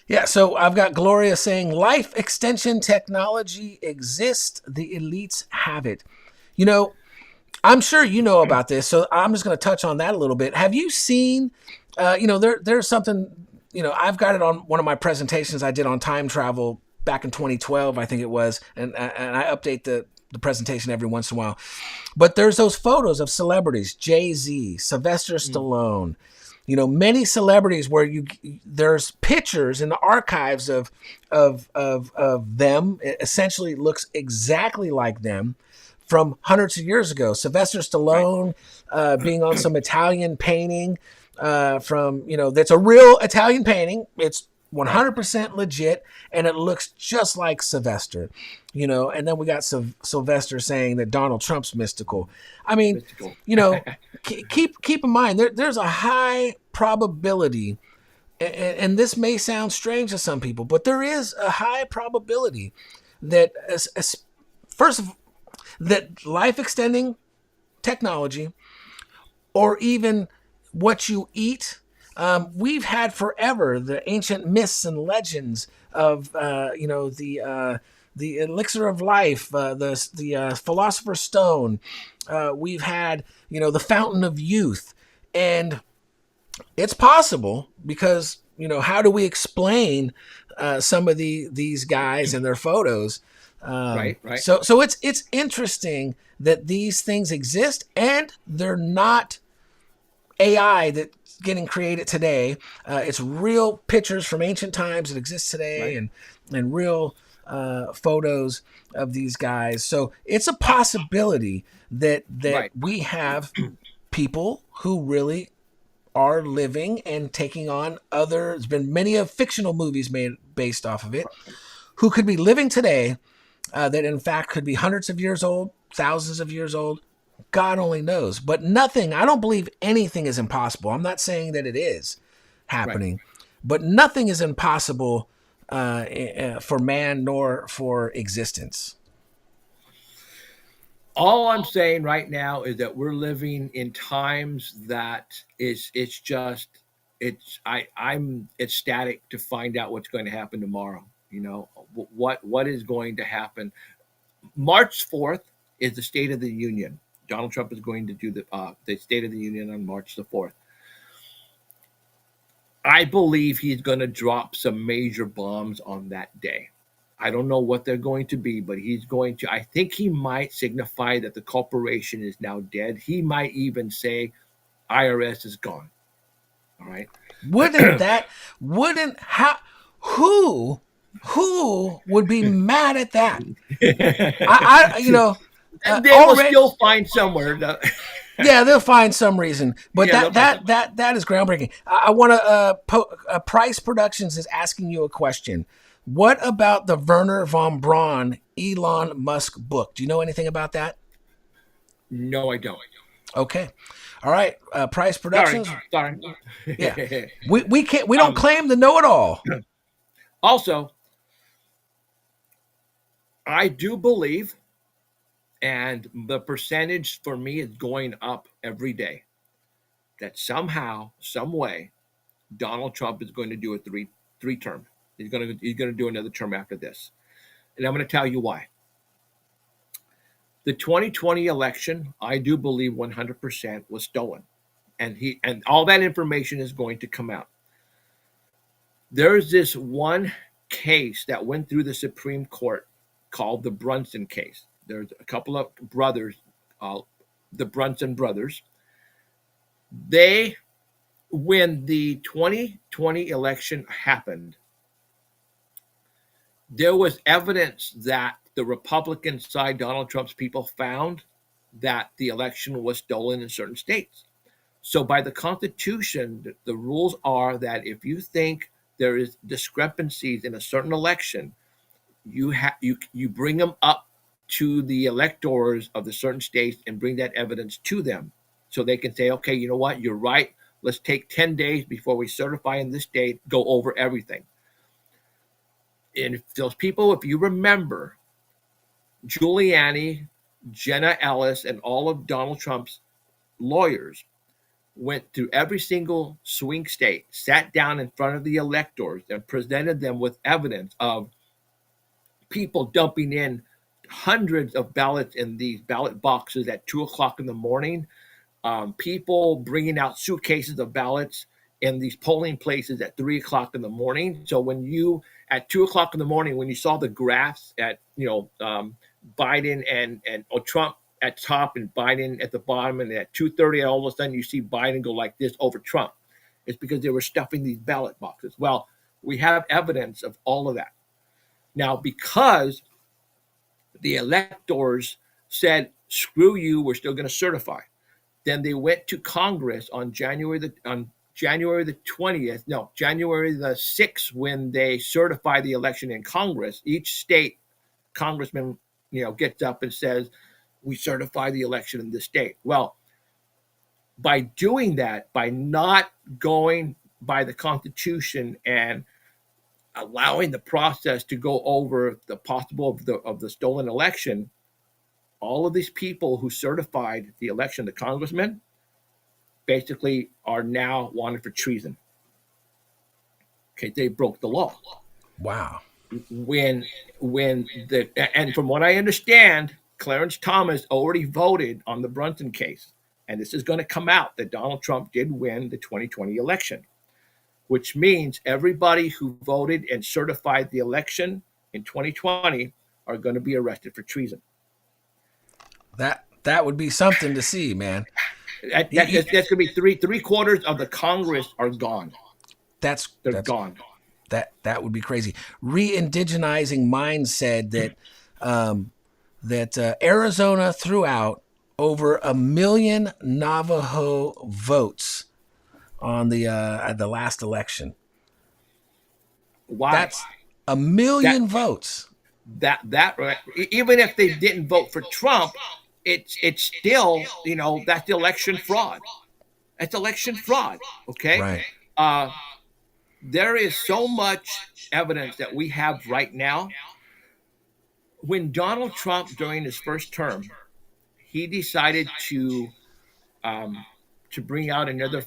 Yeah, so I've got Gloria saying life extension technology exists. The elites have it. You know, I'm sure you know about this, so I'm just going to touch on that a little bit. Have you seen, there's something, I've got it on one of my presentations I did on time travel back in 2012, I think it was, and I update the presentation every once in a while. But there's those photos of celebrities, Jay-Z, Sylvester Stallone, many celebrities where there's pictures in the archives of them. It essentially looks exactly like them from hundreds of years ago. Sylvester Stallone being on some Italian painting from, that's a real Italian painting. It's 100% legit, and it looks just like Sylvester, and then we got Sylvester saying that Donald Trump's mystical. I mean, keep in mind, there's a high probability, and this may sound strange to some people, but there is a high probability that that life extending technology, or even what you eat, we've had forever the ancient myths and legends of the elixir of life, the philosopher's stone. We've had the fountain of youth, and it's possible because how do we explain some of these guys and their photos? Right. So it's interesting that these things exist, and they're not AI that's getting created today. It's real pictures from ancient times that exist today, right, and real photos of these guys. So it's a possibility that right, we have people who really are living and taking on other. There's been many of fictional movies made based off of it, who could be living today, that in fact could be hundreds of years old, thousands of years old. God only knows. But nothing, I don't believe anything is impossible. I'm not saying that it is happening, right, but nothing is impossible for man nor for existence.
All I'm saying right now is that we're living in times that I'm ecstatic to find out what's going to happen tomorrow. What is going to happen. March 4th is the State of the Union. Donald Trump is going to do the State of the Union on March the 4th. I believe he's going to drop some major bombs on that day. I don't know what they're going to be, but he's going to. I think he might signify that the corporation is now dead. He might even say IRS is gone. All right.
Who would be mad at that?
They will still find somewhere.
Yeah, they'll find some reason. But that is groundbreaking. I want to. Price Productions is asking you a question. What about the Werner von Braun Elon Musk book? Do you know anything about that?
No, I don't.
Okay. All right. Price Productions.
Sorry.
Yeah. We can't. We don't claim to know it all.
Also, I do believe, and the percentage for me is going up every day, that somehow, some way, Donald Trump is going to do a three term. He's going to do another term after this. And I'm going to tell you why. The 2020 election, I do believe 100% was stolen. And all that information is going to come out. There's this one case that went through the Supreme Court called the Brunson case. There's a couple of brothers, the Brunson brothers. When the 2020 election happened, there was evidence that the Republican side, Donald Trump's people, found that the election was stolen in certain states. So by the Constitution, the rules are that if you think there is discrepancies in a certain election, you bring them up to the electors of the certain states and bring that evidence to them, so they can say, okay, you know what, you're right. Let's take 10 days before we certify in this state, go over everything. And if those people, if you remember, Giuliani, Jenna Ellis, and all of Donald Trump's lawyers went through every single swing state, sat down in front of the electors and presented them with evidence of people dumping in hundreds of ballots in these ballot boxes at 2:00 in the morning, people bringing out suitcases of ballots in these polling places at 3:00 in the morning. So when you, at 2:00 in the morning, when you saw the graphs at, Biden or Trump at top and Biden at the bottom, and at 2:30, all of a sudden you see Biden go like this over Trump, it's because they were stuffing these ballot boxes. Well, we have evidence of all of that. Now, because the electors said, screw you, we're still going to certify. Then they went to Congress on January the 6th, when they certified the election in Congress. Each state congressman, gets up and says, we certify the election in this state. Well, by doing that, by not going by the Constitution and allowing the process to go over the possible of the stolen election, all of these people who certified the election, the congressmen, basically are now wanted for treason. Okay, they broke the law.
Wow.
And from what I understand, Clarence Thomas already voted on the Brunson case, and this is going to come out that Donald Trump did win the 2020 election, which means everybody who voted and certified the election in 2020 are going to be arrested for treason.
That would be something to see, man.
That's going to be three quarters of the Congress are gone. They're gone.
That would be crazy. Re-indigenizing Minds said that Arizona threw out over 1 million Navajo votes on the last election.
Why?
That's 1 million votes.
That right. Even if they didn't vote for Trump, it's still, that's election fraud. That's election fraud. Okay.
Right.
There is so much evidence that we have right now. When Donald Trump, during his first term, he decided to bring out another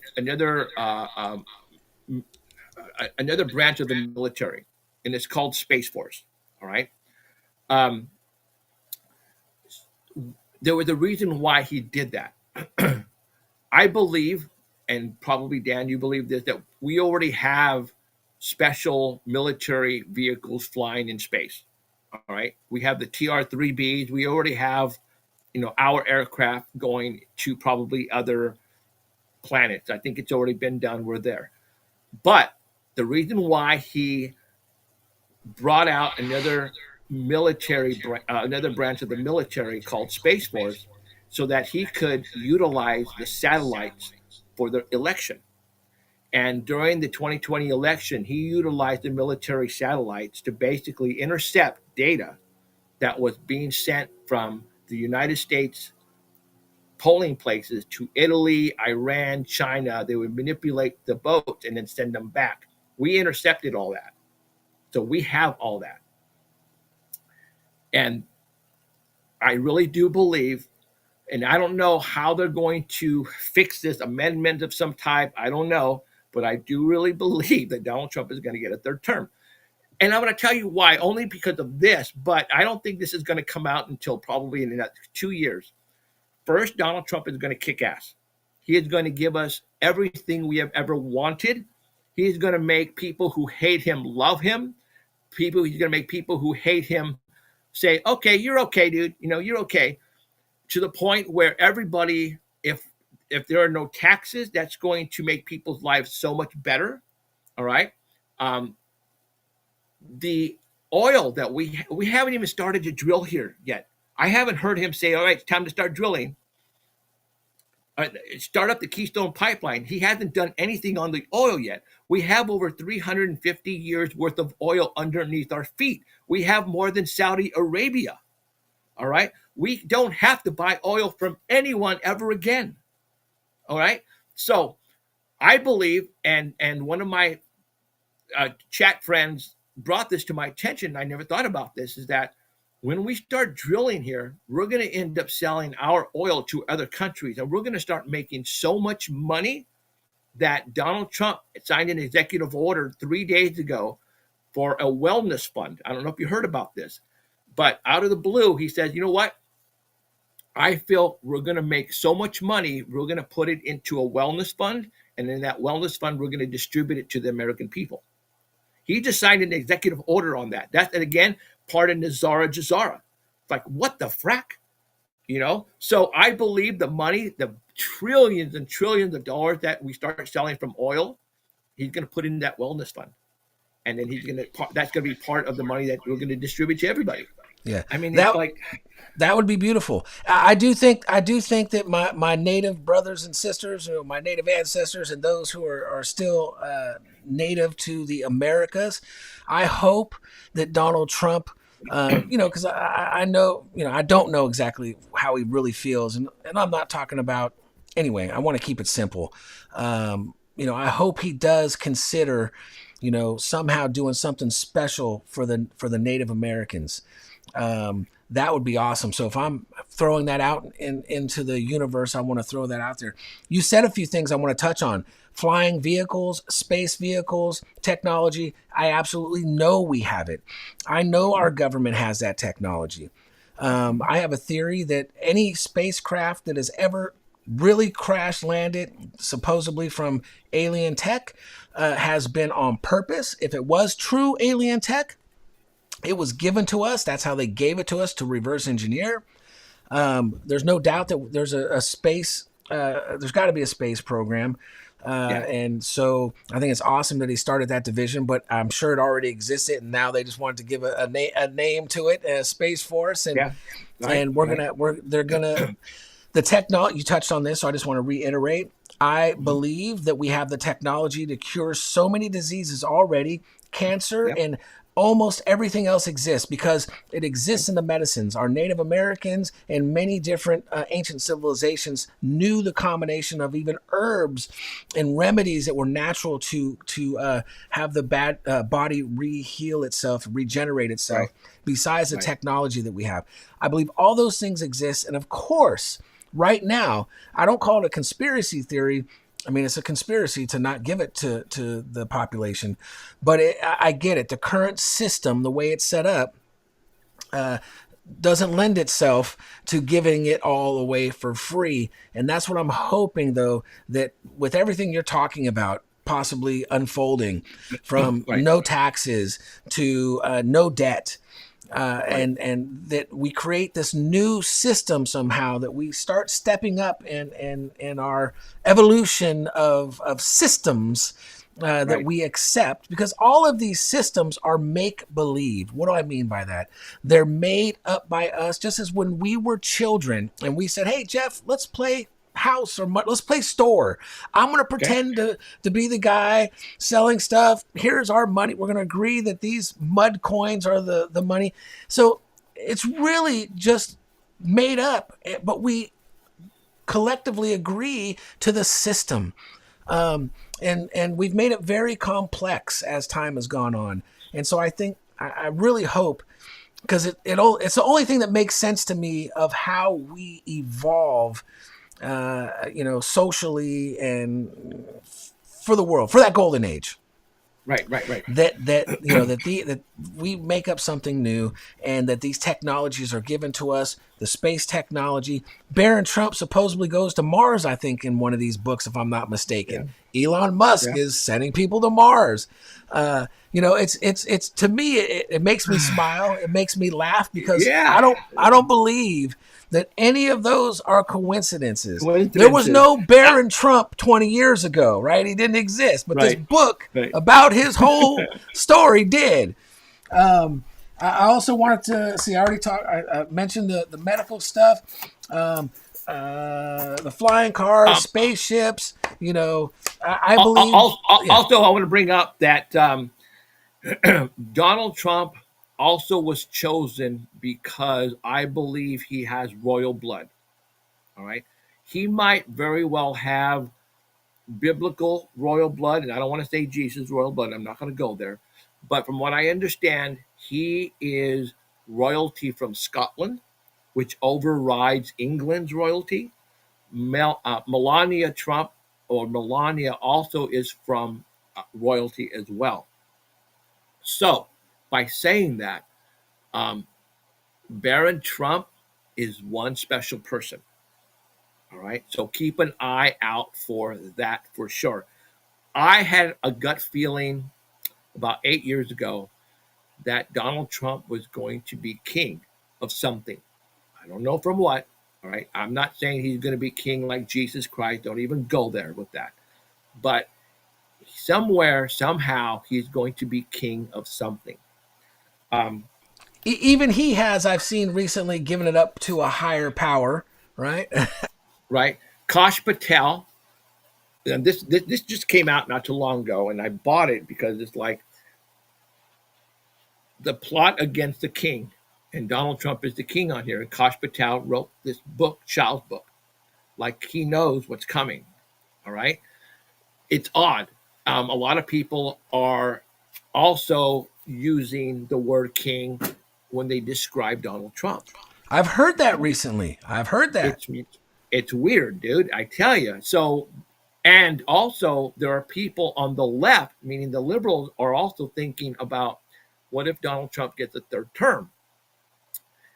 branch of the military, and it's called Space Force. All right. There was a reason why he did that. I believe, and probably Dan, you believe this, that we already have special military vehicles flying in space. All right. We have the TR-3Bs. We already have, our aircraft going to probably other planets. I think it's already been done. We're there. But the reason why he brought out another branch of the military called Space Force, so that he could utilize the satellites for the election. And during the 2020 election, he utilized the military satellites to basically intercept data that was being sent from the United States polling places to Italy, Iran, China. They would manipulate the votes and then send them back. We intercepted all that. So we have all that. And I really do believe, and I don't know how they're going to fix this amendment of some type. I don't know. But I do really believe that Donald Trump is going to get a third term. And I'm going to tell you why, only because of this, but I don't think this is going to come out until probably in the next 2 years. First, Donald Trump is going to kick ass. He is going to give us everything we have ever wanted. He is going to make people who hate him love him. He's going to make people who hate him say, okay, you're okay, dude. You're okay. To the point where everybody, if there are no taxes, that's going to make people's lives so much better. All right. The oil that we haven't even started to drill here yet. I haven't heard him say, all right, it's time to start drilling. Start up the Keystone Pipeline. He hasn't done anything on the oil yet. We have over 350 years worth of oil underneath our feet. We have more than Saudi Arabia. All right. We don't have to buy oil from anyone ever again. All right. So I believe, and one of my chat friends brought this to my attention. I never thought about this, is that when we start drilling here, we're going to end up selling our oil to other countries, and we're going to start making so much money that Donald Trump signed an executive order 3 days ago for a wellness fund. I don't know if you heard about this, but out of the blue, he says, you know what? I feel we're going to make so much money, we're going to put it into a wellness fund, and in that wellness fund, we're going to distribute it to the American people. He just signed an executive order on that. That's, and again, part of Nazara Jazara. It's like, what the frack? So I believe the money, the trillions and trillions of dollars that we start selling from oil, he's going to put in that wellness fund. And then that's going to be part of the money that we're going to distribute to everybody.
Yeah.
I mean,
that would be beautiful. I do think that my native brothers and sisters, my native ancestors, and those who are still native to the Americas, I hope that Donald Trump, because I know, I don't know exactly how he really feels, and I'm not talking about, anyway, I want to keep it simple. I hope he does consider, somehow doing something special for the Native Americans. That would be awesome. So if I'm throwing that out into the universe, I want to throw that out there. You said a few things I want to touch on. Flying vehicles, space vehicles, technology. I absolutely know we have it. I know our government has that technology. I have a theory that any spacecraft that has ever really crash landed, supposedly from alien tech, has been on purpose. If it was true alien tech, it was given to us. That's how they gave it to us, to reverse engineer. There's no doubt that there's a space, there's got to be a space program. And so I think it's awesome that he started that division, but I'm sure it already existed, and now they just wanted to give a name to it, a Space Force. And they're gonna the technology. You touched on this, so I just want to reiterate. I believe that we have the technology to cure so many diseases already, cancer and almost everything else exists because it exists in the medicines. Our Native Americans and many different ancient civilizations knew the combination of even herbs and remedies that were natural to have the body re-heal itself, regenerate itself, besides the technology that we have. I believe all those things exist. And of course, right now, I don't call it a conspiracy theory. I mean, it's a conspiracy to not give it to the population, but I get it. The current system, the way it's set up, doesn't lend itself to giving it all away for free. And that's what I'm hoping, though, that with everything you're talking about, possibly unfolding from no taxes to no debt, and that we create this new system somehow, that we start stepping up in our evolution of systems that we accept, because all of these systems are make-believe. What do I mean by that? They're made up by us, just as when we were children and we said, hey, Jeff, let's play house, or let's play store. I'm going to pretend to be the guy selling stuff. Here's our money. We're going to agree that these mud coins are the money. So it's really just made up, but we collectively agree to the system. And we've made it very complex as time has gone on. And so I think, I really hope, because it's the only thing that makes sense to me of how we evolve, socially and for the world, for that golden age.
Right.
that that we make up something new, and that these technologies are given to us. The space technology. Barron Trump supposedly goes to Mars, I think, in one of these books, if I'm not mistaken. Elon Musk is sending people to Mars. It's to me, it makes me smile. It makes me laugh, because I don't believe that any of those are coincidences. There was no Barron Trump 20 years ago, right? He didn't exist, but this book about his whole story did. I also wanted to see. I already mentioned the medical stuff, the flying cars, spaceships. I believe.
Also, I want to bring up that Donald Trump also was chosen because I believe he has royal blood. All right. He might very well have biblical royal blood, and I don't want to say Jesus royal blood. I'm not going to go there. But from what I understand, he is royalty from Scotland, which overrides England's royalty. Melania Trump, or Melania, also is from royalty as well. So, by saying that, Barron Trump is one special person. All right. So keep an eye out for that for sure. I had a gut feeling about 8 years ago that Donald Trump was going to be king of something. I don't know from what. All right. I'm not saying he's going to be king like Jesus Christ. Don't even go there with that. But somewhere, somehow, he's going to be king of something.
Even he has, I've seen recently, given it up to a higher power, right?
Right. Kash Patel. And this just came out not too long ago, and I bought it because it's like the plot against the king, and Donald Trump is the king on here. And Kash Patel wrote this book, child's book, like he knows what's coming. All right. It's odd. A lot of people are also using the word king when they describe Donald Trump.
I've heard that recently. I've heard that.
It's weird, dude. I tell you. So, and also there are people on the left, meaning the liberals, are also thinking about what if Donald Trump gets a third term.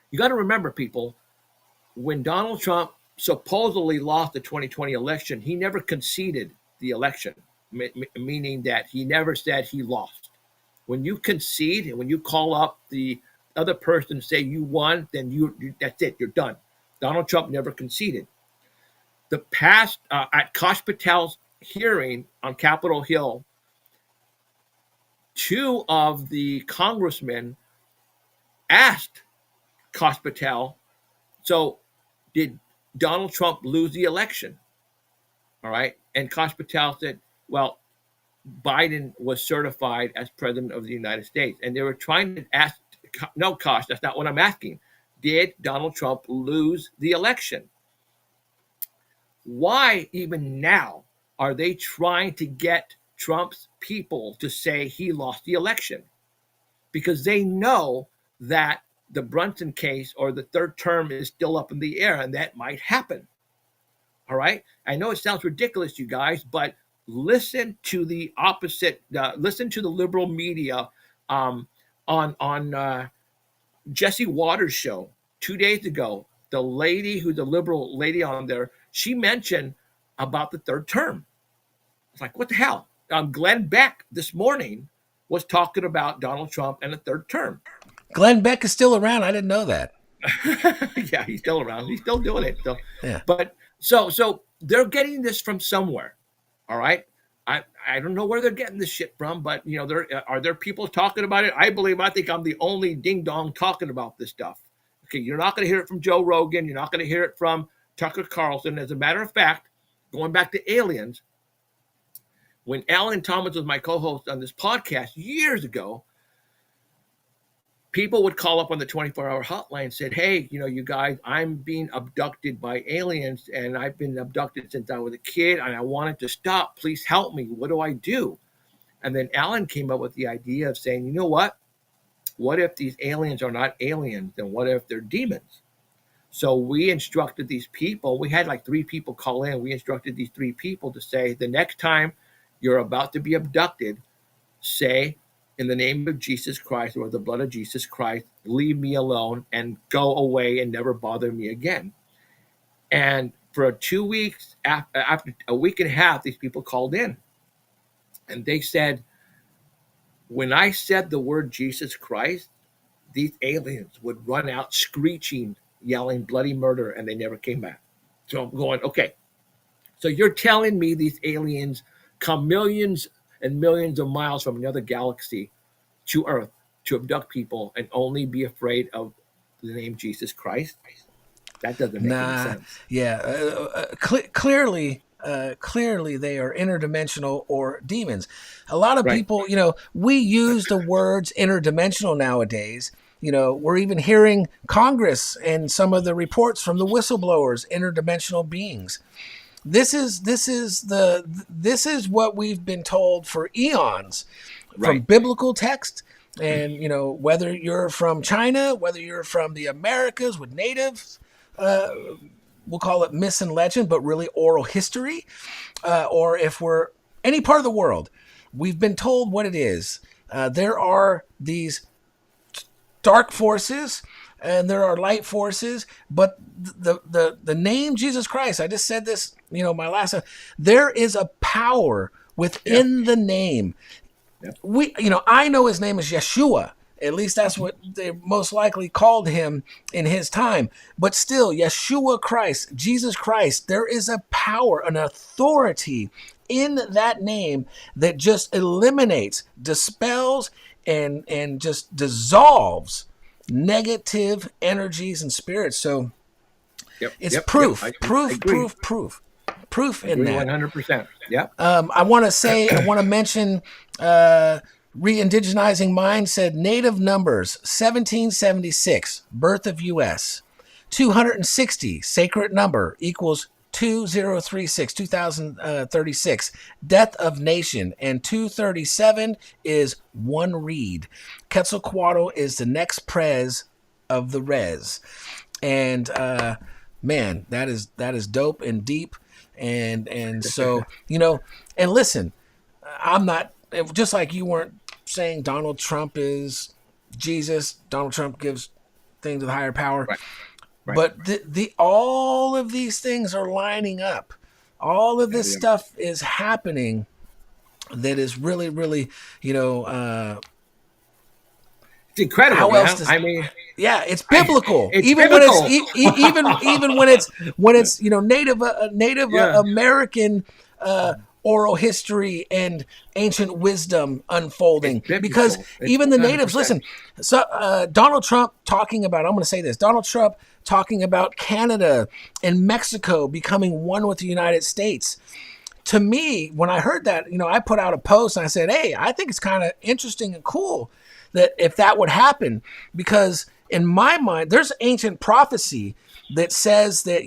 You got to remember, people, when Donald Trump supposedly lost the 2020 election, he never conceded the election, meaning that he never said he lost. When you concede and when you call up the other person and say you won, then you that's it, you're done. Donald Trump never conceded. The past, at Kash Patel's hearing on Capitol Hill, two of the congressmen asked Kash Patel, so did Donald Trump lose the election? All right. And Kash Patel said, well, Biden was certified as president of the United States. And they were trying to ask, no, Kash, that's not what I'm asking. Did Donald Trump lose the election? Why, even now, are they trying to get Trump's people to say he lost the election? Because they know that the Brunson case or the third term is still up in the air, and that might happen. All right. I know it sounds ridiculous, you guys, but listen to the opposite. Listen to the liberal media on Jesse Waters' show 2 days ago. The lady who's a liberal lady on there, she mentioned about the third term. It's like, what the hell? Glenn Beck this morning was talking about Donald Trump and a third term.
Glenn Beck is still around. I didn't know that.
Yeah, he's still around. He's still doing it. So,
yeah.
But so they're getting this from somewhere. All right. I don't know where they're getting this shit from, but are there people talking about it? I think I'm the only ding dong talking about this stuff. Okay, you're not going to hear it from Joe Rogan. You're not going to hear it from Tucker Carlson. As a matter of fact, going back to aliens, when Alan Thomas was my co-host on this podcast years ago, people would call up on the 24-hour hotline and said, hey, you guys, I'm being abducted by aliens, and I've been abducted since I was a kid, and I wanted to stop. Please help me. What do I do? And then Alan came up with the idea of saying, you know what? What if these aliens are not aliens? Then what if they're demons? So we instructed these people. We had like 3 people call in. We instructed these 3 people to say, the next time you're about to be abducted, say, in the name of Jesus Christ or the blood of Jesus Christ, leave me alone and go away and never bother me again. And for 2 weeks, after a week and a half, these people called in and they said, when I said the word Jesus Christ, these aliens would run out screeching, yelling bloody murder, and they never came back. So I'm going, okay, so you're telling me these aliens come millions and millions of miles from another galaxy to Earth to abduct people and only be afraid of the name Jesus Christ? That doesn't make any sense.
Yeah, clearly they are interdimensional or demons. A lot of people, we use the words interdimensional nowadays. We're even hearing Congress and some of the reports from the whistleblowers, interdimensional beings. This is what we've been told for eons from biblical text. And whether you're from China, whether you're from the Americas with natives, we'll call it myth and legend, but really oral history, or if we're any part of the world, we've been told what it is. There are these dark forces and there are light forces, but the name Jesus Christ, I just said this, my last time, there is a power within the name. I know his name is Yeshua. At least that's what they most likely called him in his time. But still, Yeshua Christ, Jesus Christ, there is a power, an authority in that name that just eliminates, dispels, and just dissolves negative energies and spirits. So it's proof in that.
100%. Yeah.
I want to mention Re-indigenizing Mind said native numbers 1776, birth of U.S. 260, sacred number equals 2036, death of nation, and 237 is one reed. Quetzalcoatl is the next prez of the res. And man, that is dope and deep. And so, and listen, I'm not, just like you weren't saying Donald Trump is Jesus, Donald Trump gives things to the higher power. Right. But the all of these things are lining up. All of this stuff is happening that is really, really,
it's incredible.
How else it's biblical. Even when it's Native American oral history and ancient wisdom unfolding, because even the natives, 100%. Listen, so Donald Trump talking about, I'm going to say this, Donald Trump talking about Canada and Mexico becoming one with the United States. To me, when I heard that, I put out a post and I said, hey, I think it's kind of interesting and cool that if that would happen, because in my mind, there's ancient prophecy that says that,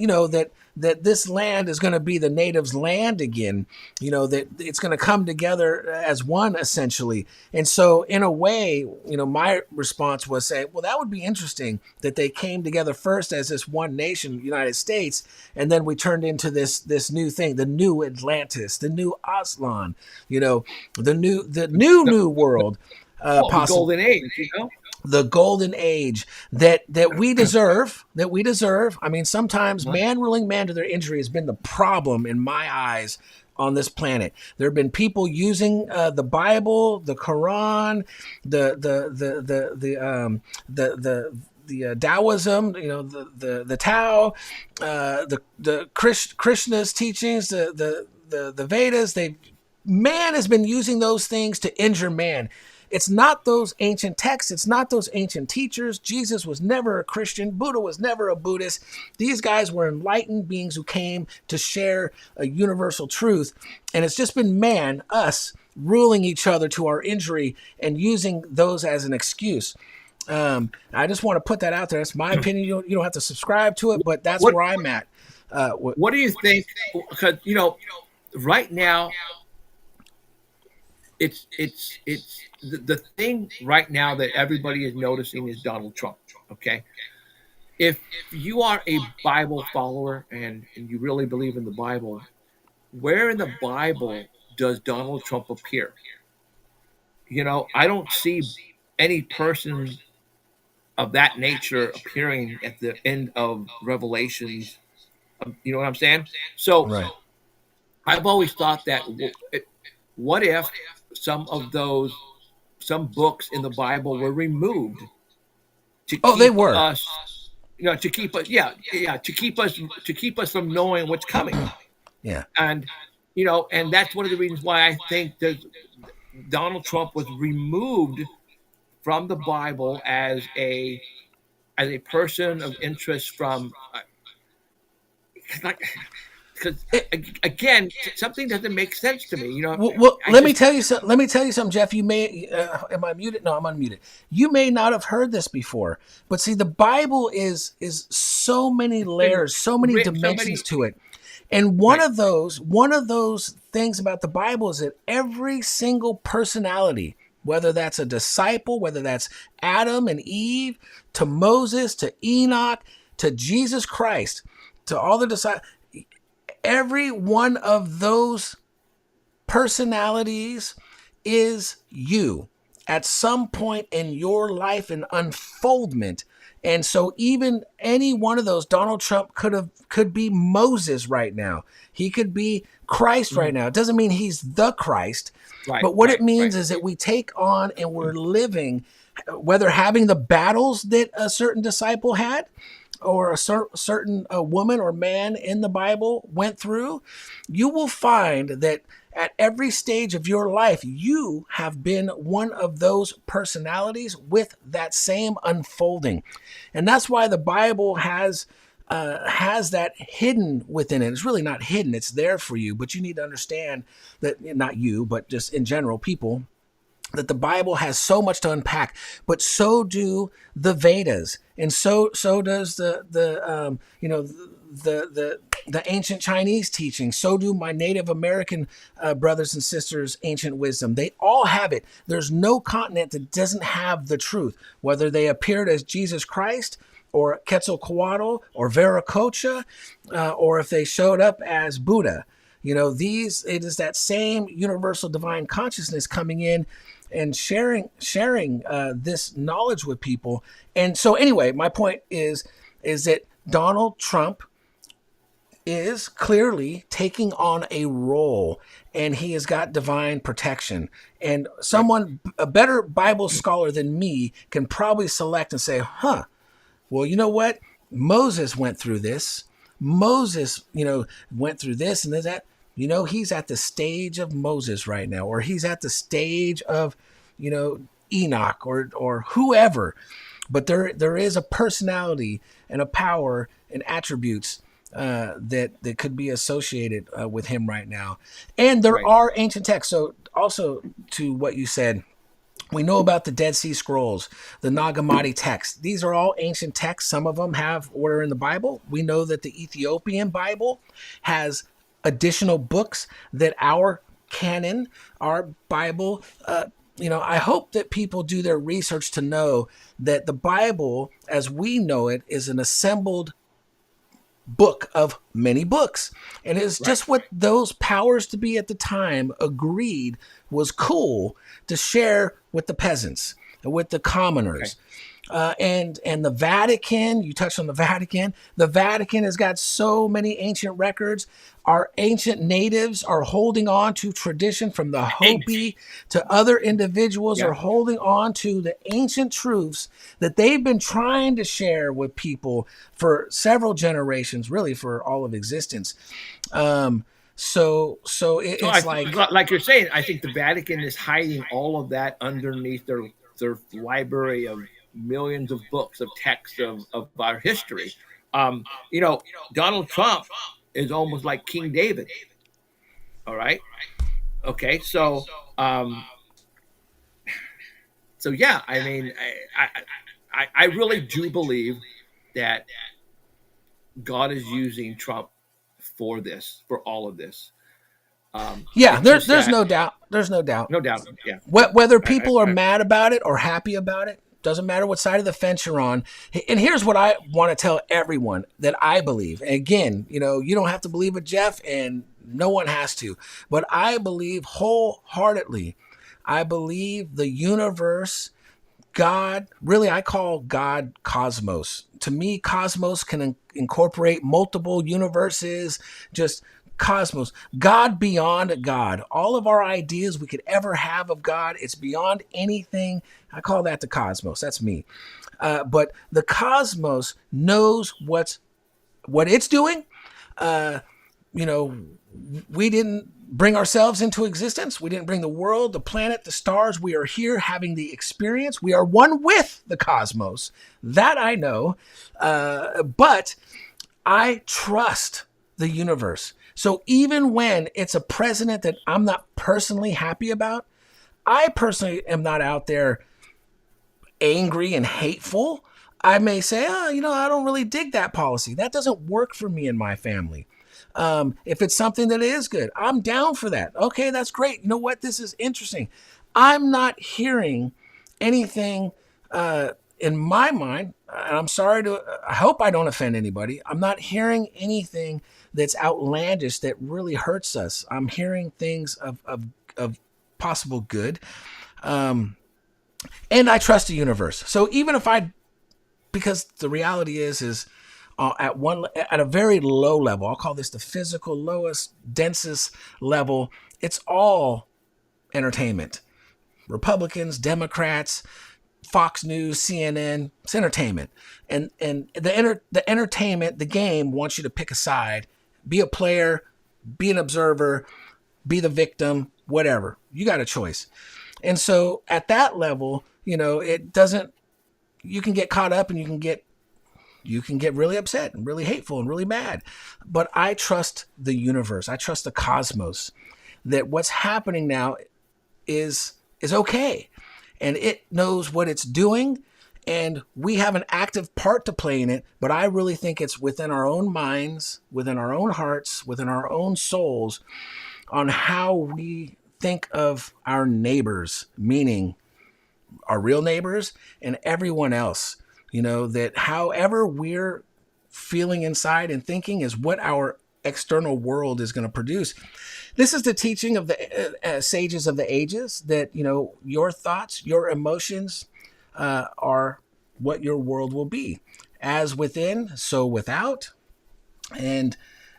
that this land is going to be the natives' land again, that it's going to come together as one, essentially. And so in a way, my response was saying, well, that would be interesting that they came together first as this one nation, United States, and then we turned into this new thing, the new Atlantis, the new Aslan, the new world.
The golden age,
the golden age that we deserve. I mean, sometimes man ruling man to their injury has been the problem in my eyes on this planet. There have been people using the Bible, the Quran, the Taoism, the Tao, the Krishna's teachings, the Vedas. Man has been using those things to injure man. It's not those ancient texts. It's not those ancient teachers. Jesus was never a Christian. Buddha was never a Buddhist. These guys were enlightened beings who came to share a universal truth. And it's just been man, us, ruling each other to our injury and using those as an excuse. I just want to put that out there. That's my opinion. You don't have to subscribe to it, but that's where I'm at.
What do you think? Because, right now, it's the thing right now that everybody is noticing is Donald Trump. Okay, if you are a Bible follower and you really believe in the Bible, where in the Bible does Donald Trump appear? I don't see any person of that nature appearing at the end of Revelations. You know what I'm saying? So
Right.
I've always thought that what if some of some books in the Bible were removed to
Oh, they
keep
were.
us, to keep us, yeah, to keep us from knowing what's coming.
Yeah.
And and that's one of the reasons why I think that Donald Trump was removed from the Bible as a person of interest from, like, because
It,
again, something doesn't make sense to me.
well,
I
let me
just
tell you something. Let me tell you something, Jeff. You may am I muted? No, I'm unmuted. You may not have heard this before, but see, the Bible is so many
it's been
layers, so many
so
dimensions
many,
to it. And
right.
one of those things about the Bible is that every single personality, whether that's a disciple, whether that's Adam and Eve, to Moses, to Enoch, to Jesus Christ, to all the disciples, every one of those personalities is you at some point in your life and unfoldment. And so even any one of those, Donald Trump could be Moses right now. He could be Christ right
Mhm.
now. It doesn't mean he's the Christ,
Right,
but what it
right,
means
right.
is that we take on and we're living, whether having the battles that a certain disciple had, or a certain woman or man in the Bible went through, you will find that at every stage of your life, you have been one of those personalities with that same unfolding. And that's why the Bible has that hidden within it. It's really not hidden, it's there for you, but you need to understand that, not you, but just in general, people, that the Bible has so much to unpack, but so do the Vedas, and so does the ancient Chinese teaching. So do my Native American brothers and sisters' ancient wisdom. They all have it. There's no continent that doesn't have the truth, whether they appeared as Jesus Christ or Quetzalcoatl or Viracocha, or if they showed up as Buddha. It is that same universal divine consciousness coming in and sharing this knowledge with people. And so anyway, my point is that Donald Trump is clearly taking on a role, and he has got divine protection. And
Right.
someone, a better Bible scholar than me, can probably select and say, well, you know what? Moses went through this. Moses, went through this and that. He's at the stage of Moses right now, or he's at the stage of, Enoch or whoever. But there is a personality and a power and attributes that could be associated with him right now. And there
Right.
are ancient texts. So also to what you said, we know about the Dead Sea Scrolls, the Nag Hammadi texts. These are all ancient texts. Some of them have order in the Bible. We know that the Ethiopian Bible has additional books that our canon, our Bible, I hope that people do their research to know that the Bible, as we know it, is an assembled book of many books. And it's
Right.
just what those powers to be at the time agreed was cool to share with the peasants and with the
Okay.
commoners. And the Vatican, you touched on the Vatican. The Vatican has got so many ancient records. Our ancient natives are holding on to tradition from the Hopi to other individuals
Yeah.
are holding on to the ancient truths that they've been trying to share with people for several generations, really for all of existence.
So
It's like,
like you're saying, I think the Vatican is hiding all of that underneath their library of millions of books of texts of our history. Um, you know, Donald Trump is almost like King David. All right. Okay. Um, so yeah, I mean, I really do believe that God is using Trump for all of this.
yeah,
It's just
there's
that,
no doubt. There's no doubt.
no doubt, yeah, yeah.
Whether
I,
people are
I, I,
mad about it or happy about it, doesn't matter what side of the fence you're on. And here's what I want to tell everyone that I believe. And again, you don't have to believe it, Jeff, and no one has to. But I believe wholeheartedly I believe the universe, God, really, I call God cosmos. To me, cosmos can incorporate multiple universes, just cosmos. God beyond God. All of our ideas we could ever have of God, it's beyond anything. I call that the cosmos. That's me. But the cosmos knows what it's doing. You know, we didn't bring ourselves into existence. We didn't bring the world, the planet, the stars. We are here having the experience. We are one with the cosmos. That I know. But I trust the universe. So even when it's a president that I'm not personally happy about, I personally am not out there angry and hateful. I may say, I don't really dig that policy. That doesn't work for me and my family. If it's something that is good, I'm down for that. Okay, that's great. You know what? This is interesting. I'm not hearing anything in my mind. And I hope I don't offend anybody. I'm not hearing anything that's outlandish that really hurts us. I'm hearing things of possible good. And I trust the universe. So even if because the reality is at a very low level, I'll call this the physical lowest, densest level. It's all entertainment. Republicans, Democrats, Fox News, CNN, it's entertainment. And the entertainment, the game wants you to pick a side, be a player, be an observer, be the victim, whatever. You got a choice. And so at that level, it doesn't, you can get caught up and you can get really upset and really hateful and really mad. But I trust the universe. I trust the cosmos that what's happening now is okay. And it knows what it's doing. And we have an active part to play in it. But I really think it's within our own minds, within our own hearts, within our own souls on how we think of our neighbors, meaning our real neighbors and everyone else. That however we're feeling inside and thinking is what our external world is going to produce. This is the teaching of the sages of the ages, that, your thoughts, your emotions are what your world will be. As within, so without. And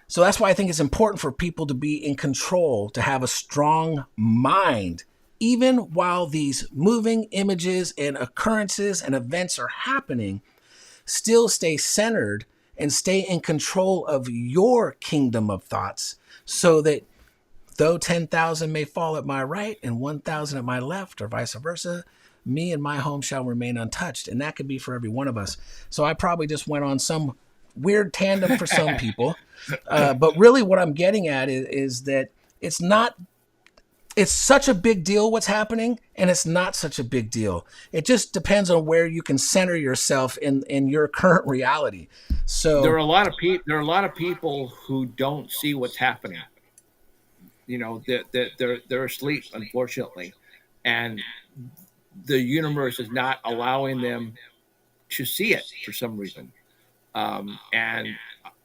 so that's why I think it's important for people to be in control, to have a strong mind, even while these moving images and occurrences and events are happening. Still stay centered and stay in control of your kingdom of thoughts, so that though 10,000 may fall at my right and 1,000 at my left, or vice versa, me and my home shall remain untouched. And that could be for every one of us. So I probably just went on some weird tandem for some people. But really what I'm getting at is that it's such a big deal what's happening, and it's not such a big deal. It just depends on where you can center yourself in your current reality. So
there are a lot of people who don't see what's happening. They're asleep, unfortunately, and the universe is not allowing them to see it for some reason. And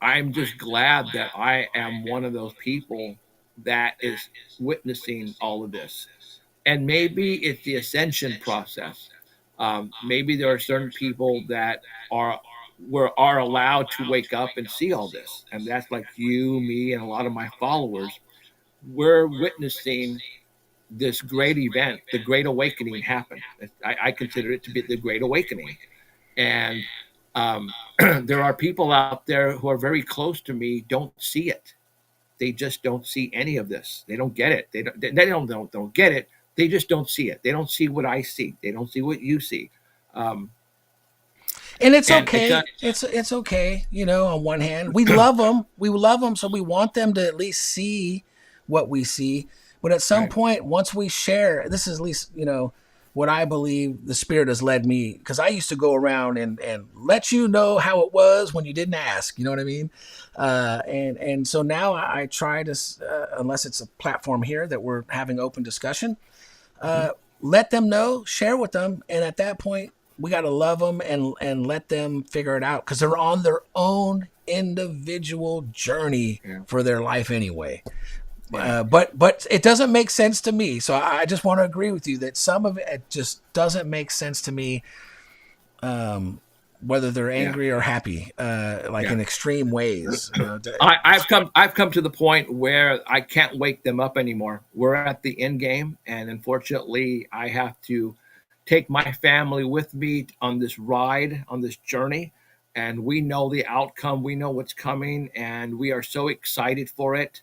I'm just glad that I am one of those people that is witnessing all of this. And maybe it's the ascension process. Maybe there are certain people that are allowed to wake up and see all this. And that's like you, me, and a lot of my followers. We're witnessing this great event, the Great Awakening happen. I consider it to be the Great Awakening. And there are people out there who are very close to me, don't see it. They just don't see any of this. They don't get it. They don't get it. They just don't see it. They don't see what I see. They don't see what you see.
And it's okay. It's okay. On one hand, we love them. We love them. So we want them to at least see what we see. But at some point, once we share, this is at least, what I believe the Spirit has led me, because I used to go around and let you know how it was when you didn't ask. You know what I mean? And so now I try to, unless it's a platform here that we're having open discussion, let them know, share with them. And at that point, we got to love them and let them figure it out, because they're on their own individual journey for their life anyway. But it doesn't make sense to me. So I just want to agree with you that some of it just doesn't make sense to me. Whether they're angry or happy, in extreme ways.
I've come to the point where I can't wake them up anymore. We're at the end game, and unfortunately, I have to take my family with me on this ride, on this journey. And we know the outcome, we know what's coming, and we are so excited for it.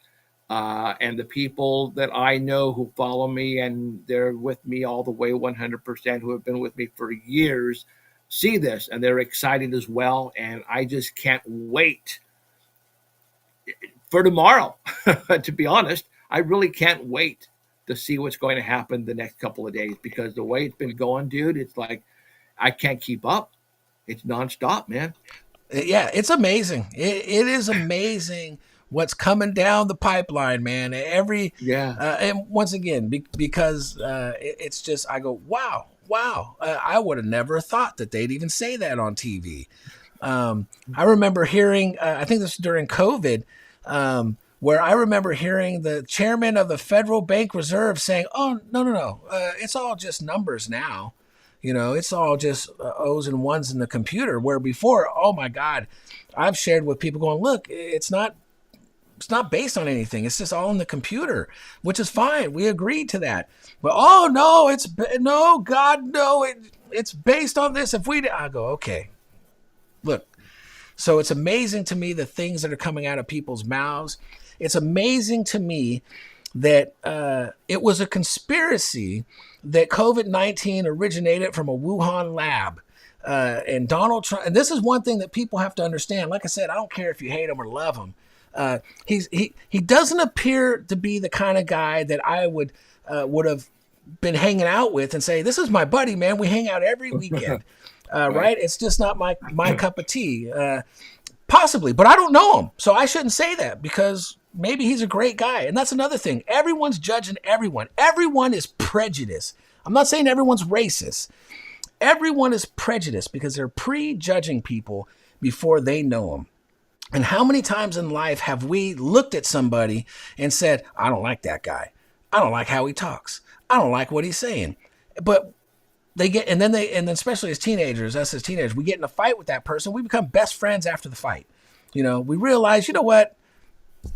And the people that I know who follow me and they're with me all the way 100%, who have been with me for years, see this and they're excited as well. And I just can't wait for tomorrow. To be honest, I really can't wait to see what's going to happen the next couple of days, because the way it's been going, dude, it's like I can't keep up. It's nonstop, man.
Yeah, it's amazing. It is amazing what's coming down the pipeline, man. And once again, because it's just, I go, wow. I would have never thought that they'd even say that on TV. I remember hearing, I think this was during COVID, where I remember hearing the chairman of the Federal Bank Reserve saying, "Oh, no, it's all just numbers now. It's all just O's and ones in the computer." Where before, oh my God, I've shared with people going, "Look, it's not based on anything. It's just all in the computer," which is fine. We agreed to that. But oh no, it's based on this. I go, okay, look. So it's amazing to me the things that are coming out of people's mouths. It's amazing to me that it was a conspiracy that COVID-19 originated from a Wuhan lab. And Donald Trump, and this is one thing that people have to understand. Like I said, I don't care if you hate him or love him. He doesn't appear to be the kind of guy that I would have been hanging out with and say, "This is my buddy, man. We hang out every weekend." Right? It's just not my cup of tea. Possibly, but I don't know him, so I shouldn't say that, because maybe he's a great guy. And that's another thing. Everyone's judging everyone. Everyone is prejudiced. I'm not saying everyone's racist. Everyone is prejudiced because they're prejudging people before they know them. And how many times in life have we looked at somebody and said, "I don't like that guy. I don't like how he talks. I don't like what he's saying." But and then especially as teenagers, we get in a fight with that person. We become best friends after the fight. We realize, you know what?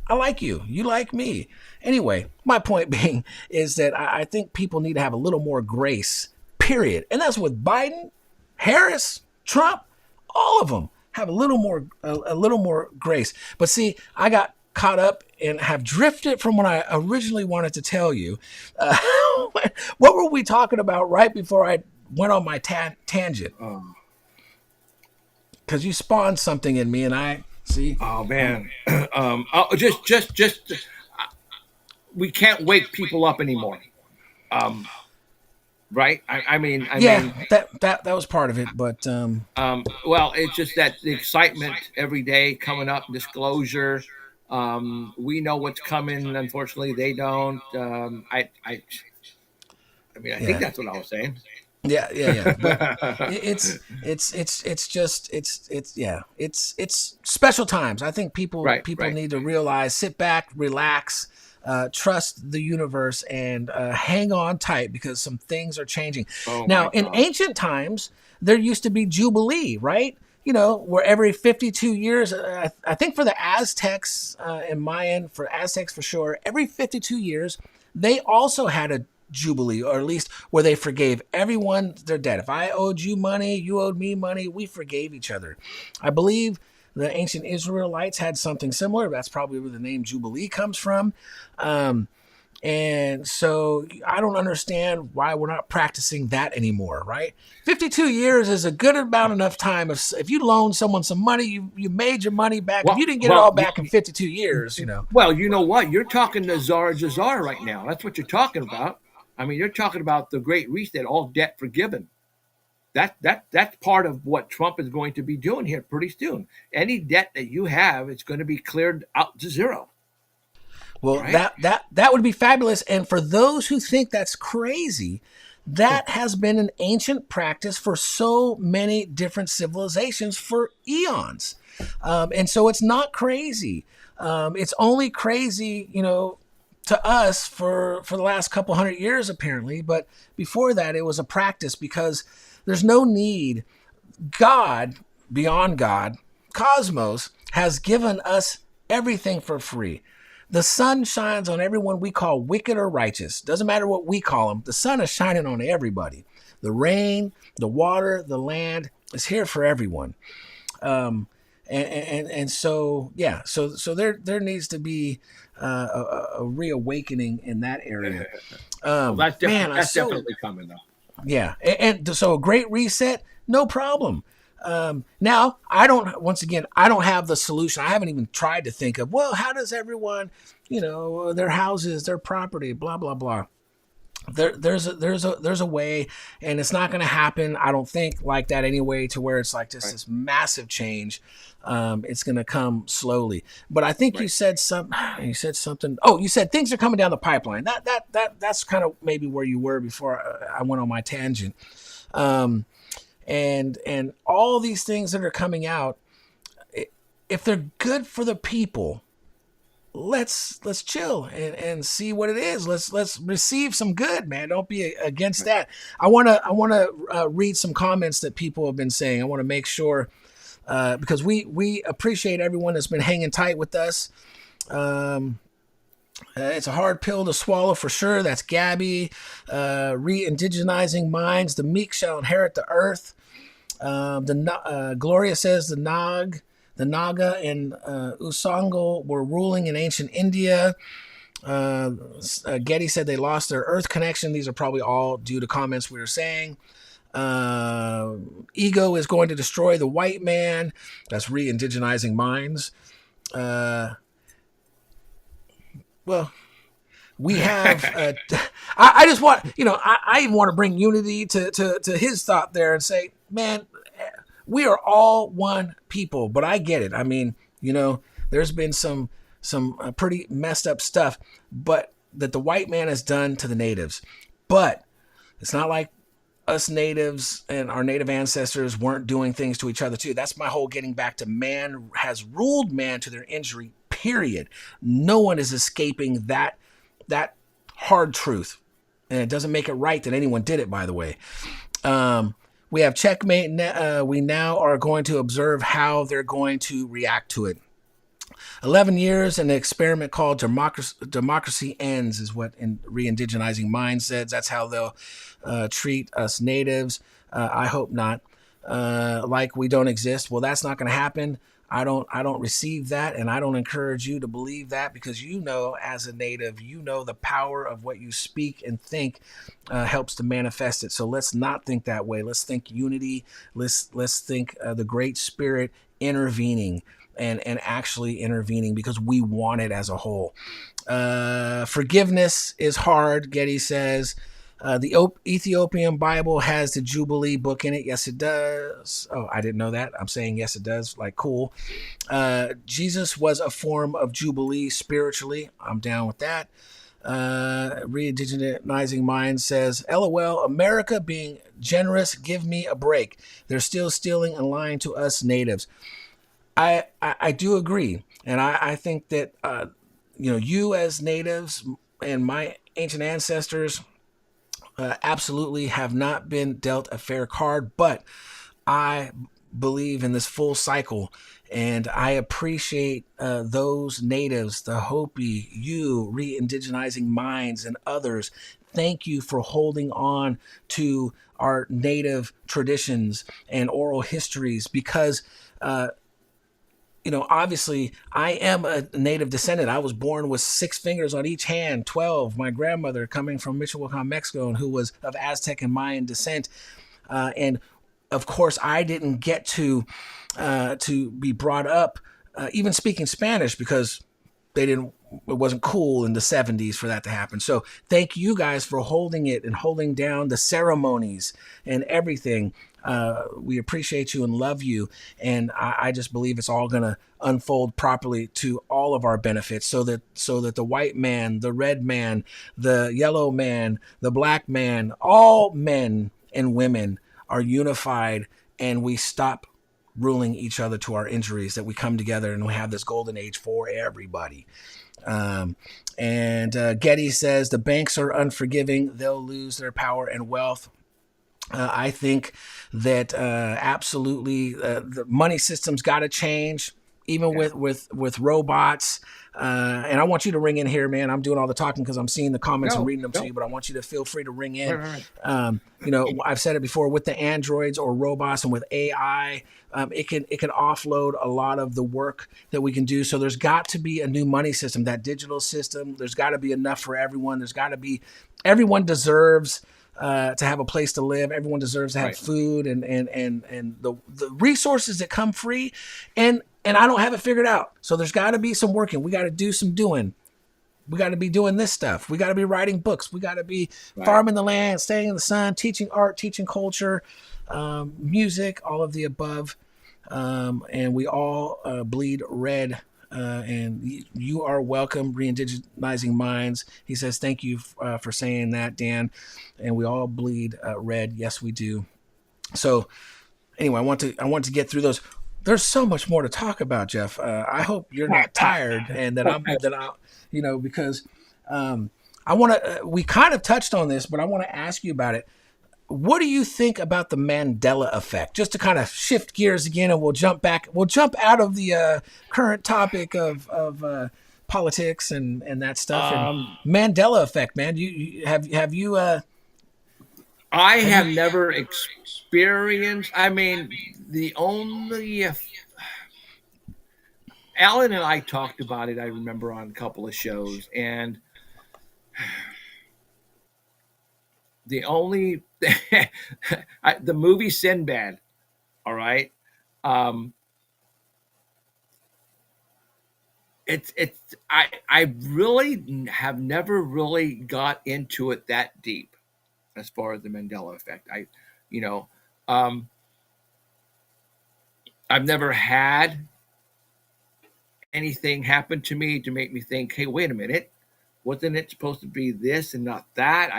I like you. You like me. Anyway, my point being is that I think people need to have a little more grace, period. And that's with Biden, Harris, Trump, all of them have a little more grace. But see, I got caught up and have drifted from what I originally wanted to tell you. What were we talking about right before I went on my tangent? Because you spawned something in me, and I see.
Oh man, just we can't wake people up anymore. Right? I mean,
that was part of it, but
well, it's just that the excitement every day coming up, disclosure. We know what's coming. Unfortunately, they don't. I think that's what I was saying.
Yeah. But it's special times. I think people need to realize, sit back, relax, trust the universe, and hang on tight, because some things are changing. Now, in ancient times, there used to be Jubilee, right? Where every 52 years, I think for the Aztecs and Mayan, for Aztecs for sure, every 52 years, they also had a Jubilee, or at least where they forgave everyone their debt. If I owed you money, you owed me money, we forgave each other. I believe the ancient Israelites had something similar. That's probably where the name Jubilee comes from. And so I don't understand why we're not practicing that anymore, right? 52 years is a good amount enough time. If you loan someone some money, you made your money back. If you didn't get it all back in 52 years,
Well, you know what? You're talking to Czar Jazar right now. That's what you're talking about. I mean, you're talking about the Great Reset, all debt forgiven. That's part of what Trump is going to be doing here pretty soon. Any debt that you have, it's going to be cleared out to zero.
Well, right? that would be fabulous. And for those who think that's crazy, that has been an ancient practice for so many different civilizations for eons. And so it's not crazy. It's only crazy, to us for the last couple hundred years, apparently. But before that, it was a practice because there's no need. God, beyond God, cosmos has given us everything for free. The sun shines on everyone we call wicked or righteous. Doesn't matter what we call them. The sun is shining on everybody. The rain, the water, the land is here for everyone. And so, yeah, so there needs to be a reawakening in that area.
Well, that's definitely coming though.
Yeah. And so a great reset, no problem. Now I don't have the solution. I haven't even tried to think of, well, how does everyone, their houses, their property, blah, blah, blah. There's a way, and it's not going to happen, I don't think, like that anyway, to where it's like just this massive change. It's going to come slowly. But I think you said something. Oh, you said things are coming down the pipeline. That's kind of maybe where you were before I went on my tangent. And all these things that are coming out, if they're good for the people, let's chill and see what it is. Let's receive some good, man. Don't be against that. I want to read some comments that people have been saying. I want to make sure because we appreciate everyone that's been hanging tight with us. It's a hard pill to swallow for sure. That's Gabby. Re-indigenizing minds. The meek shall inherit the earth. Gloria says the Naga and Usango were ruling in ancient India. Getty said they lost their earth connection. These are probably all due to comments we were saying. Ego is going to destroy the white man. That's re-indigenizing minds. Well, we have. I just want, I even want to bring unity to his thought there and say, man, we are all one people. But I get it. I mean, there's been some pretty messed up stuff, but that the white man has done to the natives. But it's not like us natives and our native ancestors weren't doing things to each other too. That's my whole getting back to man has ruled man to their injury. Period. No one is escaping that hard truth, and it doesn't make it right that anyone did it. By the way, we have checkmate. We now are going to observe how they're going to react to it. 11 years, an experiment called democracy ends, is what in re-indigenizing minds says. That's how they'll treat us natives. I hope not. Like we don't exist. Well, that's not going to happen. I don't receive that, and I don't encourage you to believe that, because as a native, the power of what you speak and think helps to manifest it. So let's not think that way. Let's think unity. Let's think the Great Spirit intervening and actually intervening, because we want it as a whole. Forgiveness is hard, Getty says. The Ethiopian Bible has the Jubilee book in it. Yes, it does. Oh, I didn't know that. I'm saying yes, it does. Like, cool. Jesus was a form of Jubilee spiritually. I'm down with that. Re-indigenizing Mind says, LOL, America being generous, give me a break. They're still stealing and lying to us natives. I do agree. And I think that, you as natives and my ancient ancestors absolutely have not been dealt a fair card, but I believe in this full cycle, and I appreciate those natives, the Hopi, you, re-indigenizing minds, and others. Thank you for holding on to our native traditions and oral histories, because obviously I am a native descendant. I was born with 6 fingers on each hand, 12. My grandmother coming from Michoacan, Mexico, and who was of Aztec and Mayan descent. And of course, I didn't get to be brought up even speaking Spanish, because it wasn't cool in the 70s for that to happen. So thank you guys for holding it and holding down the ceremonies and everything. We appreciate you and love you. And I just believe it's all going to unfold properly to all of our benefits, so that the white man, the red man, the yellow man, the black man, all men and women are unified, and we stop ruling each other to our injuries, that we come together and we have this golden age for everybody. And Getty says the banks are unforgiving. They'll lose their power and wealth. I think that absolutely the money system's got to change, even with robots. And I want you to ring in here, man. I'm doing all the talking because I'm seeing the comments and reading them to you, but I want you to feel free to ring in. Right. I've said it before, with the androids or robots and with AI, it can offload a lot of the work that we can do. So there's got to be a new money system, that digital system. There's got to be enough for everyone. There's got to be, everyone deserves to have a place to live. Everyone deserves to have food and the resources that come free. And I don't have it figured out. So there's got to be some working. We got to do some doing. We got to be doing this stuff. We got to be writing books. We got to be farming the land, staying in the sun, teaching art, teaching culture, music, all of the above. And we all bleed red. And you are welcome, Re-indigenizing Minds. He says, thank you for saying that, Dan. And we all bleed red. Yes, we do. So anyway, I want to get through those. There's so much more to talk about, Jeff. I hope you're not tired, and that because I want to, we kind of touched on this, but I want to ask you about it. What do you think about the Mandela effect? Just to kind of shift gears again, and we'll jump out of the current topic of politics and that stuff. And Mandela effect, man. Have you?
I have never experienced. I mean, the only Alan and I talked about it. I remember on a couple of shows, and the only the movie Sinbad. All right. I really have never really got into it that deep as far as the Mandela effect. I've never had anything happen to me to make me think, hey, wait a minute, wasn't it supposed to be this and not that?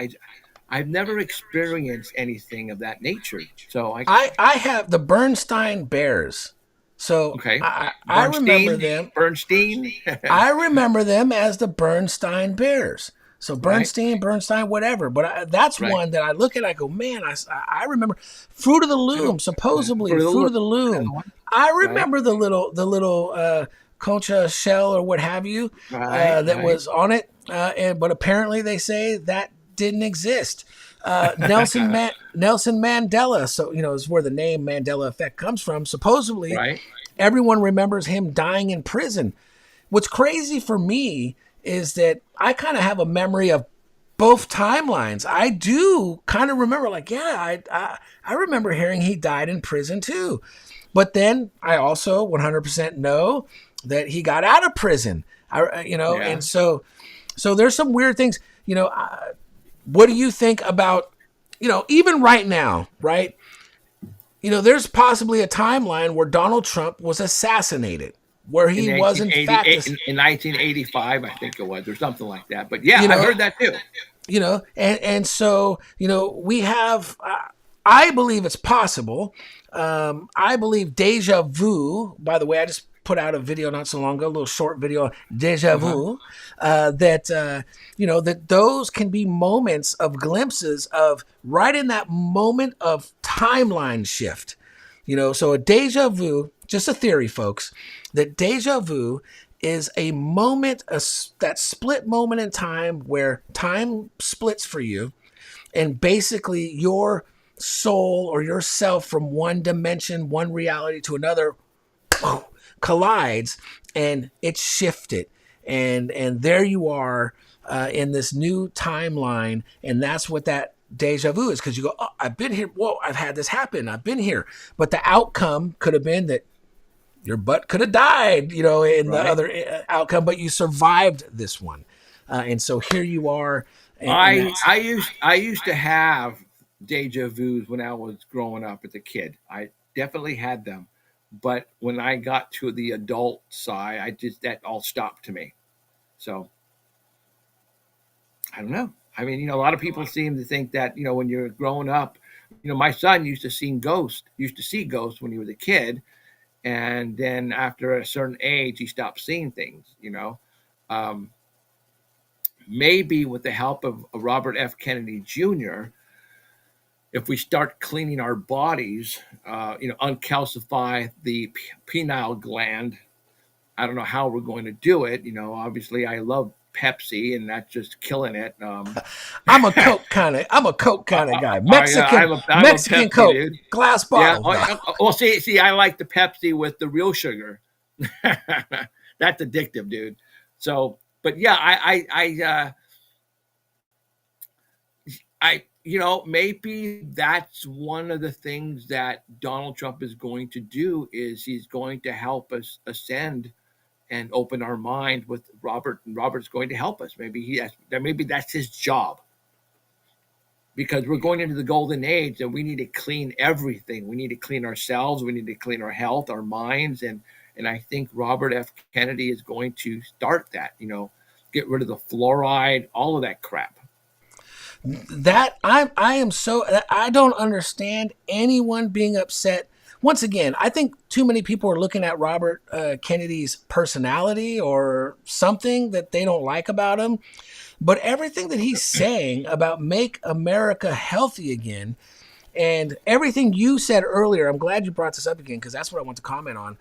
I've never experienced anything of that nature. So
I have the Bernstein Bears. So
okay.
I remember them.
Bernstein.
I remember them as the Bernstein Bears. So Bernstein, whatever. But that's one that I look at. I go, man, I remember Fruit of the Loom. Supposedly Fruit of the Loom. I remember the little concha shell or what have you that was on it. But apparently they say that didn't exist. Nelson Mandela, so is where the name Mandela effect comes from. Supposedly, everyone remembers him dying in prison. What's crazy for me is that I kind of have a memory of both timelines. I do kind of remember, I remember hearing he died in prison too. But then I also 100% know that he got out of prison. And so there's some weird things. What do you think about, even right now, right? There's possibly a timeline where Donald Trump was assassinated, where he was in fact
in 1985, I think it was, or something like that. But yeah, I heard that too.
And so we have. I believe it's possible. I believe deja vu. By the way, I just put out a video not so long ago, a little short video, deja vu, that those can be moments of glimpses of right in that moment of timeline shift. So a deja vu, just a theory, folks, that deja vu is a moment, that split moment in time where time splits for you, and basically your soul or yourself from one dimension, one reality to another, collides, and it's shifted, and there you are in this new timeline, and that's what that deja vu is, because you go, I've been here, whoa, I've had this happen, I've been here, but the outcome could have been that your butt could have died, in the other outcome, but you survived this one, and so here you are.
I used to have deja vus when I was growing up as a kid. I definitely had them. But when I got to the adult side, that all stopped to me. So I don't know. I mean, a lot of people seem to think that, when you're growing up, my son used to see ghosts when he was a kid. and then after a certain age, he stops seeing things. Um, Maybe with the help of Robert F. Kennedy Jr., if we start cleaning our bodies, uncalcify the pineal gland. I don't know how we're going to do it. Obviously, I love Pepsi, and that's just killing it.
I'm a Coke kind of guy.
I'm a
Mexican
Pepsi
Coke,
dude.
glass
Yeah.
bottle.
Well, see, I like the Pepsi with the real sugar. That's addictive, dude. So, but yeah, maybe that's one of the things that Donald Trump is going to do is he's going to help us ascend and open our mind with Robert, and Robert's going to help us. Maybe that's his job, because we're going into the golden age and we need to clean everything. We need to clean ourselves. We need to clean our health, our minds. And I think Robert F. Kennedy is going to start that, get rid of the fluoride, all of that crap.
That I don't understand anyone being upset. Once again, I think too many people are looking at Robert Kennedy's personality or something that they don't like about him. But everything that he's saying about make America healthy again, and everything you said earlier, I'm glad you brought this up again, because that's what I want to comment on.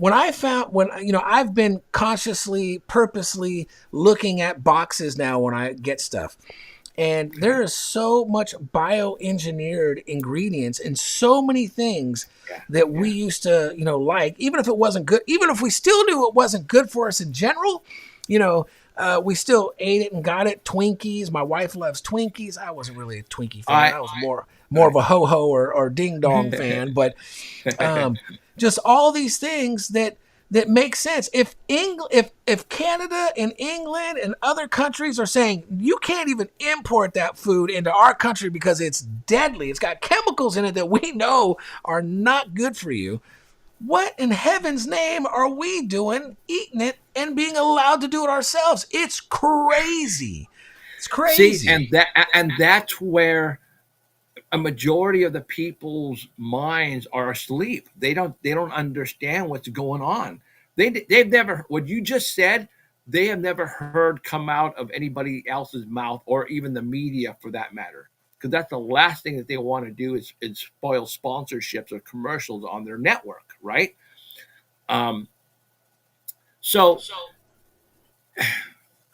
I've been consciously, purposely looking at boxes now when I get stuff. And there is so much bioengineered ingredients in so many things that we used to, like, even if it wasn't good, even if we still knew it wasn't good for us in general, we still ate it and got it. Twinkies. My wife loves Twinkies. I wasn't really a Twinkie fan. I was more of a ho-ho or ding-dong fan. But just all these things that make sense. If Canada and England and other countries are saying you can't even import that food into our country because it's deadly, it's got chemicals in it that we know are not good for you, what in heaven's name are we doing eating it and being allowed to do it ourselves? It's crazy. It's crazy.
See, and that's where a majority of the people's minds are asleep. They don't understand what's going on. They've never, what you just said, they have never heard come out of anybody else's mouth, or even the media for that matter. Because that's the last thing that they want to do is spoil sponsorships or commercials on their network, right? So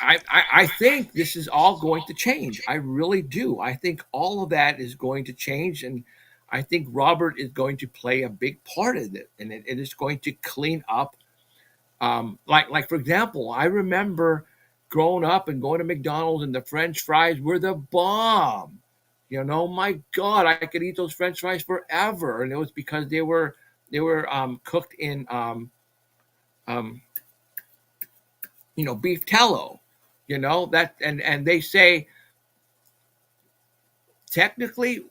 I think this is all going to change. I really do. I think all of that is going to change, and I think Robert is going to play a big part in it, and it is going to clean up. Like for example, I remember growing up and going to McDonald's, and the French fries were the bomb. My God, I could eat those French fries forever, and it was because they were cooked in beef tallow. That, and they say technically,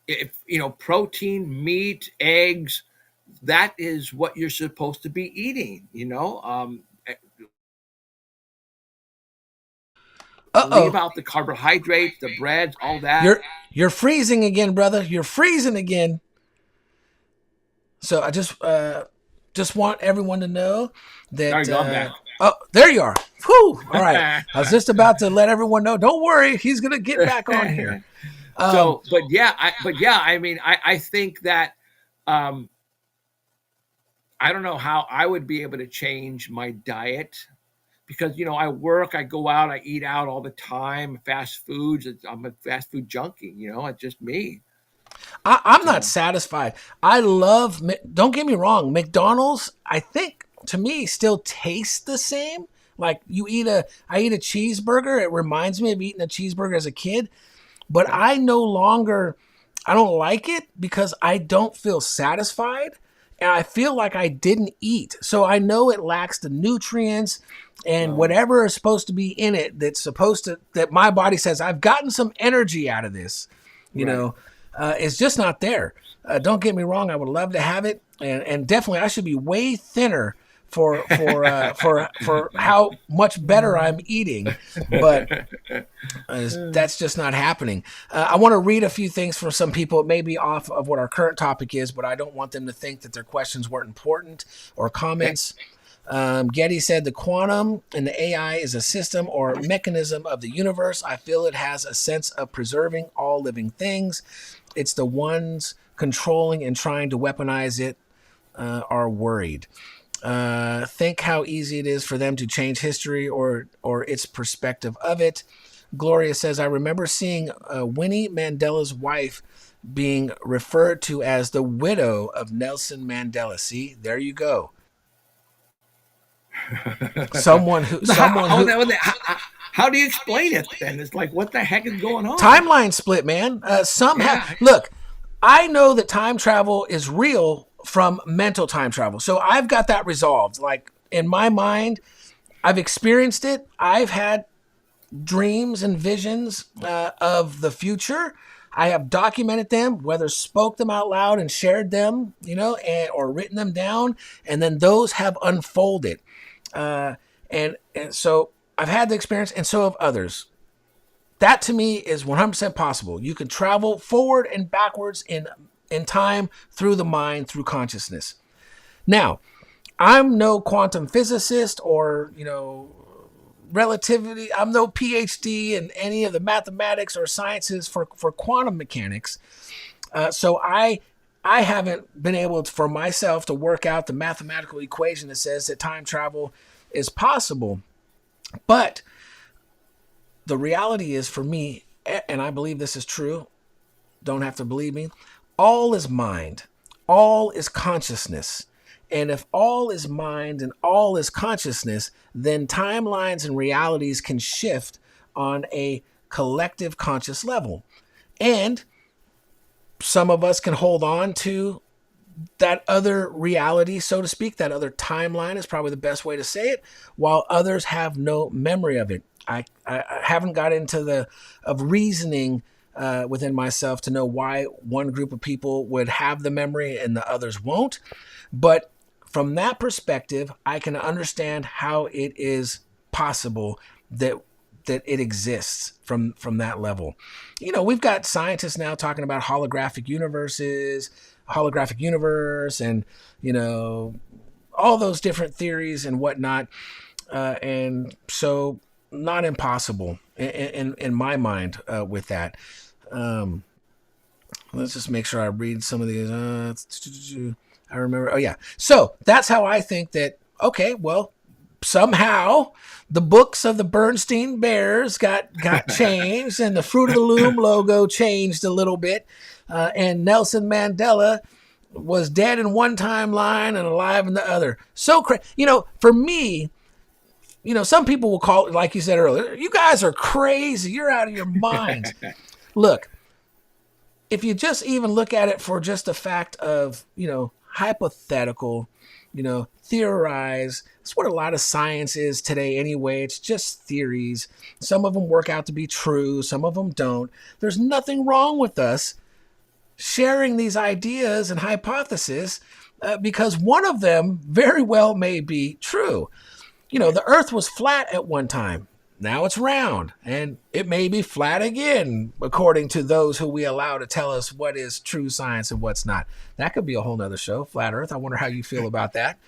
if protein, meat, eggs, that is what you're supposed to be eating. Leave out the carbohydrates, the breads, all that.
You're freezing again, brother. You're freezing again. So I just want everyone to know that.
Sorry, I'm back.
Oh, there you are. Whew. All right. I was just about to let everyone know. Don't worry, he's gonna get back on here.
I think that I don't know how I would be able to change my diet, because I work, I go out, I eat out all the time, fast foods. I'm a fast food junkie. It's just me.
I'm not satisfied. I love. Don't get me wrong. McDonald's, I think, to me, still tastes the same. Like I eat a cheeseburger. It reminds me of eating a cheeseburger as a kid, but I don't like it because I don't feel satisfied. And I feel like I didn't eat. So I know it lacks the nutrients and whatever is supposed to be in it that my body says, I've gotten some energy out of this, it's just not there. Don't get me wrong. I would love to have it. And definitely I should be way thinner for how much better I'm eating, but that's just not happening. I want to read a few things from some people. It may be off of what our current topic is, but I don't want them to think that their questions weren't important or comments. Getty said the quantum and the AI is a system or mechanism of the universe. I feel it has a sense of preserving all living things. It's the ones controlling and trying to weaponize it are worried. Think how easy it is for them to change history or its perspective of it. Gloria says, I remember seeing Winnie Mandela's wife being referred to as the widow of Nelson Mandela. See, there you go. Someone who
how do you explain it then? It's like, what the heck is going on?
Timeline split, man. Somehow, look, I know that time travel is real from mental time travel. So I've got that resolved. Like in my mind, I've experienced it. I've had dreams and visions of the future. I have documented them, whether spoke them out loud and shared them, or written them down. And then those have unfolded. And so I've had the experience, and so have others. That to me is 100% possible. You can travel forward and backwards in time through the mind, through consciousness. Now, I'm no quantum physicist or, relativity. I'm no PhD in any of the mathematics or sciences for quantum mechanics. So I haven't been able to, for myself to work out the mathematical equation that says that time travel is possible. But the reality is, for me, and I believe this is true, don't have to believe me, all is mind, all is consciousness. And if all is mind and all is consciousness, then timelines and realities can shift on a collective conscious level. And some of us can hold on to that other reality, so to speak, that other timeline is probably the best way to say it, while others have no memory of it. I haven't got into of reasoning within myself to know why one group of people would have the memory and the others won't. But from that perspective, I can understand how it is possible that it exists from that level. We've got scientists now talking about holographic universe, and all those different theories and whatnot. And so not impossible in my mind with that. Let's just make sure I read some of these. I remember. Oh, yeah. So that's how I think that, okay, well, somehow the books of the Bernstein Bears got changed and the Fruit of the Loom logo changed a little bit. And Nelson Mandela was dead in one timeline and alive in the other. So, for me, some people will call it, like you said earlier, you guys are crazy. You're out of your minds. Look, if you just even look at it for just the fact of, hypothetical, theorize. It's what a lot of science is today anyway. It's just theories. Some of them work out to be true. Some of them don't. There's nothing wrong with us sharing these ideas and hypotheses because one of them very well may be true. The earth was flat at one time. Now it's round, and it may be flat again, according to those who we allow to tell us what is true science and what's not. That could be a whole nother show, Flat Earth. I wonder how you feel about that.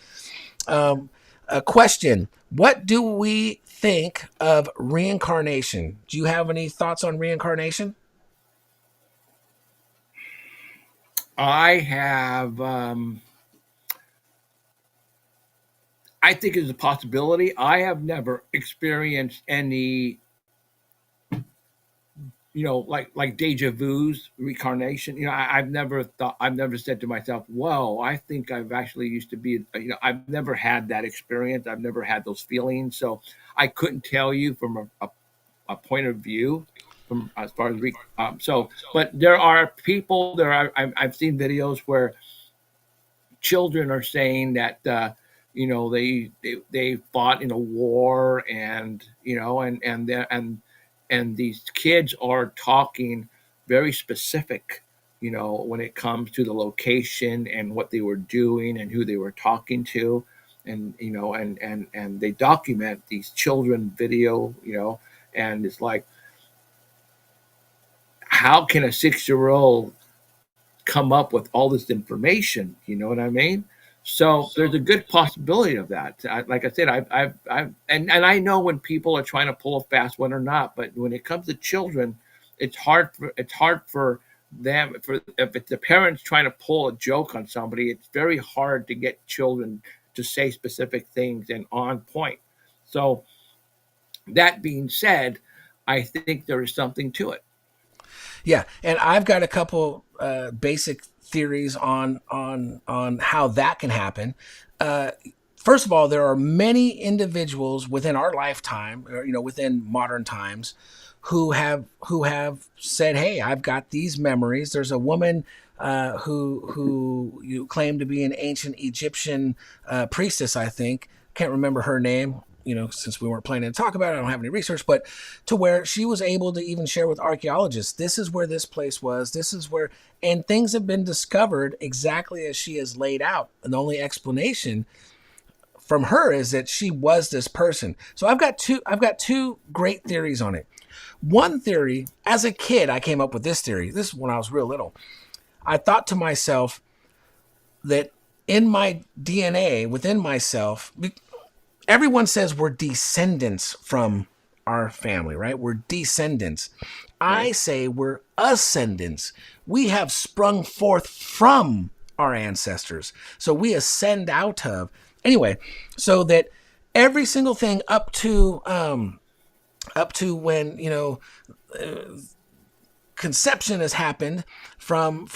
A question. What do we think of reincarnation? Do you have any thoughts on reincarnation?
I have... I think it's a possibility. I have never experienced any, like deja vu's, reincarnation. I've never said to myself, "Whoa, I think I've actually used to be." I've never had that experience. I've never had those feelings, so I couldn't tell you from a point of view, from as far as But there are people. I've seen videos where children are saying that. They fought in a war, and these kids are talking very specific, when it comes to the location and what they were doing and who they were talking to. and and they document these children video, and it's like, how can a 6-year-old come up with all this information? You know what I mean? So there's a good possibility of that. Like I said, and I know when people are trying to pull a fast one or not, but when it comes to children, it's hard for them. For if it's the parents trying to pull a joke on somebody, it's very hard to get children to say specific things and on point. So that being said, I think there is something to it.
Yeah, and I've got a couple basic theories on how that can happen. First of all, there are many individuals within our lifetime, or, within modern times, who have said, "Hey, I've got these memories." There's a woman who you claim to be an ancient Egyptian priestess. I think, can't remember her name. Since we weren't planning to talk about it, I don't have any research, but to where she was able to even share with archaeologists, this is where this place was, this is where, and things have been discovered exactly as she has laid out. And the only explanation from her is that she was this person. So I've got two great theories on it. One theory, as a kid, I came up with this theory. This is when I was real little. I thought to myself that in my DNA, within myself, everyone says we're descendants from our family, right? We're descendants. I say we're ascendants. We have sprung forth from our ancestors. So we ascend out of. Anyway, so that every single thing up to when, conception has happened from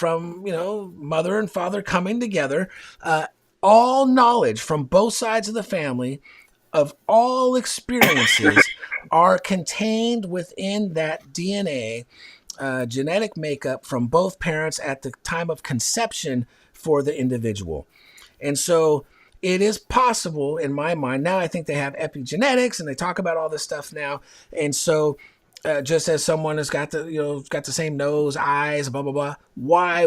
mother and father coming together, all knowledge from both sides of the family of all experiences are contained within that DNA genetic makeup from both parents at the time of conception for the individual. And so it is possible in my mind. Now I think they have epigenetics and they talk about all this stuff now. And so just as someone has got the same nose, eyes, blah, blah, blah,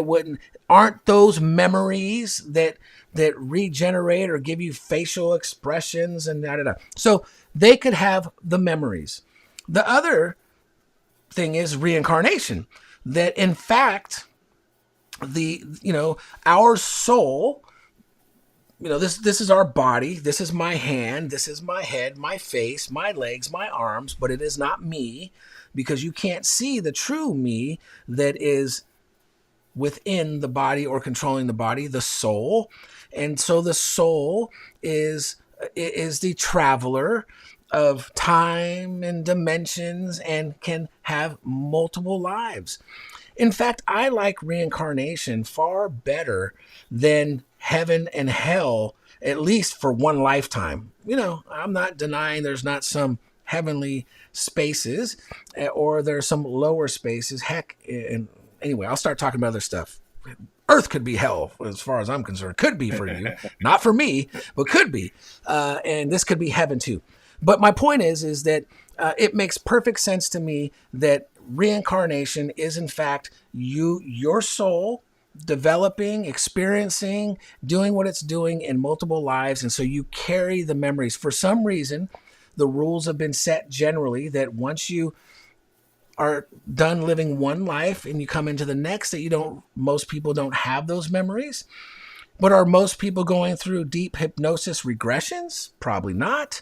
aren't those memories that regenerate or give you facial expressions and da da da? So they could have the memories. The other thing is reincarnation, that in fact, our soul, this is our body, this is my hand, this is my head, my face, my legs, my arms, but it is not me, because you can't see the true me that is within the body or controlling the body, the soul. And so the soul is the traveler of time and dimensions and can have multiple lives. In fact, I like reincarnation far better than heaven and hell, at least for one lifetime. I'm not denying there's not some heavenly spaces or there's some lower spaces. Heck, and anyway, I'll start talking about other stuff. Earth could be hell, as far as I'm concerned. Could be for you. Not for me, but could be. And this could be heaven too. But my point is that it makes perfect sense to me that reincarnation is in fact your soul developing, experiencing, doing what it's doing in multiple lives. And so you carry the memories. For some reason, the rules have been set generally that once you are done living one life and you come into the next, that most people don't have those memories. But are most people going through deep hypnosis regressions? Probably not.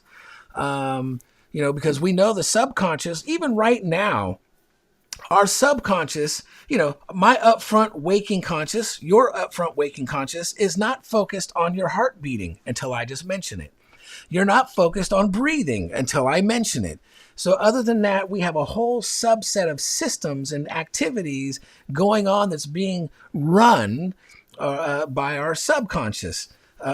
Because we know the subconscious, even right now, our subconscious, my upfront waking conscious, your upfront waking conscious is not focused on your heart beating until I just mention it. You're not focused on breathing until I mention it. So other than that, we have a whole subset of systems and activities going on that's being run by our subconscious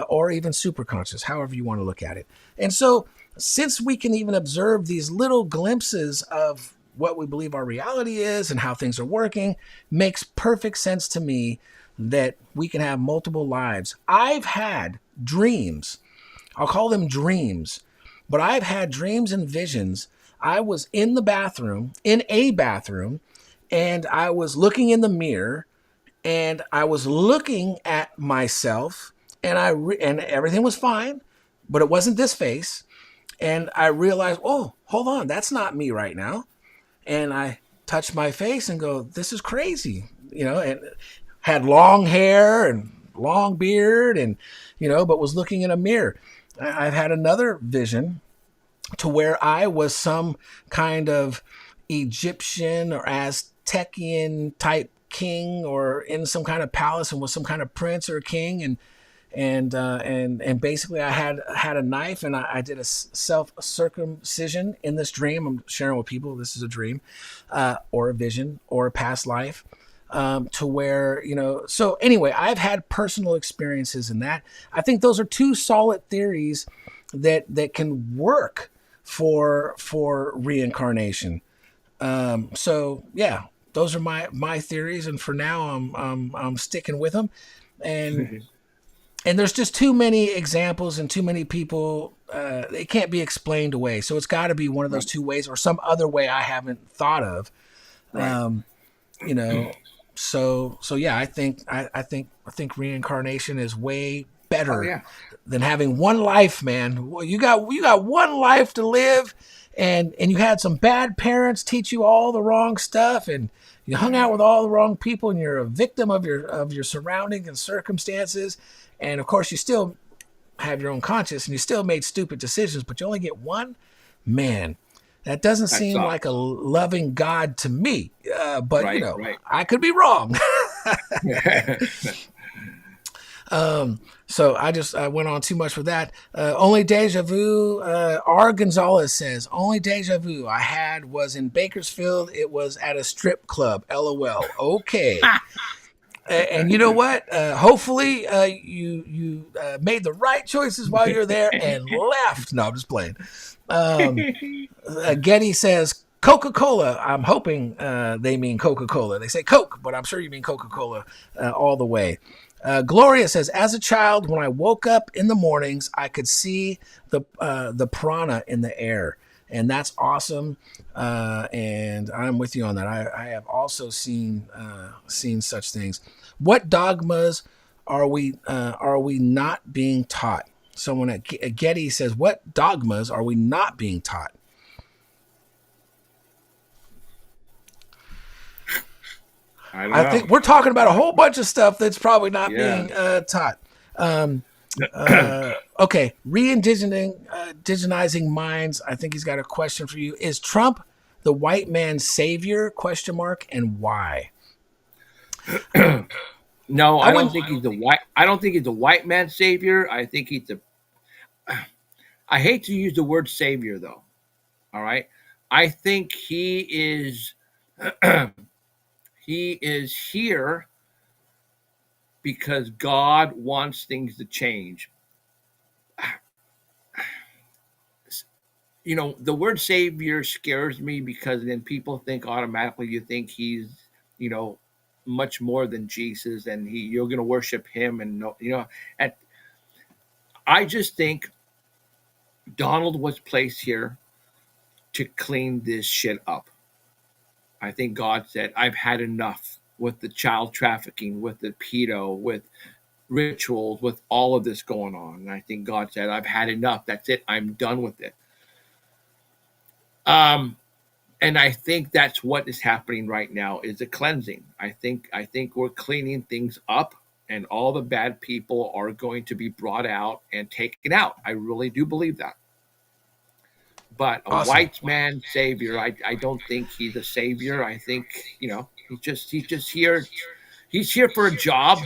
or even superconscious, however you want to look at it. And so since we can even observe these little glimpses of what we believe our reality is and how things are working, makes perfect sense to me that we can have multiple lives. I've had dreams. I'll call them dreams, but I've had dreams and visions. I was in a bathroom, and I was looking in the mirror, and I was looking at myself, and and everything was fine. but it wasn't this face. And I realized, oh, hold on, that's not me right now. And I touched my face and go, this is crazy, and had long hair and long beard and, but was looking in a mirror. I've had another vision to where I was some kind of Egyptian or Aztecian type king or in some kind of palace and was some kind of prince or king. And basically I had a knife and I did a self circumcision in this dream. I'm sharing with people, this is a dream, or a vision or a past life, to where, so anyway, I've had personal experiences in that. I think those are two solid theories that can work for reincarnation. So yeah, those are my theories. And for now I'm sticking with them. And there's just too many examples and too many people. It can't be explained away. So it's got to be one of those two ways or some other way I haven't thought of. Right. So yeah, I think reincarnation is way better than having one life, man. Well, you got one life to live, and you had some bad parents teach you all the wrong stuff, and you hung out with all the wrong people, and you're a victim of your surroundings and circumstances. And of course, you still have your own conscience and you still made stupid decisions, but you only get one. Man, that doesn't seem like a loving God to me. But I could be wrong. So I went on too much with that. Only deja vu. R. Gonzalez says, only deja vu I had was in Bakersfield. It was at a strip club. LOL. Okay. And you know what? Hopefully you made the right choices while you're there and left. No, I'm just playing. Getty says Coca-Cola. I'm hoping they mean Coca-Cola. They say Coke, but I'm sure you mean Coca-Cola all the way. Gloria says, as a child, when I woke up in the mornings, I could see the prana in the air. And that's awesome. And I'm with you on that. I have also seen such things. What dogmas are we not being taught? Someone at Getty says, what dogmas are we not being taught? I think we're talking about a whole bunch of stuff that's probably not being taught. Okay, re-indigenizing minds. I think he's got a question for you. Is Trump the white man's savior? ? And why?
No, I don't think he's the white. I don't think he's the white man's savior. I think he's the. I hate to use the word savior, though. All right, I think he is. He is here because God wants things to change. The word savior scares me because then people think automatically you think he's, much more than Jesus and you're going to worship him. And, and I just think Donald was placed here to clean this shit up. I think God said, I've had enough with the child trafficking, with the pedo, with rituals, with all of this going on. And I think God said, I've had enough. That's it. I'm done with it. And I think that's what is happening right now is a cleansing. I think we're cleaning things up and all the bad people are going to be brought out and taken out. I really do believe that. But a white man savior, I don't think he's a savior. I think, he's just here. He's here for a job,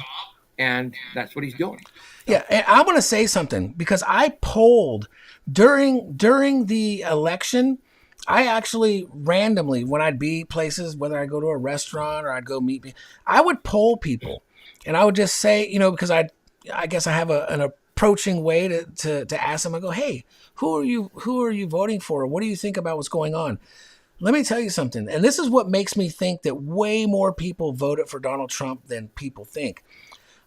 and that's what he's doing.
Yeah, and I'm going to say something because I polled during the election. I actually randomly, when I'd be places, whether I go to a restaurant or I'd go meet people, I would poll people, and I would just say, because I guess I have an approaching way to ask them. I go, hey, who are you voting for? What do you think about what's going on? Let me tell you something. And this is what makes me think that way more people voted for Donald Trump than people think.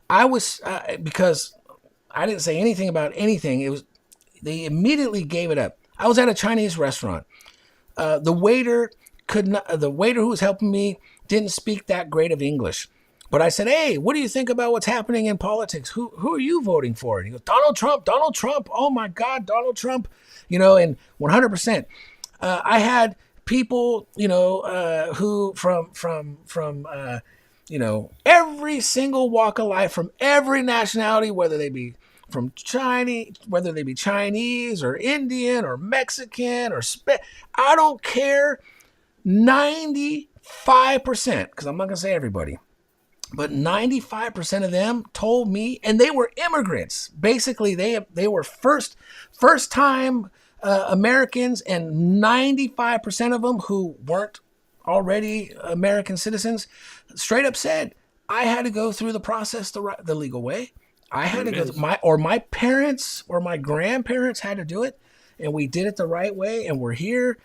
I was, because I didn't say anything about anything. They immediately gave it up. I was at a Chinese restaurant. The waiter who was helping me didn't speak that great of English. But I said, hey, what do you think about what's happening in politics? Who are you voting for? And he goes, Donald Trump, Donald Trump. Oh my God, Donald Trump. And 100%. I had people, who from every single walk of life, from every nationality, whether they be Chinese or Indian or Mexican or I don't care. 95%, because I'm not going to say everybody, but 95% of them told me, and they were immigrants. Basically, they were first time Americans, and 95% of them who weren't already American citizens straight up said, I had to go through the process the legal way. I had to go my parents or my grandparents had to do it, and we did it the right way, and we're here,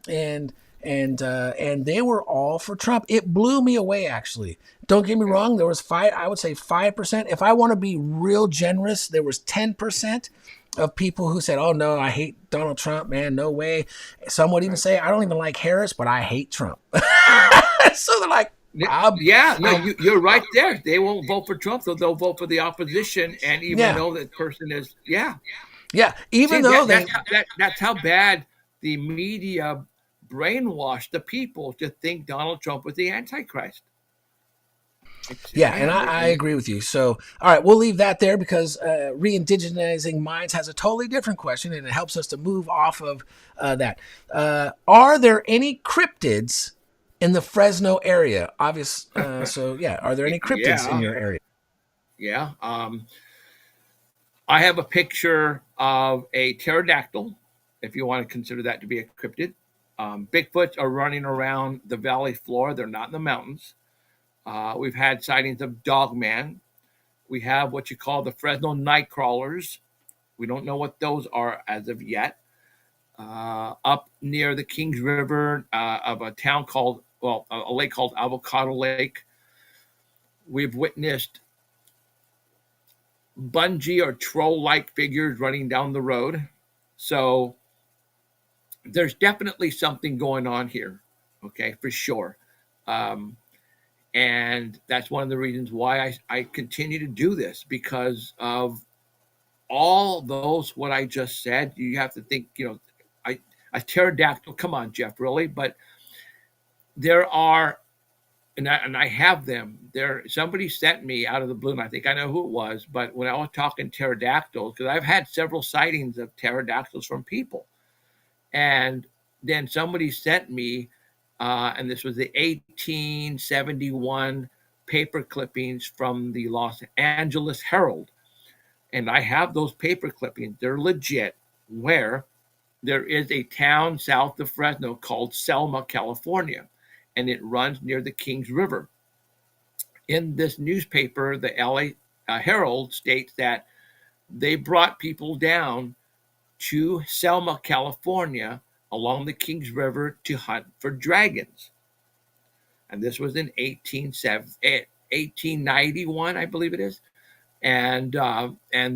and they were all for Trump. It blew me away, actually. Don't get me wrong. There was I would say 5%. If I want to be real generous, there was 10% of people who said, oh no, I hate Donald Trump, man. No way. Some would even say, I don't even like Harris, but I hate Trump. So they're like,
you're right there. They won't vote for Trump, so they'll vote for the opposition, and even though that person is,
even
that's how bad the media brainwashed the people to think Donald Trump was the Antichrist.
And I agree with you. So, all right, we'll leave that there, because re-indigenizing minds has a totally different question, and it helps us to move off of that. Are there any cryptids in the Fresno area? Are there any cryptids in your area?
Yeah. I have a picture of a pterodactyl, if you want to consider that to be a cryptid. Bigfoots are running around the valley floor. They're not in the mountains. We've had sightings of dogman. We have what you call the Fresno night crawlers. We don't know what those are as of yet. Up near the Kings River of a town called, a lake called Avocado Lake, we've witnessed bungee or troll-like figures running down the road. So there's definitely something going on here, okay, for sure. And that's one of the reasons why I continue to do this, because of all those, what I just said. You have to think, a pterodactyl, come on, Jeff, really? But there are, and I have them. Somebody sent me out of the blue, and I think I know who it was, but when I was talking pterodactyls, because I've had several sightings of pterodactyls from people. And then somebody sent me, and this was the 1871 paper clippings from the Los Angeles Herald. And I have those paper clippings. They're legit, where there is a town south of Fresno called Selma, California, and it runs near the Kings River. In this newspaper, the LA Herald states that they brought people down to Selma, California, along the Kings River to hunt for dragons. And this was in 1891, I believe it is. And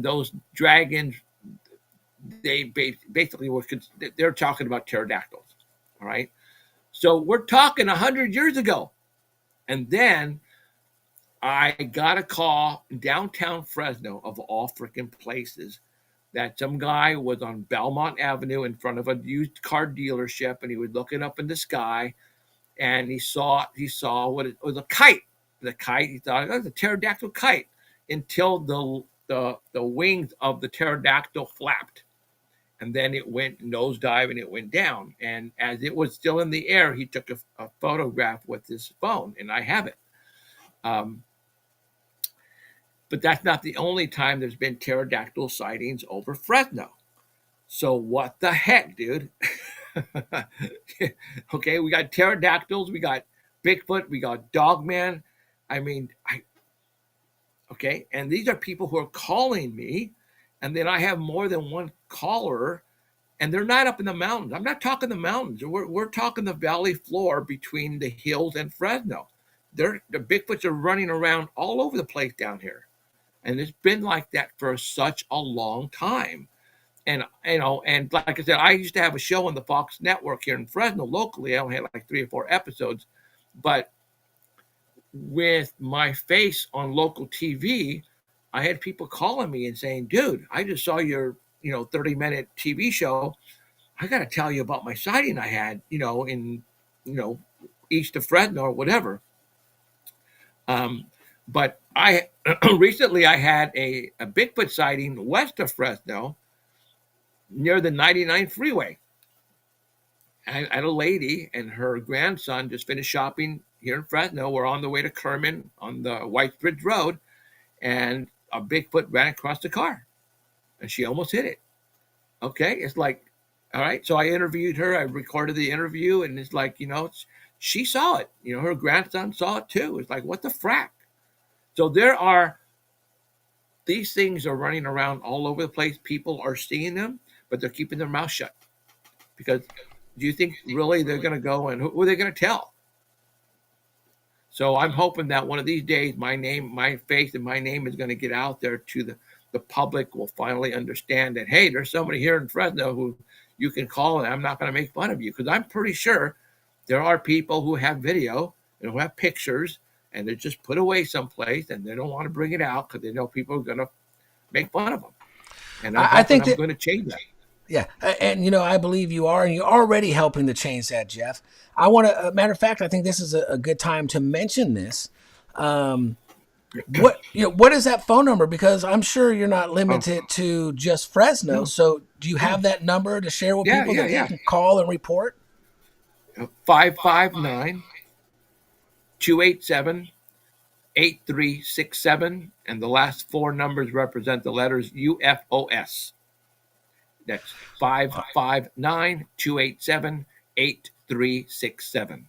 those dragons, they basically they're talking about pterodactyls. All right. So we're talking 100 years ago. And then I got a call in downtown Fresno, of all freaking places, that some guy was on Belmont Avenue in front of a used car dealership, and he was looking up in the sky, and he saw what it was, a kite. The kite, he thought it was a pterodactyl kite, until the wings of the pterodactyl flapped, and then it went nosedive and it went down. And as it was still in the air, he took a photograph with his phone, and I have it. But that's not the only time there's been pterodactyl sightings over Fresno. So what the heck, dude? Okay, we got pterodactyls, we got Bigfoot, we got dogman. Okay, and these are people who are calling me, and then I have more than one caller, and they're not up in the mountains. I'm not talking the mountains. We're talking the valley floor between the hills and Fresno. The Bigfoots are running around all over the place down here. And it's been like that for such a long time. And, and like I said, I used to have a show on the Fox network here in Fresno locally. I only had like 3 or 4 episodes. But with my face on local TV, I had people calling me and saying, "Dude, I just saw your 30-minute TV show. I got to tell you about my sighting I had in you know east of Fresno or whatever." But I recently I had a Bigfoot sighting west of Fresno near the 99 freeway. I had a lady and her grandson just finished shopping here in Fresno. We're on the way to Kerman on the White Bridge Road, and a Bigfoot ran across the car, and she almost hit it. Okay, it's like, all right. So I interviewed her. I recorded the interview, and it's like, she saw it. Her grandson saw it too. It's like, what the frack? So these things are running around all over the place. People are seeing them, but they're keeping their mouth shut. Because do you think really they're going to go, and who are they going to tell? So I'm hoping that one of these days, my name, my face, and my name is going to get out there to the public. Will finally understand that, hey, there's somebody here in Fresno who you can call, and I'm not going to make fun of you, because I'm pretty sure there are people who have video and who have pictures, and they're just put away someplace, and they don't want to bring it out because they know people are going to make fun of them. And I think I'm going to change that.
Yeah, and I believe you are, and you're already helping to change that, Jeff. I want to, matter of fact, I think this is a good time to mention this. What is that phone number? Because I'm sure you're not limited to just Fresno. No. So do you have that number to share with people that they can call and report?
559-287-8367, and the last four numbers represent the letters UFOS. That's 559-287-8367.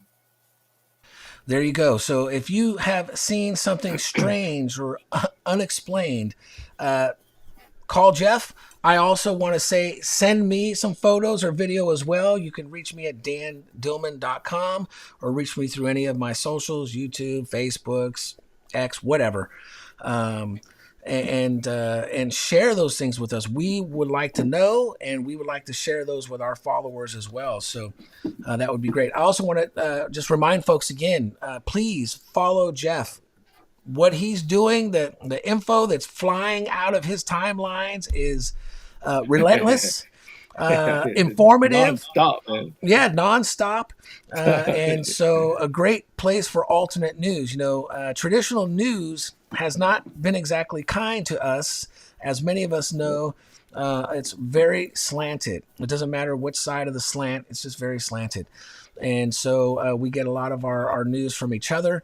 There you go. So if you have seen something strange or unexplained, call Jeff. I also want to say, send me some photos or video as well. You can reach me at dandillman.com or reach me through any of my socials, YouTube, Facebooks, X, whatever. And share those things with us. We would like to know, and we would like to share those with our followers as well. So that would be great. I also want to just remind folks again, please follow Jeff. What he's doing, the info that's flying out of his timelines is relentless, informative.
Non-stop, man.
Yeah, nonstop. And so a great place for alternate news. Traditional news has not been exactly kind to us. As many of us know, it's very slanted. It doesn't matter which side of the slant, it's just very slanted. And so we get a lot of our news from each other.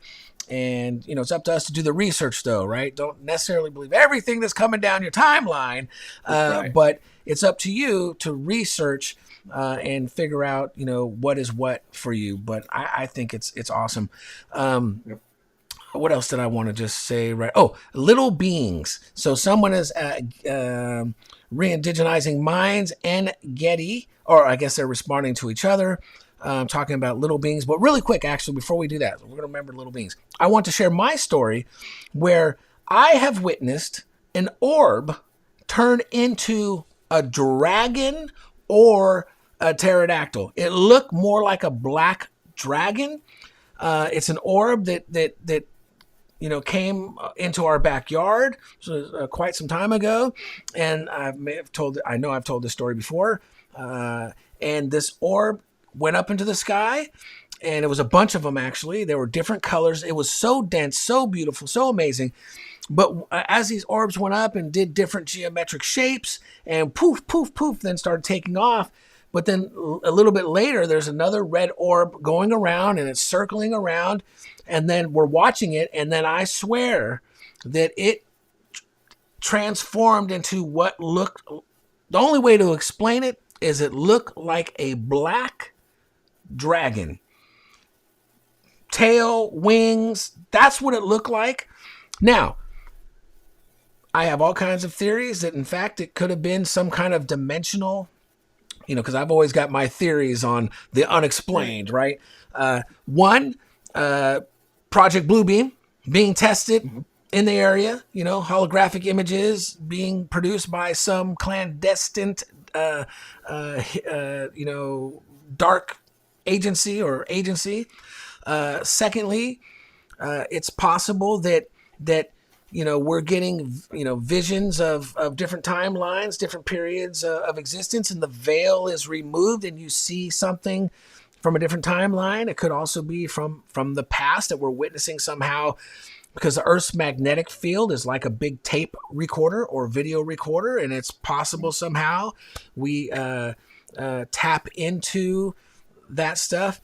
And, it's up to us to do the research, though, right? Don't necessarily believe everything that's coming down your timeline, right. But it's up to you to research and figure out, what is what for you. But I think it's awesome. Yep. What else did I want to just say? Right? Oh, little beings. So someone is re-indigenizing minds and Getty, or I guess they're responding to each other. Talking about little beings. But really quick, actually, before we do that, we're going to remember little beings. I want to share my story where I have witnessed an orb turn into a dragon or a pterodactyl. It looked more like a black dragon. It's an orb that came into our backyard quite some time ago. And I know I've told this story before. And this orb went up into the sky, and it was a bunch of them, actually. There were different colors. It was so dense, so beautiful, so amazing. But as these orbs went up and did different geometric shapes, and poof, poof, poof, then started taking off. But then a little bit later, there's another red orb going around, and it's circling around. And then we're watching it, and then I swear that it transformed into what looked... The only way to explain it is it looked like a black dragon. Tail, wings, that's what it looked like. Now, I have all kinds of theories that, in fact, it could have been some kind of dimensional, because I've always got my theories on the unexplained, right? One, Project Bluebeam being tested in the area, holographic images being produced by some clandestine, dark agency. Secondly, It's possible that we're getting visions of different timelines, different periods of existence, and the veil is removed, and you see something from a different timeline. It could also be from the past that we're witnessing somehow, because the Earth's magnetic field is like a big tape recorder or video recorder, and it's possible somehow we tap into that stuff.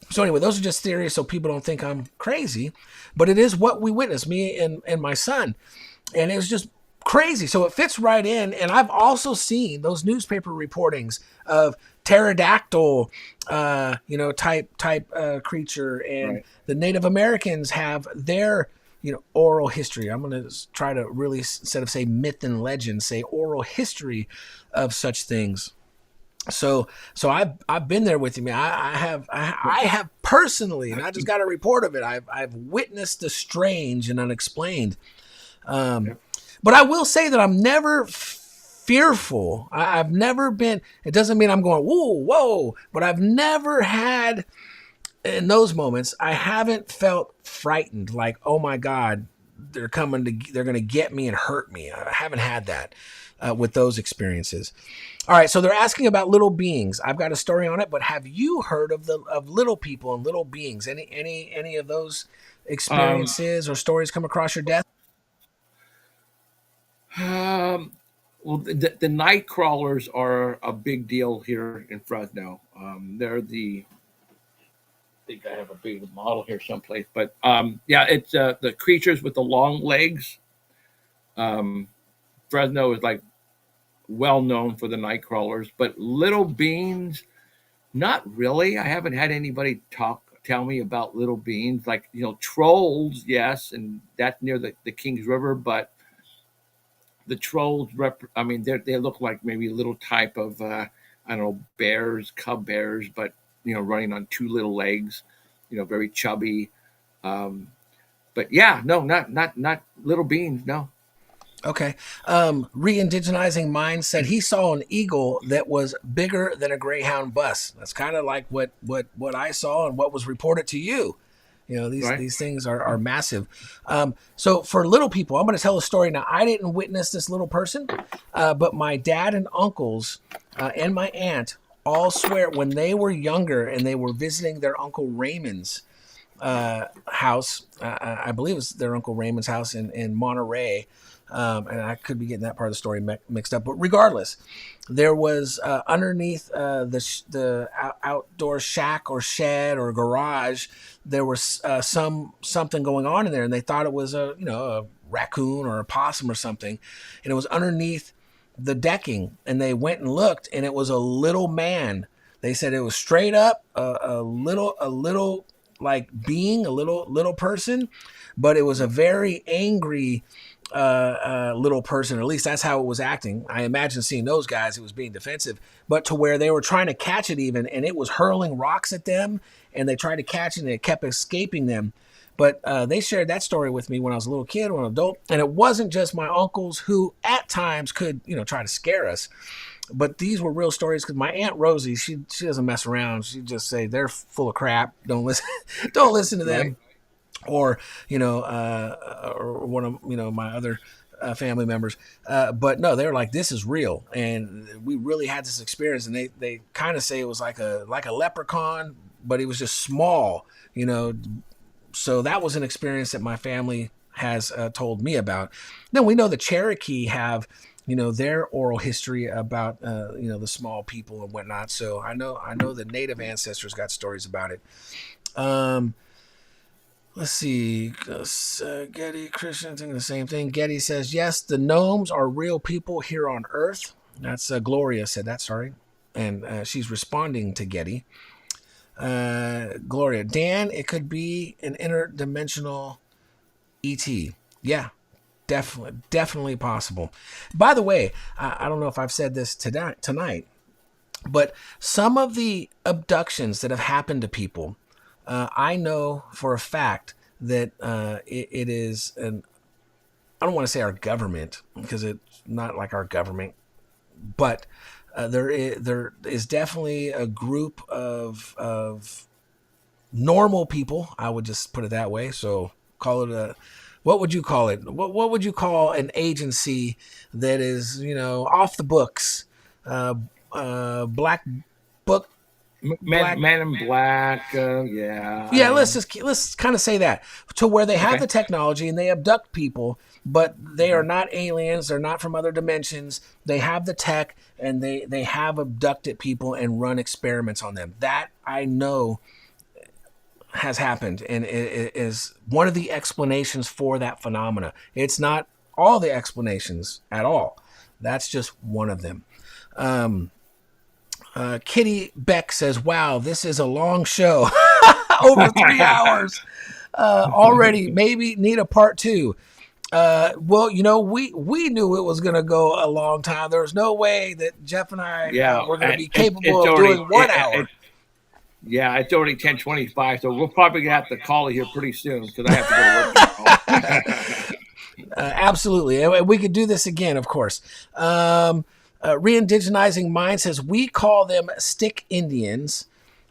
So anyway, those are just theories, so people don't think I'm crazy, but it is what we witnessed, me and my son, and it was just crazy. So it fits right in. And I've also seen those newspaper reportings of pterodactyl, type creature, and
Right.
the Native Americans have their oral history. I'm going to try to really, instead of say myth and legend, say oral history of such things. So I've been there with you, man. I have personally, and I just got a report of it. I've witnessed the strange and unexplained. But I will say that I'm never fearful. I've never been. It doesn't mean I'm going whoa, but I've never had, in those moments, I haven't felt frightened. Like, oh my God, they're going to get me and hurt me. I haven't had that with those experiences. All right, so they're asking about little beings. I've got a story on it, but have you heard of little people and little beings? Any of those experiences or stories come across your desk?
Well, the night crawlers are a big deal here in Fresno. They're the, I think I have a big model here someplace, but yeah, it's the creatures with the long legs. Fresno is like well known for the night crawlers, but little beings, not really. I haven't had anybody tell me about little beings. Like, trolls, yes, and that's near the Kings River, but the trolls I mean, they look like maybe a little type of I don't know, bears, cub bears, but running on two little legs, very chubby. But yeah, no, not little beings, no.
Okay. Re-indigenizing Mind said he saw an eagle that was bigger than a Greyhound bus. That's kind of like what I saw and what was reported to you.
Right.
These things are massive. So for little people, I'm going to tell a story. Now, I didn't witness this little person, but my dad and uncles and my aunt all swear when they were younger and they were visiting their Uncle Raymond's house. I believe it was their Uncle Raymond's house in Monterey. And I could be getting that part of the story mixed up, but regardless, there was underneath the outdoor shack or shed or garage, there was something going on in there, and they thought it was a raccoon or a possum or something, and it was underneath the decking, and they went and looked, and it was a little man. They said it was straight up a little like being, a little person, but it was a very angry little person. At least that's how it was acting. I imagine seeing those guys, it was being defensive, but to where they were trying to catch it even, and it was hurling rocks at them, and they tried to catch it and it kept escaping them. But they shared that story with me when I was a little kid or an adult, and it wasn't just my uncles who at times could try to scare us, but these were real stories. Because my Aunt Rosie, she doesn't mess around. She just say they're full of crap. Don't listen, don't listen to them. Right. Or or one of my other family members, but no, they were like, this is real, and we really had this experience. And they kind of say it was like a leprechaun, but it was just small, So that was an experience that my family has told me about. Then we know the Cherokee have their oral history about the small people and whatnot. So I know the native ancestors got stories about it. Let's see. Getty Christian thinking the same thing. Getty says, yes, the gnomes are real people here on Earth. That's Gloria said that, sorry. And she's responding to Getty. Gloria. Dan, it could be an interdimensional ET. Yeah, definitely possible. By the way, I don't know if I've said this tonight, but some of the abductions that have happened to people, I know for a fact that it is I don't want to say our government, because it's not like our government, but there is definitely a group of normal people. I would just put it that way. So call it a, what would you call it? What would you call an agency that is, off the books? Black book, black.
Man in Black. Yeah, I
Yeah,
mean,
let's kind of say that, to where they have
okay.
the technology and they abduct people, but they are not aliens. They're not from other dimensions. They have the tech and they have abducted people and run experiments on them. That I know has happened, and it is one of the explanations for that phenomena. It's not all the explanations at all. That's just one of them. Kitty Beck says, "Wow, this is a long show, over 3 hours already. Maybe need a part two." Well, we knew it was going to go a long time. There was no way that Jeff and I
Yeah,
were going to be
it's
capable of
already
doing 1 hour.
yeah, it's already 10:25, so we'll probably have to call it here pretty soon because I have to go to work tomorrow.
Absolutely. And we could do this again, of course. Re-indigenizing Mind says, we call them stick Indians.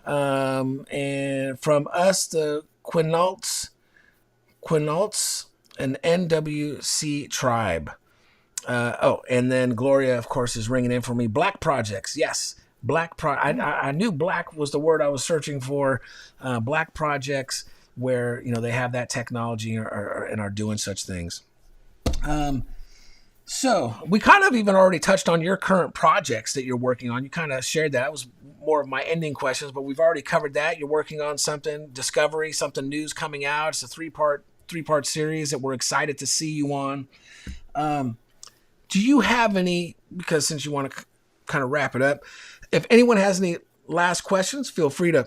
And from us, the Quinaults, an NWC tribe. And then Gloria, of course, is ringing in for me. Black projects. Yes. I knew black was the word I was searching for. Black projects where, they have that technology and are doing such things. So we kind of even already touched on your current projects that you're working on. You kind of shared that. That was more of my ending questions, but we've already covered that. You're working on something, Discovery, something news coming out. It's a three-part series that we're excited to see you on. Do you have any, because since you want to kind of wrap it up, if anyone has any last questions, feel free to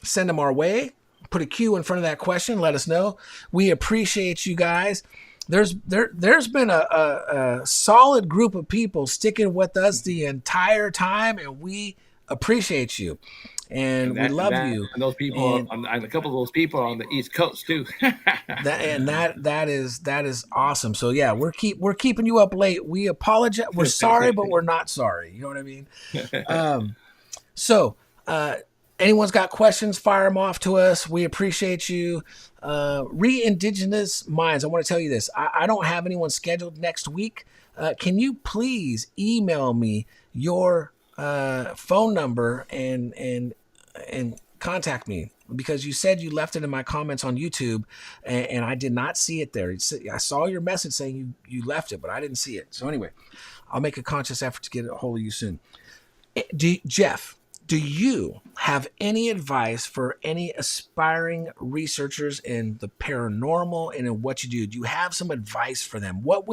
send them our way. Put a Q in front of that question. Let us know. We appreciate you guys. There's been a solid group of people sticking with us the entire time, and we appreciate you, and we love you.
And those people, and a couple of those people are on the East Coast too.
that is awesome. So yeah, we're keeping you up late. We apologize. We're sorry, but we're not sorry. You know what I mean? So anyone's got questions, fire them off to us. We appreciate you. Re-indigenous minds. I want to tell you this. I don't have anyone scheduled next week. Can you please email me your phone number and contact me? Because you said you left it in my comments on YouTube, and I did not see it there. I saw your message saying you left it, but I didn't see it. So anyway, I'll make a conscious effort to get a hold of you soon. Jeff, do you have any advice for any aspiring researchers in the paranormal and in what you do? Do you have some advice for them? What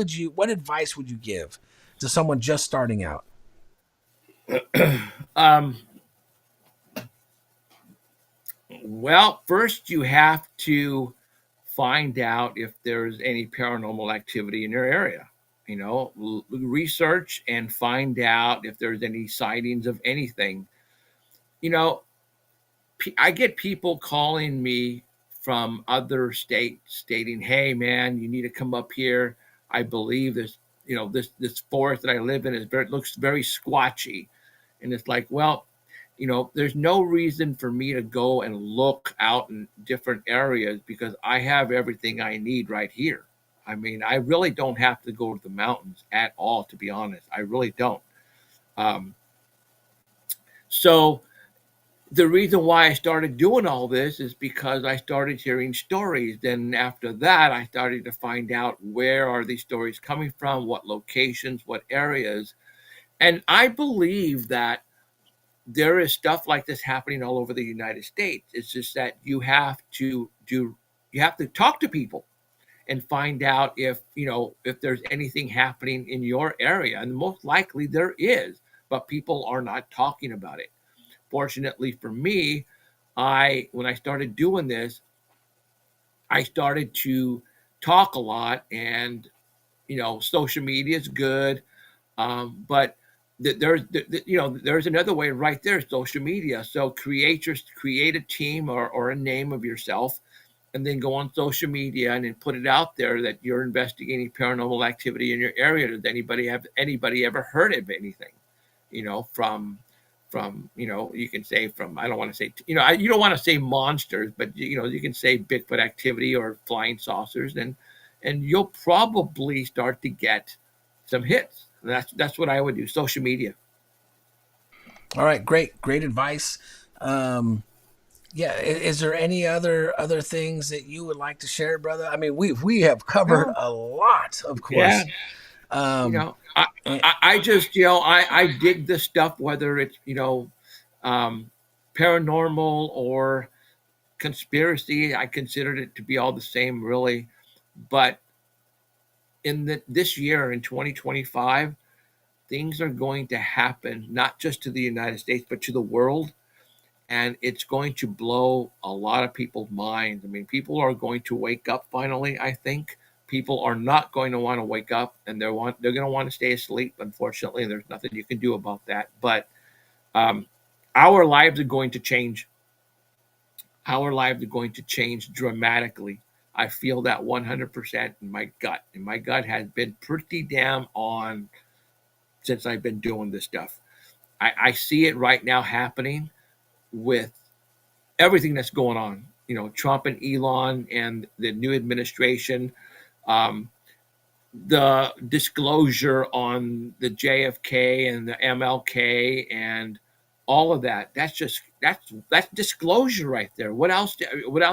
advice would you give to someone just starting out?
Well, first you have to find out if there's any paranormal activity in your area. Research and find out if there's any sightings of anything. I get people calling me from other states stating, "Hey, man, you need to come up here. I believe this forest that I live in looks very squatchy," and it's like, well, there's no reason for me to go and look out in different areas because I have everything I need right here. I mean, I really don't have to go to the mountains at all, to be honest. I really don't. Um, so the reason why I started doing all this is because I started hearing stories. Then after that, I started to find out where are these stories coming from, what locations, what areas. And I believe that there is stuff like this happening all over the United States. It's just that you have to talk to people and find out if there's anything happening in your area. And most likely there is, but people are not talking about it. Fortunately for me, when I started doing this, I started to talk a lot, and social media is good, but there's another way right there, social media. So create a team or a name of yourself, and then go on social media and then put it out there that you're investigating paranormal activity in your area. Does anybody ever heard of anything, from you can say from, I don't want to say, you don't want to say monsters, but you can say Bigfoot activity or flying saucers, and you'll probably start to get some hits. And that's what I would do. Social media.
All right, great advice. Yeah, is there any other things that you would like to share, brother? I mean, we have covered a lot, of course.
Yeah. I just I dig this stuff, whether it's paranormal or conspiracy. I considered it to be all the same, really. But in this year, in 2025, things are going to happen, not just to the United States, but to the world. And it's going to blow a lot of people's minds. I mean, people are going to wake up finally, I think. People are not going to want to wake up, and they're going to want to stay asleep, unfortunately. There's nothing you can do about that. But our lives are going to change. Our lives are going to change dramatically. I feel that 100% in my gut. And my gut has been pretty damn on since I've been doing this stuff. I see it right now happening with everything that's going on. Trump and Elon and the new administration, the disclosure on the JFK and the MLK and all of that. That's disclosure right there. What else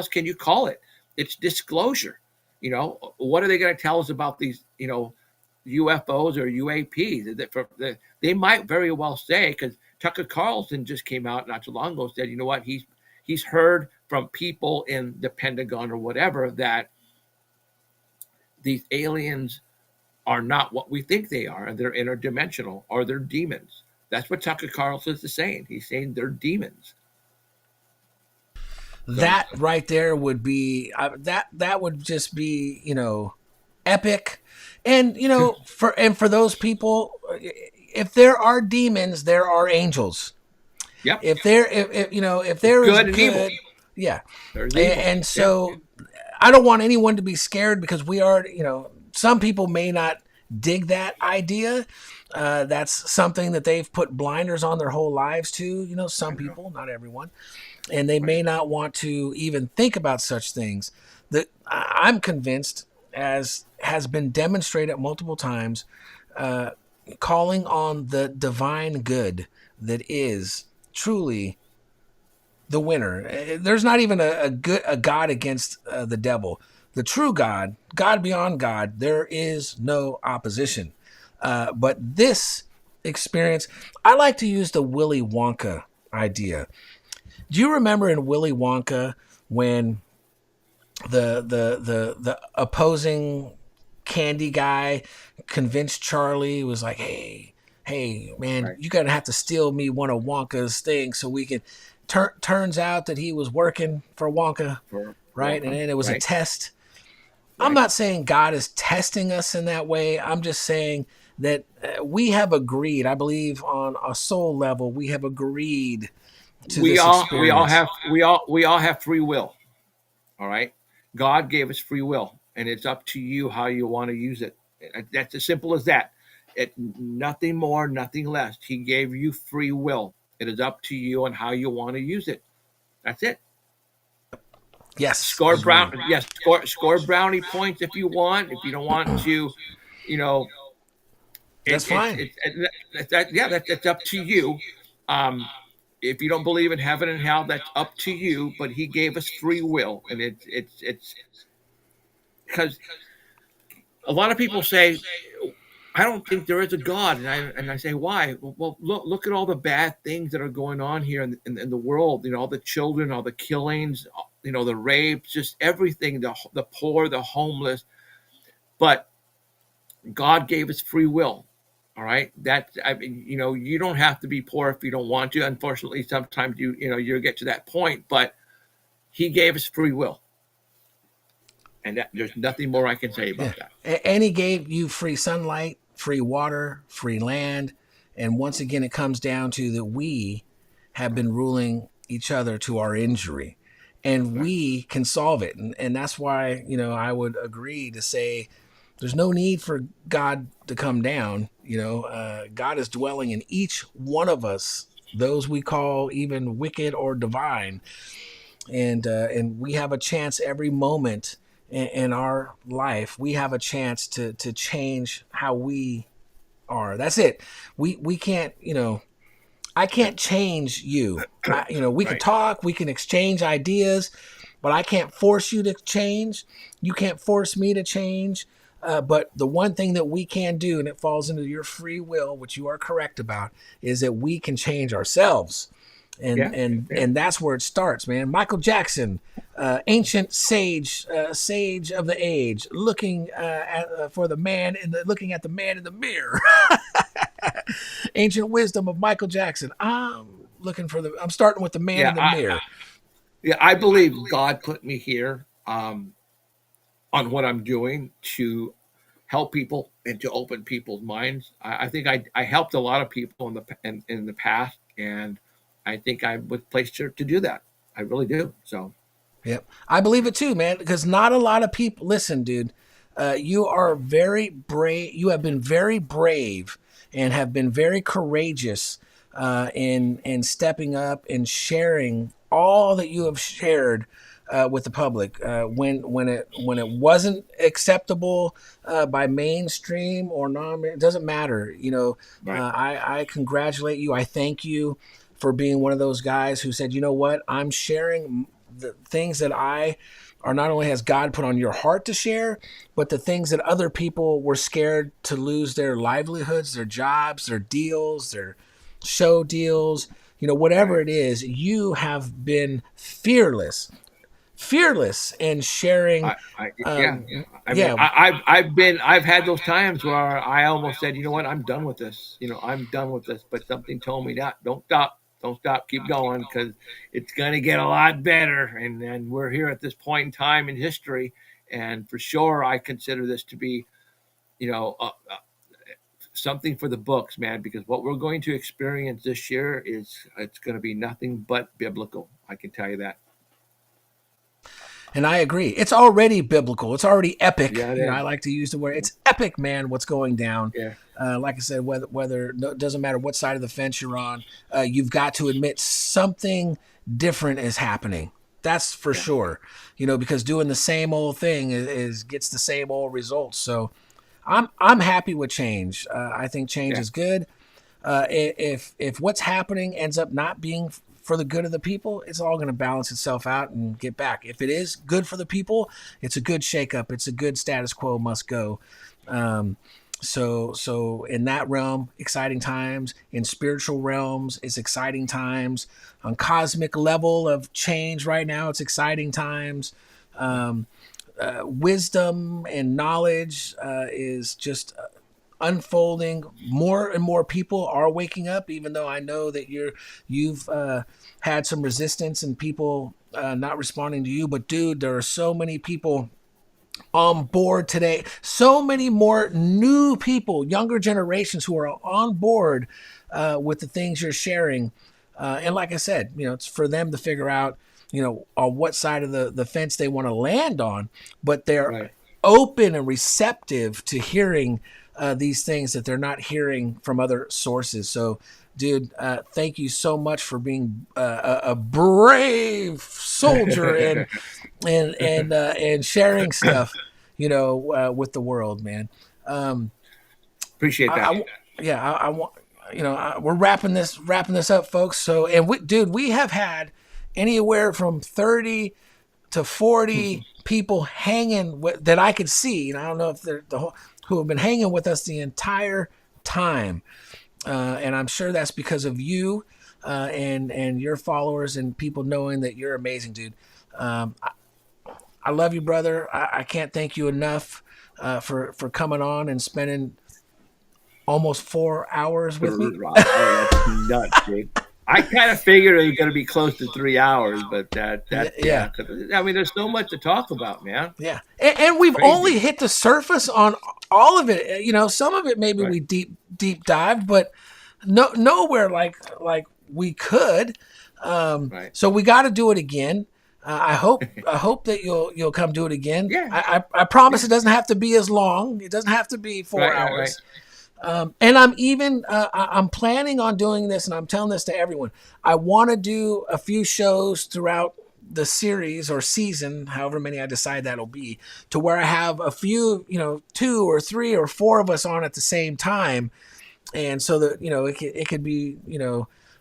can you call it? It's disclosure. What are they going to tell us about these, UFOs or UAPs? They might very well say, because Tucker Carlson just came out not too long ago, said, you know what, he's heard from people in the Pentagon or whatever that these aliens are not what we think they are, and they're interdimensional, or they're demons. That's what Tucker Carlson is saying. He's saying they're demons.
That right there would be that would just be epic, and for those people, if there are demons, there are angels.
Yep.
If there is
good and evil.
Yeah. And so I don't want anyone to be scared, because we are, some people may not dig that idea. That's something that they've put blinders on their whole lives to, some people, not everyone. And they may not want to even think about such things. That I'm convinced, as has been demonstrated multiple times, calling on the divine good that is truly the winner. There's not even a God against the devil. The true God beyond God, there is no opposition. But this experience, I like to use the Willy Wonka idea. Do you remember in Willy Wonka when the opposing candy guy convinced Charlie, was like, hey man, right, you're gonna have to steal me one of Wonka's things so we can. Turns out that he was working for Wonka, right? And then it was a test. Right. I'm not saying God is testing us in that way. I'm just saying that we have agreed, I believe on a soul level, we have agreed to this experience.
We all have free will. All right. God gave us free will, and it's up to you how you want to use it. That's as simple as that. Nothing more, nothing less. He gave you free will. It is up to you on how you want to use it. That's it.
Yes.
Score brownie points if you want. If you don't want to,
that's fine.
That's up to you. If you don't believe in heaven and hell, that's up to you. But he gave us free will, and it's because a lot of people say, I don't think there is a God, and I say, why? Well, look at all the bad things that are going on here in the world. All the children, all the killings, the rapes, just everything. The poor, the homeless. But God gave us free will. All right, you don't have to be poor if you don't want to. Unfortunately, sometimes you get to that point. But He gave us free will. And there's nothing more I can say about that.
And He gave you free sunlight, free water, free land. And once again, it comes down to that we have been ruling each other to our injury. And we can solve it. And that's why, I would agree to say there's no need for God to come down. God is dwelling in each one of us those we call even wicked or divine. And we have a chance every moment in our life. We have a chance to change how we are. That's it. We can't, I can't change you. We can talk, we can exchange ideas, but I can't force you to change. You can't force me to change. But the one thing that we can do, and it falls into your free will, which you are correct about, is that we can change ourselves. And that's where it starts, man. Michael Jackson, ancient sage of the age, looking for the man looking at the man in the mirror. Ancient wisdom of Michael Jackson. I'm starting with the man in the mirror.
I believe God put me here on what I'm doing to help people and to open people's minds. I think I helped a lot of people in the past, and I think I was placed here to do that. I really do. So,
yep, I believe it too, man. Because not a lot of people listen, dude. You are very brave. You have been very brave and have been very courageous in stepping up and sharing all that you have shared with the public when it wasn't acceptable by mainstream or non. It doesn't matter. I congratulate you. I thank you for being one of those guys who said, you know what, I'm sharing the things that are not only has God put on your heart to share, but the things that other people were scared to lose their livelihoods, their jobs, their deals, their show deals, whatever it is. You have been fearless in sharing.
I've had those times where I almost said, you know what, I'm done with this. I'm done with this. But something told me that don't stop, keep going, because it's going to get a lot better. And we're here at this point in time in history, and for sure, I consider this to be, something for the books, man. Because what we're going to experience this year it's going to be nothing but biblical. I can tell you that.
And I agree. It's already biblical. It's already epic.
Yeah,
I like to use the word. It's epic, man, what's going down.
Yeah.
Like I said, whether it doesn't matter what side of the fence you're on, you've got to admit something different is happening. That's for sure. Because doing the same old thing gets the same old results. So I'm happy with change. I think change is good. If what's happening ends up not being for the good of the people, it's all going to balance itself out and get back. If it is good for the people, it's a good shakeup. It's a good status quo must go. So in that realm, exciting times. In spiritual realms, it's exciting times. On cosmic level of change right now, it's exciting times. Wisdom and knowledge is just unfolding. More and more people are waking up, even though I know that you've had some resistance and people not responding to you. But dude, there are so many people on board today, so many more new people, younger generations who are on board with the things you're sharing. And like I said, it's for them to figure out, on what side of the fence they want to land on, but they're open and receptive to hearing these things that they're not hearing from other sources. So, dude, thank you so much for being a brave soldier and sharing stuff, with the world, man.
Appreciate that.
I want, we're wrapping this up, folks. So, and we have had anywhere from 30 to 40 people hanging that I could see, and I don't know if they're who have been hanging with us the entire time. And I'm sure that's because of you and your followers and people knowing that you're amazing, dude. I love you, brother. I can't thank you enough for coming on and spending almost 4 hours with me.
Oh, that's nuts, dude. I kind of figured it was going to be close to 3 hours, but yeah. I mean, there's so much to talk about, man.
Yeah, and we've only hit the surface on all of it. Some of it maybe we deep dived, but nowhere like we could. So we got to do it again. I hope that you'll come do it again.
Yeah.
I promise it doesn't have to be as long. It doesn't have to be 4 hours. And I'm planning on doing this, and I'm telling this to everyone. I want to do a few shows throughout the series or season, however many I decide that'll be, to where I have a few, 2 or 3 or 4 of us on at the same time. And so that, it could be,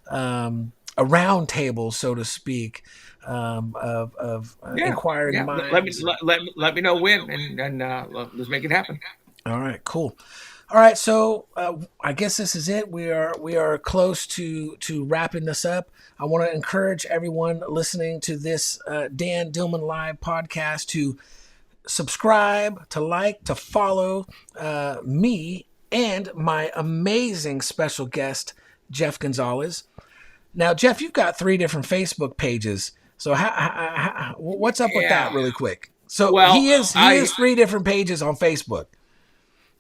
a round table, so to speak, of inquiring minds.
Let me know when, and let's make it happen.
All right, cool. All right, so I guess this is it. We are close to wrapping this up. I want to encourage everyone listening to this Dan Dillman Live podcast to subscribe, to like, to follow me and my amazing special guest, Jeff Gonzalez. Now, Jeff, you've got 3 different Facebook pages. So what's up with that really quick? So he is 3 different pages on Facebook.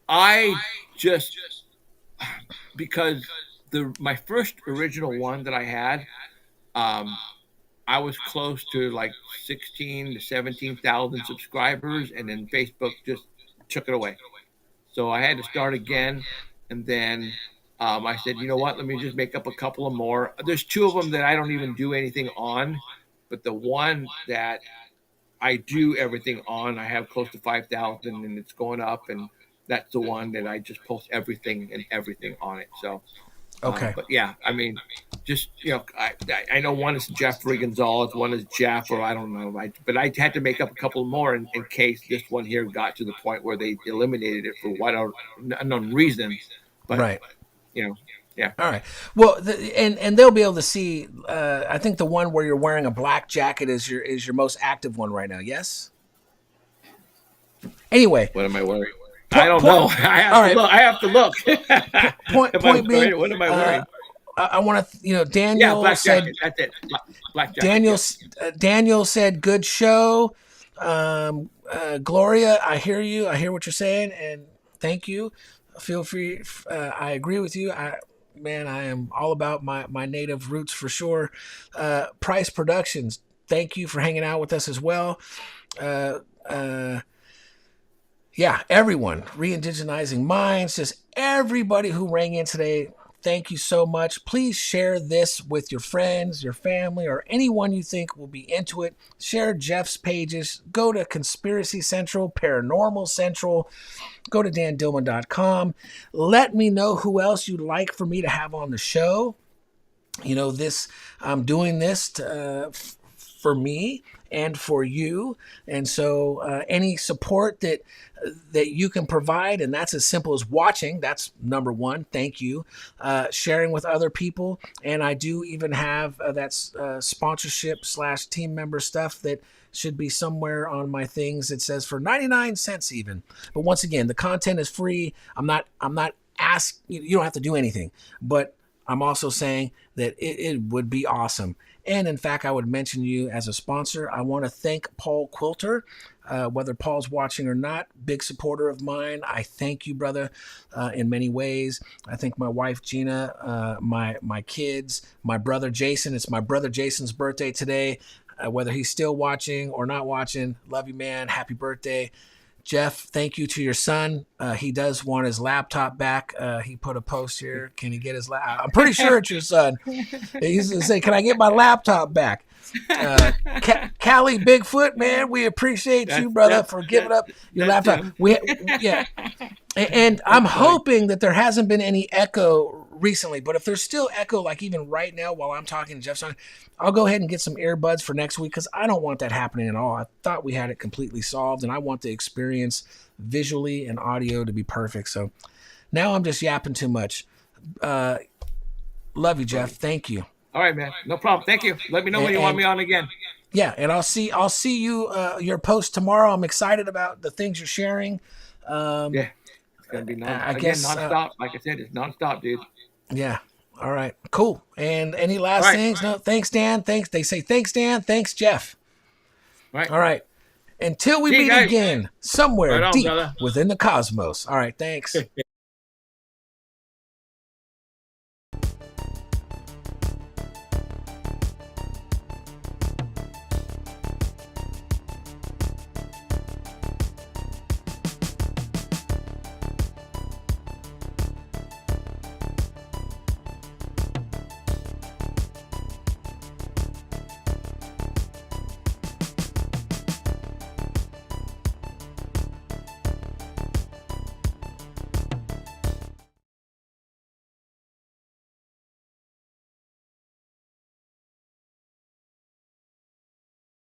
I just, because my first original one that I had, I was close to like 16 to 17,000 subscribers, and then Facebook just took it away. So I had to start again, and then I said, you know what, let me just make up a couple of more. There's 2 of them that I don't even do anything on, but the one that I do everything on, I have close to 5,000, and it's going up, and that's the one that I just post everything on it. So,
okay.
But yeah, I mean, just, I know one is Jeffrey Gonzalez, one is Jeff, or I don't know. But I had to make up a couple more in case this one here got to the point where they eliminated it for what unknown reason. But,
right.
Yeah.
All right. Well, and they'll be able to see. I think the one where you're wearing a black jacket is your most active one right now. Yes. Anyway.
What am I wearing? I don't know. I have to look.
Point being,
what am I wearing?
I want to, Daniel
black
said.
Jacket. That's it. Black jacket.
Daniel said, "Good show." Gloria, I hear you. I hear what you're saying, and thank you. Feel free. I agree with you. I am all about my native roots for sure. Price Productions, thank you for hanging out with us as well. Yeah, everyone, Re-indigenizing Minds, just everybody who rang in today, thank you so much. Please share this with your friends, your family, or anyone you think will be into it. Share Jeff's pages. Go to Conspiracy Central, Paranormal Central. Go to dandillman.com. Let me know who else you'd like for me to have on the show. I'm doing this for me and for you. And so any support that you can provide, and that's as simple as watching, that's number one. Thank you. Sharing with other people. And I do even have that's sponsorship / team member stuff that should be somewhere on my things. It says for 99 cents even. But once again, the content is free. I'm not asked, you don't have to do anything, but I'm also saying that it would be awesome. And in fact, I would mention you as a sponsor. I want to thank Paul Quilter, whether Paul's watching or not, big supporter of mine. I thank you, brother, in many ways. I thank my wife, Gina, my kids, my brother, Jason. It's my brother Jason's birthday today. Whether he's still watching or not watching, love you, man. Happy birthday. Jeff, thank you to your son. He does want his laptop back. He put a post here. Can he get his laptop? I'm pretty sure it's your son. He's going to say, can I get my laptop back? Callie Bigfoot, man, we appreciate you, brother, for giving up your laptop. And I'm hoping that there hasn't been any echo recently, but if there's still echo, like even right now while I'm talking to Jeff's on, I'll go ahead and get some earbuds for next week because I don't want that happening at all. I thought we had it completely solved, and I want the experience visually and audio to be perfect. So now I'm just yapping too much. Love you, Jeff. Thank you.
All right, man. No problem. Thank you. Let me know when you want me on again.
Yeah, and I'll see you your post tomorrow. I'm excited about the things you're sharing.
Yeah. It's going to be nonstop. Like I said, it's nonstop, dude.
Yeah. All right. Cool. And any last things? No. Thanks, Dan. Thanks. They say thanks, Dan. Thanks, Jeff. All right. Until we meet again somewhere deep within the cosmos. All right. Thanks.